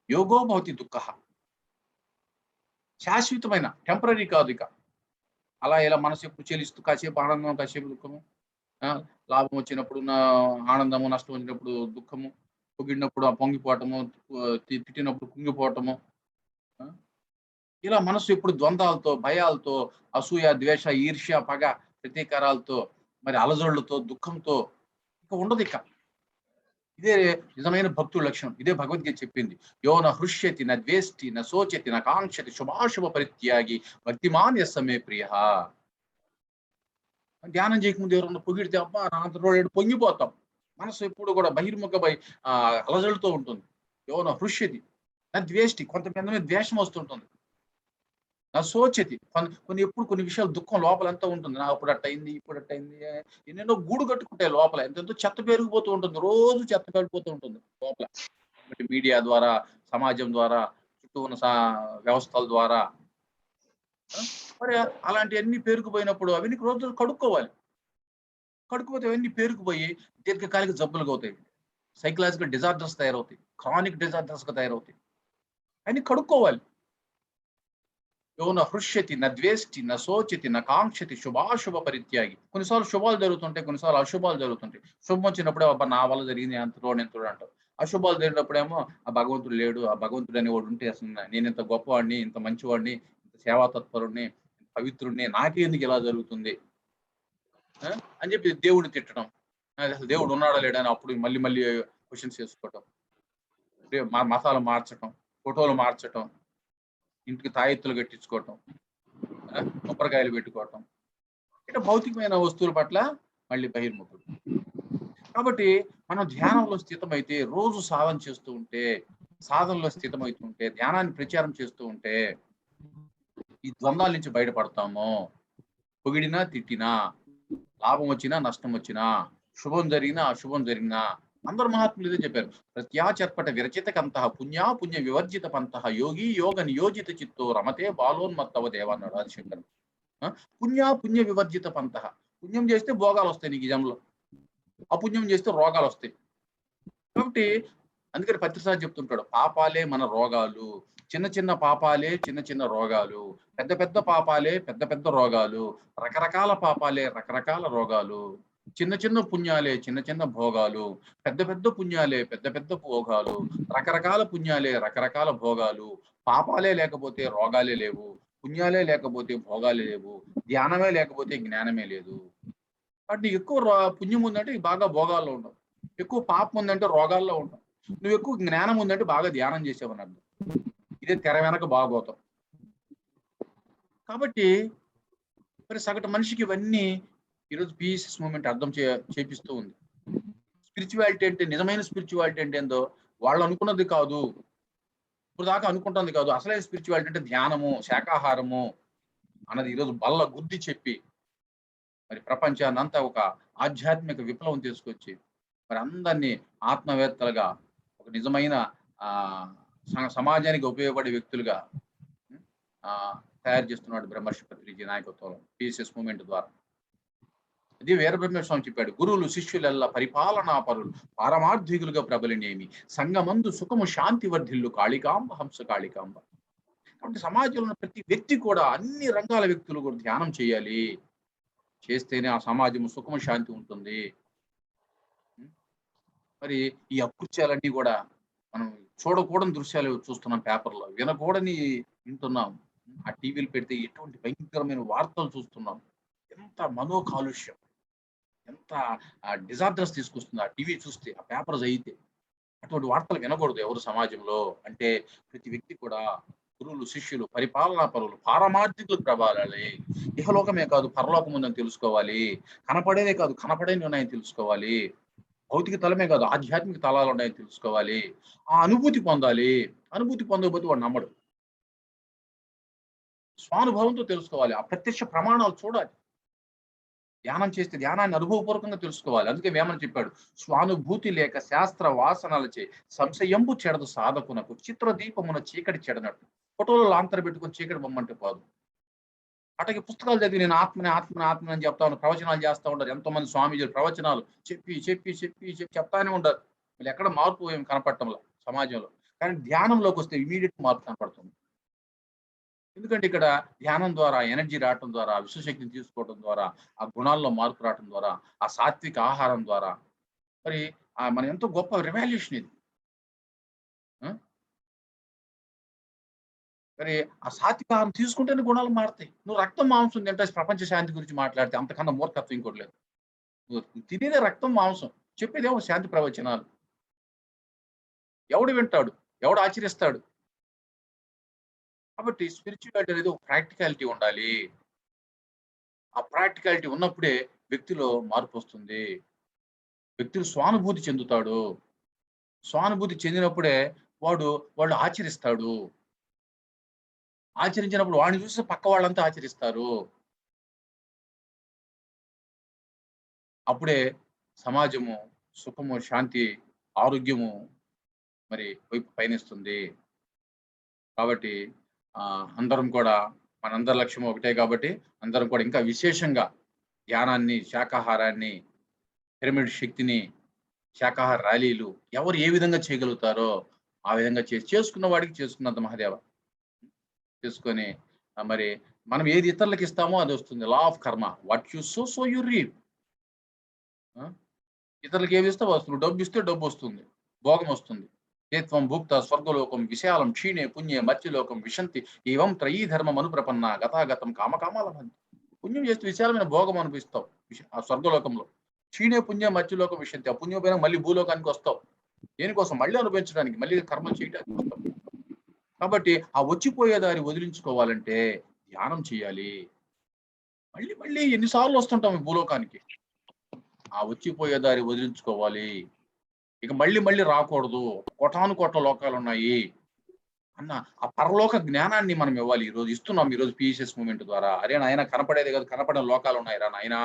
యోగో భవతి దుఃఖ. శాశ్వతమైన, టెంపరీ కాదు. ఇక అలా ఇలా మనసు ఎప్పుడు చెలిస్తూ కాసేపు ఆనందం, కాసేపు దుఃఖము, లాభం వచ్చినప్పుడు ఆనందము, నష్టం వచ్చినప్పుడు దుఃఖము, పొగిడినప్పుడు పొంగిపోవటము, తిట్టినప్పుడు కుంగిపోవటము, ఇలా మనసు ఎప్పుడు ద్వంద్వాలతో, భయాలతో, అసూయ, ద్వేష, ఈర్ష్య, పగ, ప్రతీకారాలతో, మరి అలజడులతో, దుఃఖంతో ఇక ఉండదు. ఇక ఇదే నిజమైన భక్తుల లక్షణం. ఇదే భగవద్గీత చెప్పింది. యో న హృష్యతి న ద్వేష్టి న శోచతి న కాంక్షతి శుభాశుభ పరిత్యాగి భక్తిమాన్ యస్స మే ప్రియ. ధ్యానం చేయకముందు ఎవరన్నా పొగిడితే అబ్బా నా అంత రోడ్డు పొంగిపోతాం. మనసు ఎప్పుడు కూడా బహిర్ముఖమై అలజడుతూ ఉంటుంది. యోన హృష్యతి నా ద్వేష్టి, కొంతమంది మీద ద్వేషం వస్తుంటుంది. నా శోచతి, కొన్ని విషయాలు దుఃఖం లోపల ఎంత ఉంటుంది. నా అప్పుడు అట్టయింది, ఇప్పుడు అట్టయింది, ఎన్నెన్నో గూడు కట్టుకుంటాయి లోపల. ఎంతెంతో చెత్త పెరిగిపోతూ ఉంటుంది, రోజు చెత్త పెరిగిపోతూ ఉంటుంది లోపల. మీడియా ద్వారా, సమాజం ద్వారా, చుట్టూ ఉన్న వ్యవస్థల ద్వారా. మరి అలాంటివన్నీ పేరుకుపోయినప్పుడు అవన్నీ రోజు కడుక్కోవాలి. కడుక్కుపోతే అవన్నీ పేరుకుపోయి దీర్ఘకాలిక జబ్బులుగా అవుతాయి, సైకలాజికల్ డిజార్డర్స్ తయారవుతాయి, క్రానిక్ డిజార్డర్స్ గా తయారవుతాయి. అన్ని కడుక్కోవాలి. యోన హృష్యతి న ద్వేష్టి న శోచతి న కాంక్షతి శుభాశుభ పరిత్యాగి. కొన్నిసార్లు శుభాలు జరుగుతుంటాయి, కొన్నిసార్లు అశుభాలు జరుగుతుంటాయి. శుభం వచ్చినప్పుడే అబ్బా నా వల్ల జరిగింది ఎంతోడు అంటారు. అశుభాలు జరిగినప్పుడేమో ఆ భగవంతుడు లేడు, ఆ భగవంతుడు అనేవాడు ఉంటే అసలు నేను ఇంత గొప్పవాడిని, ఇంత మంచివాడిని, ఇంత సేవాతత్పరుడిని, పవిత్రుడిని, నాకే ఎందుకు ఇలా జరుగుతుంది అని చెప్పి దేవుడిని తిట్టడం. అసలు దేవుడు ఉన్నాడా లేడా అని అప్పుడు మళ్ళీ మళ్ళీ క్వశ్చన్స్ చేసుకోవటం, మతాలు మార్చటం, ఫోటోలు మార్చటం, ఇంటికి తాయెత్తులు కట్టించుకోవటం, కొబ్బరికాయలు పెట్టుకోవటం, ఇట్లా భౌతికమైన వస్తువుల పట్ల మళ్ళీ బహిర్ముఖుడు. కాబట్టి మనం ధ్యానంలో స్థితమైతే, రోజు సాధన చేస్తూ ఉంటే, సాధనలో స్థితమవుతుంటే, ధ్యానాన్ని ప్రచారం చేస్తూ ఉంటే ఈ ద్వంద్వాల నుంచి బయటపడతాము. పొగిడినా తిట్టినా, లాభం వచ్చినా నష్టం వచ్చినా, శుభం జరిగినా అశుభం జరిగినా, అందరు మహాత్ములు ఇదే చెప్పారు. ప్రత్యాచర్పట విరచిత కంత పుణ్య వివర్జిత పంత యోగి యోగ నియోజిత చిత్తో రమతే బాలోన్మత్తవ దేవ అన్నాడు ఆదిశంకర్. పుణ్య వివర్జిత పంత. పుణ్యం చేస్తే భోగాలు వస్తాయి నీకు జంలో, అపుణ్యం చేస్తే రోగాలు వస్తాయి. కాబట్టి అందుకని పత్రిసారి చెప్తుంటాడు, పాపాలే మన రోగాలు, చిన్న చిన్న పాపాలే చిన్న చిన్న రోగాలు, పెద్ద పెద్ద పాపాలే పెద్ద పెద్ద రోగాలు, రకరకాల పాపాలే రకరకాల రోగాలు, చిన్న చిన్న పుణ్యాలే చిన్న చిన్న భోగాలు, పెద్ద పెద్ద పుణ్యాలే పెద్ద పెద్ద భోగాలు, రకరకాల పుణ్యాలే రకరకాల భోగాలు. పాపాలే లేకపోతే రోగాలే లేవు, పుణ్యాలే లేకపోతే భోగాలే లేవు, ధ్యానమే లేకపోతే జ్ఞానమే లేదు. కాబట్టి ఎక్కువ పుణ్యం ఉందంటే బాగా భోగాల్లో ఉంటావు, ఎక్కువ పాపం ఉందంటే రోగాల్లో ఉంటావు, నువ్వు ఎక్కువ జ్ఞానం ఉందంటే బాగా ధ్యానం చేసావని అర్థం. ఇదే తెర వెనక భాగవతం. కాబట్టి మరి సగటు మనిషికి ఇవన్నీ ఈరోజు పిఎస్ఎస్ మూమెంట్ అర్థం చేపిస్తూ ఉంది. స్పిరిచువాలిటీ అంటే, నిజమైన స్పిరిచువాలిటీ అంటే ఏందో వాళ్ళు అనుకున్నది కాదు, ఇప్పుడు దాకా అనుకుంటుంది కాదు. అసలైన స్పిరిచువాలిటీ అంటే ధ్యానము, శాకాహారము అన్నది ఈరోజు బల్ల గుద్ది చెప్పి మరి ప్రపంచాన్ని అంతా ఒక ఆధ్యాత్మిక విప్లవం తీసుకొచ్చి మరి అందరినీ ఆత్మవేత్తలుగా, ఒక నిజమైన సమాజానికి ఉపయోగపడే వ్యక్తులుగా తయారు చేస్తున్నాడు బ్రహ్మర్షి పత్రిజీ నాయకత్వంలో పిఎస్ఎస్ మూమెంట్ ద్వారా. ఇది వీరబ్రహ్మేశ్వర స్వామి చెప్పాడు, గురువులు శిష్యులెల్లా పరిపాలనా పరులు పారమార్థికులుగా ప్రబలినేమి, సంగమందు సుఖము శాంతి వర్ధిల్లు కాళికాంబ హంస కాళికాంబ. కాబట్టి సమాజంలో ఉన్న ప్రతి వ్యక్తి కూడా, అన్ని రంగాల వ్యక్తులు కూడా ధ్యానం చేయాలి. చేస్తేనే ఆ సమాజం సుఖము శాంతి ఉంటుంది. మరి ఈ అకృత్యాలన్నీ కూడా మనం చూడకూడని దృశ్యాలు చూస్తున్నాం, పేపర్లో వినకూడని వింటున్నాం, ఆ టీవీలు పెడితే ఎటువంటి భయంకరమైన వార్తలు చూస్తున్నాం. ఎంత మనో కాలుష్యం, ఎంత డిజార్డర్స్ తీసుకొస్తుంది ఆ టీవీ చూస్తే, ఆ పేపర్ చదివితే. అటువంటి వార్తలు వినకూడదు ఎవరు సమాజంలో. అంటే ప్రతి వ్యక్తి కూడా గురువులు శిష్యులు పరిపాలనా పరువులు పారమార్థికులు ప్రభావాలి. ఇహలోకమే కాదు పరలోకం ఉందని తెలుసుకోవాలి, కనపడేదే కాదు కనపడేవి ఉన్నాయని తెలుసుకోవాలి, భౌతిక తలమే కాదు ఆధ్యాత్మిక తలాలు ఉన్నాయని తెలుసుకోవాలి, ఆ అనుభూతి పొందాలి. అనుభూతి పొందకపోతే వాడు నమ్మడు. స్వానుభవంతో తెలుసుకోవాలి, ఆ ప్రత్యక్ష ప్రమాణాలు చూడాలి. ధ్యానం చేస్తే ధ్యానాన్ని అనుభవపూర్వకంగా తెలుసుకోవాలి. అందుకే వేమన చెప్పాడు, స్వానుభూతి లేక శాస్త్ర వాసనలచే సంశయంబు చెడదు సాధకునకు, చిత్ర దీపమున చీకటి చెడనట్టు. ఫోటోలో లాంతర పెట్టుకుని చీకటి బొమ్మంటే పోదు. అటకి పుస్తకాలు చదివి నేను ఆత్మని ఆత్మని ఆత్మని అని చెప్తా ఉన్నాను, ప్రవచనాలు చేస్తూ ఉంటారు. ఎంతో మంది స్వామీజీలు ప్రవచనాలు చెప్పి చెప్పి చెప్పి చెప్పి చెప్తానే ఉంటారు. వీళ్ళు ఎక్కడ మార్పు ఏమి కనపడటంలో సమాజంలో. కానీ ధ్యానంలోకి వస్తే ఇమీడియట్ మార్పు కనపడుతుంది. ఎందుకంటే ఇక్కడ ధ్యానం ద్వారా ఎనర్జీ రావటం ద్వారా, విశ్వశక్తిని తీసుకోవడం ద్వారా, ఆ గుణాల్లో మార్పు రావటం ద్వారా, ఆ సాత్విక ఆహారం ద్వారా మరి మన ఎంతో గొప్ప రివాల్యూషన్ ఇది. మరి ఆ సాత్విక ఆహారం తీసుకుంటేనే గుణాలు మారుతాయి. నువ్వు రక్తం మాంసం తింటే ప్రపంచ శాంతి గురించి మాట్లాడితే అంతకన్నా మూర్ఖత్వం ఇంకోటి లేదు. నువ్వు తినేదే రక్తం మాంసం, చెప్పేదేమో శాంతి ప్రవచనాలు. ఎవడు వింటాడు, ఎవడు ఆచరిస్తాడు? కాబట్టి స్పిరిచువాలిటీ అనేది ఒక ప్రాక్టికాలిటీ ఉండాలి. ఆ ప్రాక్టికాలిటీ ఉన్నప్పుడే వ్యక్తిలో మార్పు వస్తుంది. వ్యక్తులు స్వానుభూతి చెందుతాడు. స్వానుభూతి చెందినప్పుడే వాళ్ళు ఆచరిస్తాడు. ఆచరించినప్పుడు వాడిని చూసి పక్క వాళ్ళంతా ఆచరిస్తారు. అప్పుడే సమాజము సుఖము, శాంతి, ఆరోగ్యము మరి వైపు పయనిస్తుంది. కాబట్టి అందరం కూడా మనందరి లక్ష్యం ఒకటే కాబట్టి అందరం కూడా ఇంకా విశేషంగా ధ్యానాన్ని, శాకాహారాన్ని, పిరమిడ్ శక్తిని, శాకాహార ర్యాలీలు ఎవరు ఏ విధంగా చేయగలుగుతారో ఆ విధంగా చేసుకున్న వాడికి చేసుకున్నంత మహాదేవ చేసుకొని మరి మనం ఏది ఇతరులకు ఇస్తామో అది వస్తుంది. లా ఆఫ్ కర్మ. What you so you reap. ఇతరులకు ఏది ఇస్తే వస్తుంది. డబ్బు ఇస్తే డబ్బు వస్తుంది, భోగం వస్తుంది. ఏత్వం భూక్త స్వర్గలోకం విశాలం క్షీణే పుణ్యే మత్స్యలోకం విశంతి ఏవం త్రయీ ధర్మం అనుప్రపన్న గతాగతం కామకామాల పుణ్యం చేస్తే విశాలమైన భోగం అనిపిస్తావు ఆ స్వర్గలోకంలో. క్షీణే పుణ్య మత్స్యలోకం విశంతి. ఆ పుణ్యం పైన మళ్ళీ భూలోకానికి వస్తావు. దేనికోసం? మళ్ళీ అనుభవించడానికి, మళ్ళీ కర్మలు చేయడానికి వస్తావు. కాబట్టి ఆ వచ్చిపోయే దారి వదిలించుకోవాలంటే ధ్యానం చేయాలి. మళ్ళీ మళ్ళీ ఎన్నిసార్లు వస్తుంటాం ఈ భూలోకానికి. ఆ వచ్చిపోయే దారి వదిలించుకోవాలి. ఇక మళ్ళీ మళ్ళీ రాకూడదు. కోటాను కోట్ల లోకాలు ఉన్నాయి అన్న ఆ పరలోక జ్ఞానాన్ని మనం ఇవ్వాలి. ఈ రోజు ఇస్తున్నాం. ఈ రోజు పిఎస్ఎస్ మూవ్మెంట్ ద్వారా. అరే నాయన, కనపడేది కాదు, కనపడిన లోకాలు ఉన్నాయి రా నాయన.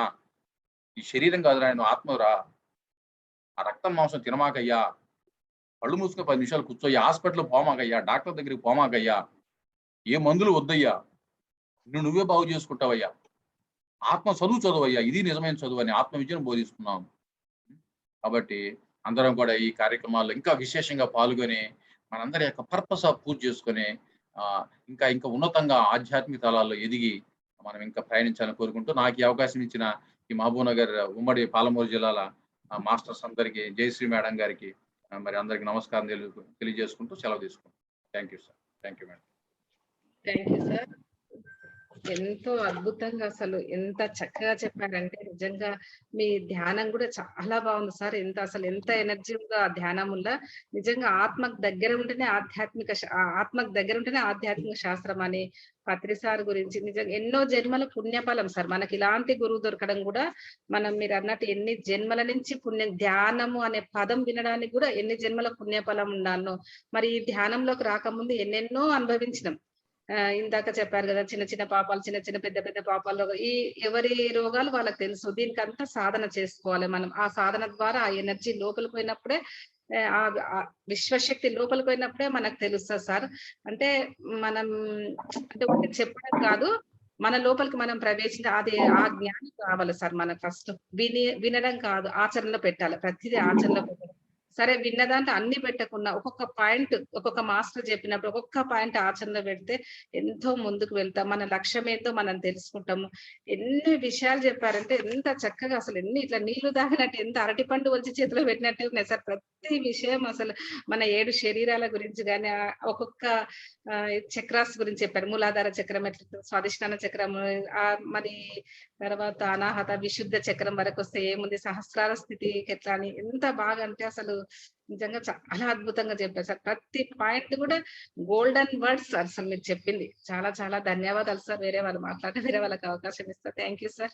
ఈ శరీరం కాదు నాయన, ఆత్మరా. ఆ రక్తం మాంసం తినమాకయ్యా. కళ్ళు మూసుకుని 10 నిమిషాలు కూర్చోయ్యా. హాస్పిటల్ పోమాకయ్యా, డాక్టర్ దగ్గరికి పోమాకయ్యా, ఏ మందులు వద్దయ్యా, నువ్వే బాగు చేసుకుంటావయ్యా. ఆత్మ చదువయ్యా. ఇది నిజమైన చదువు అని ఆత్మ విద్యను బోధిస్తున్నాం. కాబట్టి అందరం కూడా ఈ కార్యక్రమాల్లో ఇంకా విశేషంగా పాల్గొని మనందరి యొక్క పర్పస్ పూర్తి చేసుకొని ఇంకా ఇంకా ఉన్నతంగా ఆధ్యాత్మిక తలాల్లో ఎదిగి మనం ఇంకా ప్రయాణించాలని కోరుకుంటూ, నాకు ఈ అవకాశం ఇచ్చిన ఈ మహబూబ్ నగర్ ఉమ్మడి పాలమూరు జిల్లాల మాస్టర్స్ అందరికీ, జయశ్రీ మేడం గారికి మరి అందరికి నమస్కారం తెలియజేసుకుంటూ సెలవు తీసుకుంటాం. Thank you sir. Thank you madam. Thank you sir. ఎంతో అద్భుతంగా, అసలు ఎంత చక్కగా చెప్పారంటే నిజంగా మీ ధ్యానం కూడా చాలా బాగుంది సార్. ఎంత ఎనర్జీ ఉందో ఆ ధ్యానం వల్ల. నిజంగా ఆత్మకు దగ్గర ఉంటేనే ఆధ్యాత్మిక శాస్త్రం అని పత్రి సార్ గురించి నిజంగా ఎన్నో జన్మల పుణ్యఫలం సార్. మనకి ఇలాంటి గురువు దొరకడం కూడా మీరు అన్నట్టు ఎన్ని జన్మల నుంచి ధ్యానము అనే పదం వినడానికి కూడా ఎన్ని జన్మల పుణ్యఫలం ఉండాలనో. మరి ఈ ధ్యానంలోకి రాకముందు ఎన్నెన్నో అనుభవించినాం. ఇందాక చెప్పారు కదా, చిన్న చిన్న పాపాలు, పెద్ద పెద్ద పాపాలు, ఎవరి రోగాలు వాళ్ళకి తెలుసు. దీనికి అంతా సాధన చేసుకోవాలి మనం. ఆ సాధన ద్వారా ఆ ఎనర్జీ లోపలికి పోయినప్పుడే, ఆ విశ్వశక్తి లోపలికి పోయినప్పుడే మనకు తెలుస్తుంది సార్. అంటే మనం ఒకటి చెప్పడం కాదు, మన లోపలికి మనం ప్రవేశించి అది ఆ జ్ఞానం కావాలి సార్. మనం ఫస్ట్ వినడం కాదు, ఆచరణలో పెట్టాలి. ప్రతిదీ ఆచరణలో పెట్టాలి. సరే, విన్నదాంట్లో అన్ని పెట్టకుండా ఒక్కొక్క పాయింట్, ఒక్కొక్క మాస్టర్ చెప్పినప్పుడు ఒక్కొక్క పాయింట్ ఆచరణలో పెడితే ఎంతో ముందుకు వెళ్తాం. మన లక్ష్యం ఏంటో మనం తెలుసుకుంటాము. ఎన్ని విషయాలు చెప్పారంటే ఎంత చక్కగా, అసలు ఇట్లా నీళ్లు తాగినట్టు, ఎంత అరటి పండు వచ్చి చేతిలో పెట్టినట్టు ఉన్నాయి సార్. ప్రతి విషయం అసలు మన 7 శరీరాల గురించి కానీ, ఒక్కొక్క చక్రాస్ గురించి చెప్పారు. మూలాధార చక్రం ఎట్లా, స్వాదిష్టాన చక్రం, మరి తర్వాత అనాహత విశుద్ధ చక్రం వరకు వస్తే ఏముంది, సహస్రార స్థితికి ఎట్లా అని, ఎంత బాగా అంటే అసలు నిజంగా చాలా అద్భుతంగా చెప్పారు సార్. ప్రతి పాయింట్ కూడా గోల్డెన్ వర్డ్స్ సార్. అసలు మీరు చెప్పింది చాలా చాలా ధన్యవాదాలు సార్. వేరే వాళ్ళు మాట్లాడితే వేరే వాళ్ళకి అవకాశం ఇస్తా. Thank you sir.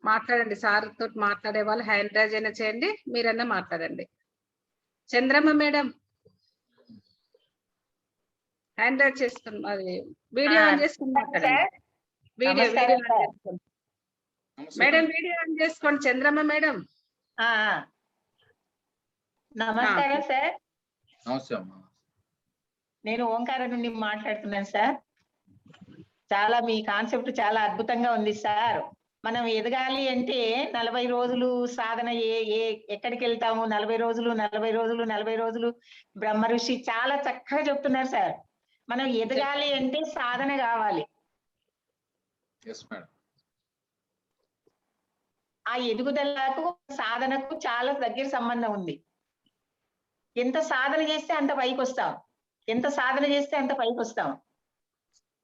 మాట్లాడండి. సార్ తోటి మాట్లాడే వాళ్ళు హ్యాండ్ రైజ్ అయినా చేయండి, మీరన్నా మాట్లాడండి. చంద్రమ్మ మేడం హ్యాండ్ రైజ్ చేసుకుని, మరి వీడియో ఆన్ చేసుకుని మాట్లాడండి. వీడియో మేడం వీడియో ఆన్ చేసుకోండి. చంద్రమ్మ మేడం. నమస్కారం సార్. నమస్తే అమ్మా. నేను ఓంకారం నుండి మాట్లాడుతున్నాను సార్. మీ కాన్సెప్ట్ చాలా అద్భుతంగా ఉంది సార్. మనం ఎదగాలి అంటే 40 రోజులు సాధన, ఎక్కడికి వెళ్తాము, 40 రోజులు బ్రహ్మ ఋషి చాలా చక్కగా చెప్తున్నారు సార్. మనం ఎదగాలి అంటే సాధన కావాలి. ఆ ఎదుగుదలకు సాధనకు చాలా దగ్గర సంబంధం ఉంది. ఎంత సాధన చేస్తే అంత పైకి వస్తాం,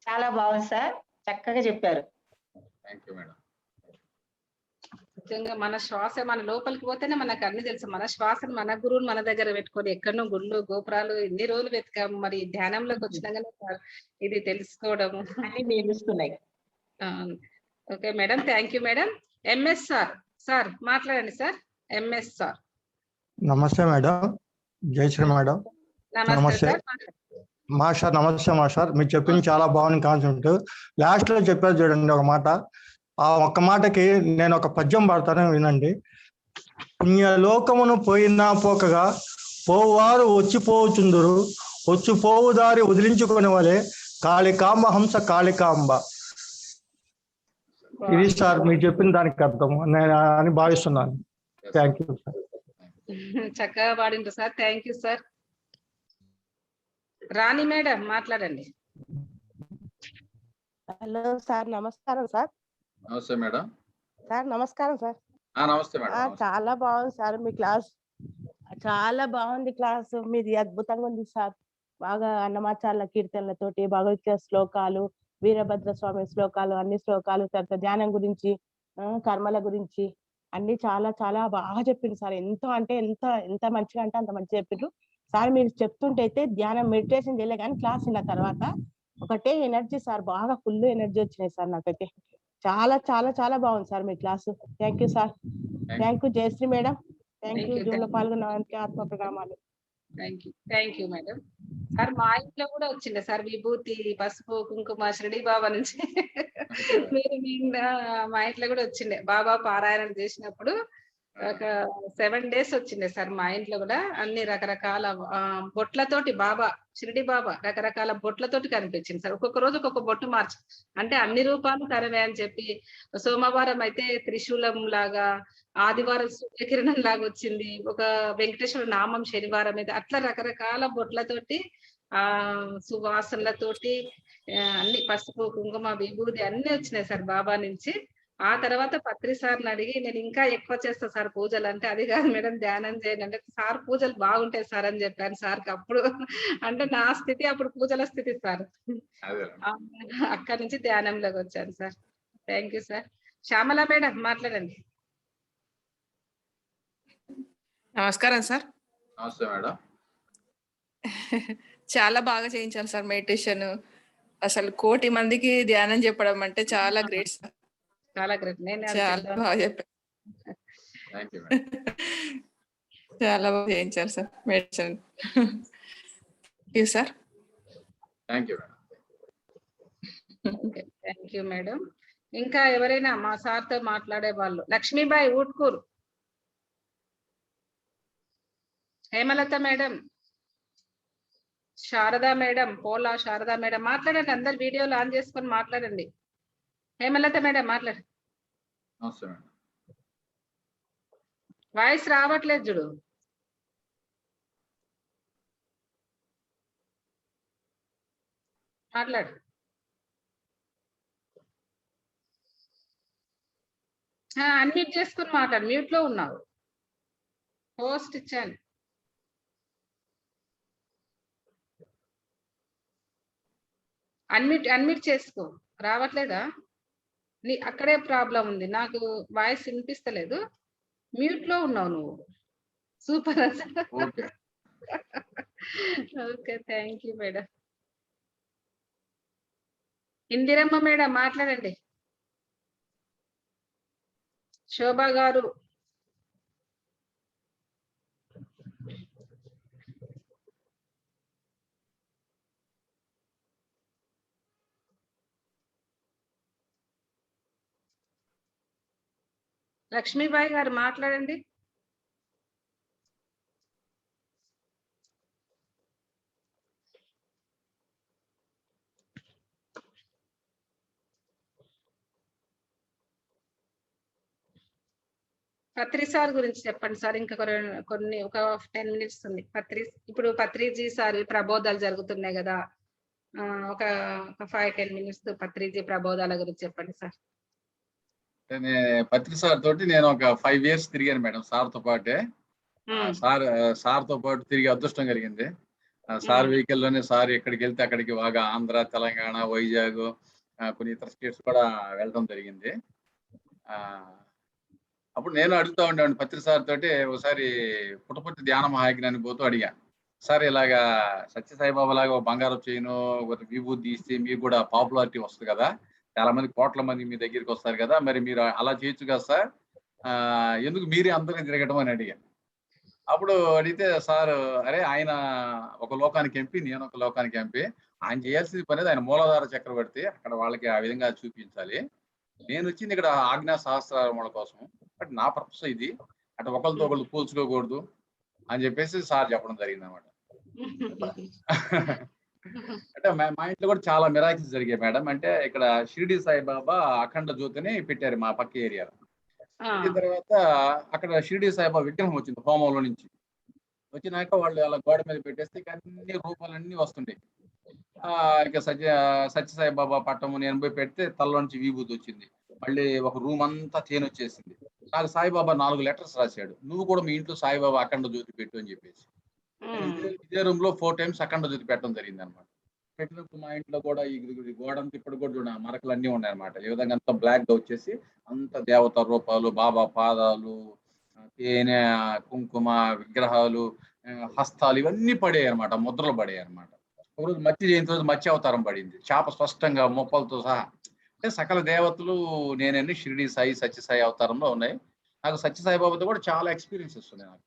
చాలా బాగుంది సార్, చక్కగా చెప్పారు. నిజంగా మన శ్వాస మన లోపలికి పోతేనే మనకు అన్ని తెలుసు. మన శ్వాసను, మన గురువుని మన దగ్గర పెట్టుకొని ఎక్కడో గుళ్ళు గోపురాలు ఎన్ని రోజులు వెతికాము. మరి ధ్యానంలోకి వచ్చినాగానే ఇది తెలుసుకోవడము అన్ని తెలుస్తున్నాయి. Okay madam, thank you madam. MS sir, sir మాట్లాడండి సార్. MS sir. నమస్తే మేడం. జయశ్రీ మేడం. నమస్తే నమస్తే. సార్. మాస్టర్ నమస్తే మాస్టర్. మీరు చెప్పింది చాలా బాగుంది కాన్సెప్ట్. లాస్ట్ లో చెప్పారు చూడండి ఒక మాట. ఆ ఒక్క మాటకి నేను ఒక పద్యం పాడతాను వినండి. పుణ్యలోకమును పోయినా పోకగా పోవారు వచ్చిపోచుందురు, వచ్చిపోవు దారి వదిలించుకునే వాళ్ళే కాళికాంబ హంస కాళికాంబ. ఇది సార్ మీరు చెప్పిన దానికి అర్థం నేను అని భావిస్తున్నాను. Thank you sir. చక్కగా పాడిండ్రు sir, thank you sir. Rani madam మాట్లాడండి. హలో సార్, నమస్కారం సార్. నమస్తే మేడం. సార్ నమస్కారం సార్. నమస్తే మేడం. చాలా బాగుంది సార్ మీ క్లాస్. చాలా బాగుంది క్లాస్ మీది, అద్భుతంగా ఉంది సార్. బాగా అన్నమాచార్ల కీర్తనలతోటి భగవద్గీత శ్లోకాలు, వీరభద్ర స్వామి శ్లోకాలు, అన్ని శ్లోకాలు, తర్వాత ధ్యానం గురించి, కర్మల గురించి అన్ని చాలా చాలా బాగా చెప్పిండ్రు సార్. ఎంతో అంటే ఎంత ఎంత మంచిగా అంటే అంత మంచిగా చెప్పిండ్రు సార్. మీరు చెప్తుంటే అయితే ధ్యానం మెడిటేషన్ చేయలే కానీ క్లాస్ విన్న తర్వాత ఒకటే ఎనర్జీ సార్, బాగా ఫుల్ ఎనర్జీ వచ్చినాయి సార్ నాకైతే. చాలా చాలా చాలా బాగుంది సార్ మీ class. Thank you sir. Thank you Jayashree madam. Thank you Zoom లో పాల్గొన్నవారికి ఆత్మ ప్రణామాలు. Thank you madam. సార్ మా ఇంట్లో కూడా వచ్చిండే సార్ విభూతి, పసుపు, కుంకుమ షిరిడి బాబా నుంచి. మీరు మా ఇంట్లో కూడా వచ్చిండే బాబా పారాయణం చేసినప్పుడు ఒక 7 days వచ్చిండే సార్ మా ఇంట్లో కూడా. అన్ని రకరకాల బొట్లతోటి బాబా, షిరిడి బాబా రకరకాల బొట్లతోటి కనిపించింది సార్. ఒక్కొక్క రోజు ఒక్కొక్క బొట్టు మార్చి, అంటే అన్ని రూపాలు కరవే అని చెప్పి. సోమవారం అయితే త్రిశూలం లాగా, ఆదివారం సూర్యకిరణం లాగా వచ్చింది, ఒక వెంకటేశ్వర నామం శనివారం అయితే, అట్లా రకరకాల బొట్లతోటి సువాసనలతోటి అన్ని పసుపు, కుంకుమ, విభూది అన్ని వచ్చినాయి సార్ బాబా నుంచి. ఆ తర్వాత పత్రి సార్ని అడిగి నేను ఇంకా ఎక్కువ చేస్తా సార్ పూజలు అంటే, అది కాదు మేడం ధ్యానం చేయండి అంటే, సార్ పూజలు బాగుంటాయి సార్ అని చెప్పాను సార్కి అప్పుడు. అంటే నా స్థితి అప్పుడు పూజల స్థితి సార్. అక్కడి నుంచి ధ్యానంలోకి వచ్చాను sir. Thank you sir. Shyamala madam మాట్లాడండి. నమస్కారం సార్. నమస్తే మేడం. చాలా బాగా చేయించారు సార్ మెడిటేషన్. అసలు 1,00,00,000 మందికి ధ్యానం చెప్పడం అంటే చాలా గ్రేట్ సార్. చాలా గ్రేట్. నేను చాలా బాగా చెప్పారు. చాలా బాగా చేయించారు sir meditation. Sir thank you madam. Thank you madam. ఇంకా ఎవరైనా మా సార్ తో మాట్లాడే వాళ్ళు? లక్ష్మీబాయి ఊట్కూర్, హేమలత మేడం, శారదా మేడం, పోలా శారదా మేడం మాట్లాడండి. అందరు వీడియోలు ఆన్ చేసుకొని మాట్లాడండి. హేమలత మేడం మాట్లాడండి. నమస్తే మేడం. వాయిస్ రావట్లేదు చూడు. మాట్లాడు. అన్మ్యూట్ చేసుకుని మాట్లాడు. మ్యూట్ లో ఉన్నావు. పోస్ట్ ఇచ్చాను. అన్మ్యూట్ చేసుకో. రావట్లేదా? నీ అక్కడే ప్రాబ్లం ఉంది. నాకు వాయిస్ వినిపిస్తలేదు. మ్యూట్ లో ఉన్నావు నువ్వు. Super. Okay, thank you madam. Indiramma madam మాట్లాడండి. శోభా గారు, లక్ష్మీబాయి గారు మాట్లాడండి. పత్రి సార్ గురించి చెప్పండి సార్. ఇంకా కొన్ని ఒక 10 minutes ఉంది. ఇప్పుడు పత్రిజీ సార్ ప్రబోధాలు జరుగుతున్నాయి కదా, ఒక 5-10 minutes పత్రిజీ ప్రబోధాల గురించి చెప్పండి సార్. పత్రి సార్ తోటి నేను ఒక 5 years తిరిగాను మేడం సార్ తో పాటే. సార్ తో పాటు తిరిగి అదృష్టం కలిగింది. సార్ వెహికల్ లోనే సార్ ఎక్కడికి వెళ్తే అక్కడికి బాగా ఆంధ్ర, తెలంగాణ, వైజాగ్, కొన్ని ఇతర స్టేట్స్ కూడా వెళ్ళడం జరిగింది. అప్పుడు నేను అడుగుతా ఉండేవాడిని పత్రి సార్ తోటి. ఒకసారి పుట్టపర్తి ధ్యాన మహాయజ్ఞానికి పోతూ అడిగా, సార్ ఇలాగా సత్య సాయిబాబా లాగా బంగారం చేయను, ఒక విభూతి తీస్తే మీకు కూడా పాపులారిటీ వస్తుంది కదా, చాలా మంది కోట్ల మంది మీ దగ్గరికి వస్తారు కదా, మరి మీరు అలా చేయొచ్చు కదా సార్, ఎందుకు మీరే అందరినీ తిరగటం అని అడిగాను. అప్పుడు అడిగితే సార్, అరే ఆయన ఒక లోకానికి ఎంపీ, నేను ఒక లోకానికి ఎంపీ, ఆయన చేయాల్సిన పని ఆయన మూలాధార చక్రవర్తి, అక్కడ వాళ్ళకి ఆ విధంగా చూపించాలి. నేను వచ్చింది ఇక్కడ ఆజ్ఞా సహస్రాల కోసం, బట్ నా పర్పస్ ఇది, అటు ఒకరితో ఒకళ్ళు పోల్చుకోకూడదు అని చెప్పేసి సార్ చెప్పడం జరిగింది అనమాట. అంటే మా ఇంట్లో కూడా చాలా మిరాకిల్స్ జరిగాయి మేడం. అంటే ఇక్కడ షిరిడి సాయిబాబా అఖండ జ్యోతిని పెట్టారు మా పక్క ఏరియాలో. పెట్టిన తర్వాత అక్కడ షిరిడి సాయిబాబా విగ్రహం వచ్చింది హోమంలో నుంచి. వచ్చినాక వాళ్ళు అలా గోడ మీద పెట్టేస్తే ఇక అన్ని రూపాలన్నీ వస్తుంటాయి. ఇక సత్యసాయిబాబా పట్టము నేను పోయి పెడితే తలలోంచి విభూతి వచ్చింది. మళ్ళీ ఒక రూమ్ అంతా తేనె వచ్చేసింది. నాకు సాయిబాబా 4 లెటర్స్ రాశాడు, నువ్వు కూడా మీ ఇంట్లో సాయిబాబా అఖండ జ్యోతి పెట్టు అని చెప్పేసి. ఇదే రూమ్ లో 4 టైమ్స్ అఖండ జ్యోతి పెట్టడం జరిగింది అనమాట. పెట్టినప్పుడు మా ఇంట్లో కూడా ఈ గోడంతా ఇప్పుడు కూడా మరకలు అన్నీ ఉన్నాయి అనమాట. ఈ విధంగా అంతా బ్లాక్ గా వచ్చేసి అంత దేవత రూపాలు, బాబా పాదాలు, తేనె, కుంకుమ, విగ్రహాలు, హస్తాలు ఇవన్నీ పడాయి అనమాట, ముద్రలు పడాయి అనమాట. ఒకరోజు మత్స్య జయంతి రోజు మత్స్య అవతారం పడింది, చేప స్పష్టంగా మొప్పలతో సహా. అంటే సకల దేవతలు నేనన్నీ షిరిడి సాయి సత్యసాయి అవతారంలో ఉన్నాయి. నాకు సత్యసాయి బాబాతో కూడా చాలా ఎక్స్పీరియన్సెస్ ఉన్నాయి నాకు.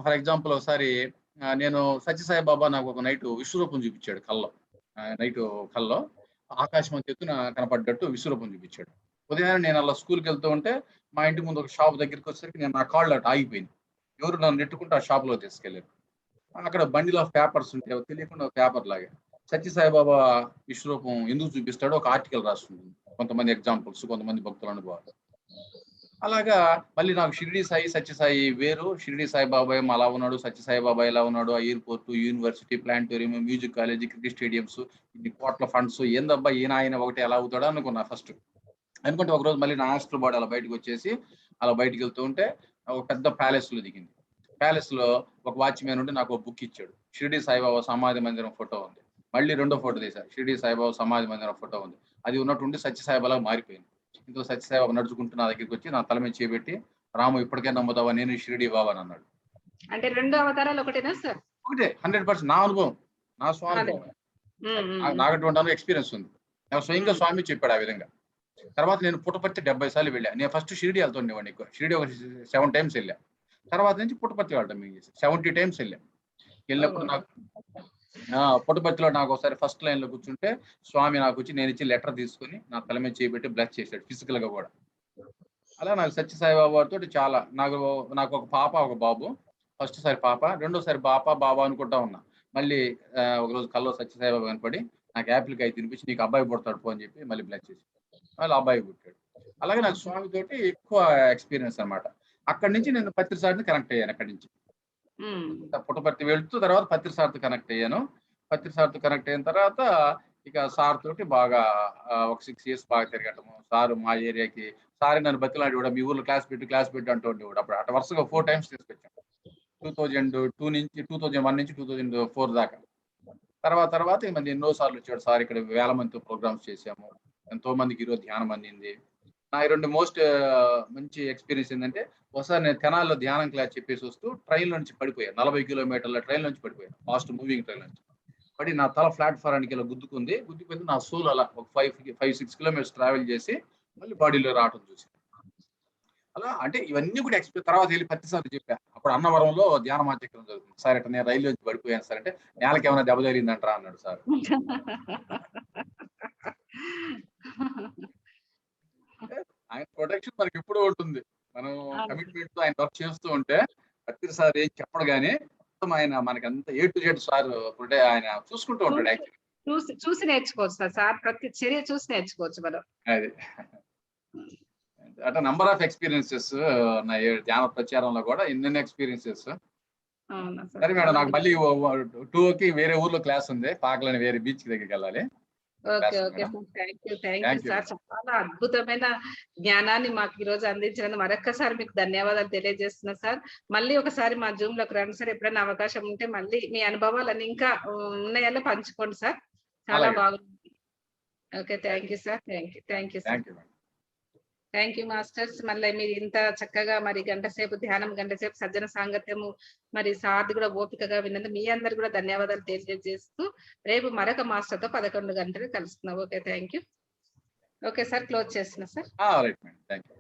ఫర్ ఎగ్జాంపుల్ ఒకసారి నేను సత్యసాయి బాబా నాకు ఒక నైట్ విశ్వరూపం చూపించాడు కల్లో. నైట్ కల్లో ఆకాశం అంత ఎత్తున కనపడ్డట్టు విశ్వరూపం చూపించాడు. ఉదయాన్నే నేను అలా స్కూల్కి వెళ్తూ ఉంటే మా ఇంటి ముందు ఒక షాప్ దగ్గరికి వచ్చేసరికి నా కాళ్ళు అటు ఆగిపోయింది. ఎవరు నన్ను నెట్టుకుంటూ ఆ షాప్ లో తీసుకెళ్ళారు. అక్కడ బండిల్ ఆఫ్ పేపర్స్ ఉంటే తెలియకుండా ఒక పేపర్ లాగా సత్యసాయి బాబా విశ్వరూపం ఎందుకు చూపిస్తాడో ఒక ఆర్టికల్ రాస్తుంది, కొంతమంది ఎగ్జాంపుల్స్, కొంతమంది భక్తుల అనుభవాలు. అలాగా మళ్ళీ నాకు షిరిడి సాయి సత్యసాయి వేరు, షిరిడి సాయి బాబాయ్ అలా ఉన్నాడు, సత్యసాయి బాబాయ్ ఎలా ఉన్నాడు, airport, university, planetarium, music college, cricket stadiums, ఇన్ని కోట్ల ఫండ్స్, ఏందబ్బా ఈయన ఆయన ఒకటి ఎలా అవుతాడో అనుకున్నా ఫస్ట్. అనుకుంటే ఒకరోజు మళ్ళీ నా హాస్టల్ బాడీ అలా బయటకు వచ్చేసి అలా బయటకు వెళ్తూ ఉంటే ఒక పెద్ద ప్యాలెస్ లో దిగింది. ప్యాలెస్ లో ఒక వాచ్మెన్ ఉండి నాకు ఒక బుక్ ఇచ్చాడు. షిరిడి సాయిబాబా సమాధి మందిరం ఫోటో ఉంది. మళ్ళీ రెండో ఫోటో తీశారు, షిరిడి సాయిబాబా సమాధి మందిరం ఫోటో ఉంది. అది ఉన్నట్టుండి సత్యసాయిబాబా మారిపోయింది. ఇంట్లో సత్యసాయిబాబా నడుచుకుంటూ నా దగ్గరికి వచ్చి నా తల మీద చేపెట్టి, రాము ఇప్పటికే నమ్ముతావా, నేను షిరిడి బాబా అని అన్నాడు. అంటే 2 అవతారాలు ఒకటేనా సార్? ఒకటే, 100% నా అనుభవం, నా స్వామి, నాకు అటువంటి ఎక్స్పీరియన్స్ ఉంది. నాకు స్వయంగా స్వామి చెప్పాడు ఆ విధంగా. తర్వాత నేను పుట్టపర్తి 70 సార్లు వెళ్ళా. నేను ఫస్ట్ షిరిడి వెళ్తుండేవాడిని, ఎక్కువ షిరిడి ఒక 7 టైమ్స్ వెళ్ళా. తర్వాత నుంచి పుట్టపర్తి వెళ్ళడం 70 టైమ్స్ వెళ్ళా. వెళ్ళినప్పుడు నాకు పుట్టపర్తిలో నాకు ఒకసారి ఫస్ట్ లైన్ లో కూర్చుంటే స్వామి నాకు వచ్చి నేను ఇచ్చిన లెటర్ తీసుకుని నా తల మీద చేయబెట్టి బ్లెస్ చేశాడు, ఫిజికల్ గా కూడా. అలా నాకు సత్యసాయిబాబా తోటి చాలా, నాకు ఒక పాప ఒక బాబు. ఫస్ట్ సారి పాప, రెండోసారి బాబా అనుకుంటా ఉన్నా. మళ్ళీ ఒకరోజు కల్లో సత్యసాయిబాబా కనపడి నాకు యాపిల్ కాయ తినిపించి నీకు అబ్బాయి పుడతాడు పో అని చెప్పి మళ్ళీ బ్లెస్ చేసి మళ్ళీ అబ్బాయి పుట్టాడు. అలాగే నాకు స్వామి తోటి ఎక్కువ ఎక్స్పీరియన్స్ అనమాట. అక్కడి నుంచి నేను పత్రిసారిని కనెక్ట్ అయ్యాను. అక్కడి నుంచి పుట్టపర్తి వెళ్తూ తర్వాత పత్రిసారితో కనెక్ట్ అయ్యాను. పత్రిసారితో కనెక్ట్ అయిన తర్వాత ఇక సార్ తోటి బాగా ఒక 6 years బాగా తిరగటము. సార్ మా ఏరియాకి సార్ నన్ను బతిలాడి కూడా మీ ఊర్లో క్లాస్ పెట్టు అంటూ ఉండేవాడు. అప్పుడు అటు వరుసగా 4 times తీసుకొచ్చాను. 2002 నుంచి 2001 నుంచి 2004 దాకా. తర్వాత ఈ మంది ఎన్నో సార్లు వచ్చాడు సార్. ఇక్కడ వేల మందితో ప్రోగ్రామ్స్ చేశాము, ఎంతో మందికి ఈరోజు ధ్యానం అందింది. నా 2 మోస్ట్ మంచి ఎక్స్పీరియన్స్ ఏంటంటే, ఒకసారి నేను తెనాల్లో ధ్యానం క్లాస్ చెప్పేసి వస్తూ ట్రైన్ నుంచి పడిపోయాను. 40 kilometers ట్రైన్ నుంచి పడిపోయాను, ఫాస్ట్ మూవింగ్ ట్రైన్ నుంచి పడి నా తల ప్లాట్ఫారానికి ఇలా గుద్దుకుంది. నా సోల్ అలా ఒక 5-6 kilometers ట్రావెల్ చేసి మళ్ళీ బాడీలో రావటం చూసి అలా. అంటే ఇవన్నీ కూడా తర్వాత వెళ్ళి పత్తిసార్లు చెప్పా. అప్పుడు అన్నవరంలో ధ్యాన మాచక్రం జరుగుతుంది సార్, అంటే నేను రైలు నుంచి పడిపోయాను సార్ అంటే, నేలకి ఏమైనా దెబ్బ తగిలిందంటారా అన్నాడు సార్. ఆయన ప్రొటెక్షన్ మనకి ఎప్పుడూ ఉంటుంది. మనం కమిట్మెంట్ తో ఆయన వర్క్ చేస్తూ ఉంటే ప్రతిసారి ఏం చెప్పడు కానీ మొత్తం ఆయన మనకి అంత A to Z సార్ ఆయన చూసుకుంటూ ఉంటాడు. యాక్చువల్లీ చూసి నేర్చుకోవచ్చు సార్, ప్రతి చర్య చూసి నేర్చుకోవచ్చు మనం. అది అంటే నంబర్ ఆఫ్ ఎక్స్పీరియన్సెస్ నా ధ్యాన ప్రచారంలో కూడా ఎన్నెన్ని ఎక్స్పీరియన్సెస్. సరే మేడం, నాకు మళ్ళీ 2కి వేరే ఊర్లో క్లాస్ ఉంది, పాకలని వేరే బీచ్ దగ్గరికి వెళ్ళాలి. Okay thank you sir. చాలా అద్భుతమైన జ్ఞానాన్ని మాకు ఈ రోజు అందించినందుకు మరొక్కసారి మీకు ధన్యవాదాలు తెలియజేస్తున్నా సార్. మళ్ళీ ఒకసారి మా జూమ్ లోకి రండి సార్, ఎప్పుడైనా అవకాశం ఉంటే మళ్ళీ మీ అనుభవాలన్నీ ఇంకా ఉన్నాయో పంచుకోండి సార్, చాలా బాగుంది. Okay thank you sir. Thank you sir. Thank you masters. మళ్ళీ మీరు ఇంత చక్కగా మరి గంట సేపు ధ్యానం, గంట సేపు సజ్జన సాంగత్యము, మరి సార్ది కూడా ఓపికగా విన్నందుకు మీ అందరు కూడా ధన్యవాదాలు తెలియజేస్తూ రేపు మరొక మాస్టర్ తో 11 గంటలకు కలుస్తున్నాం. Okay, thank you. Okay sir, close చేస్తున్నా sir. Right madam, thank you.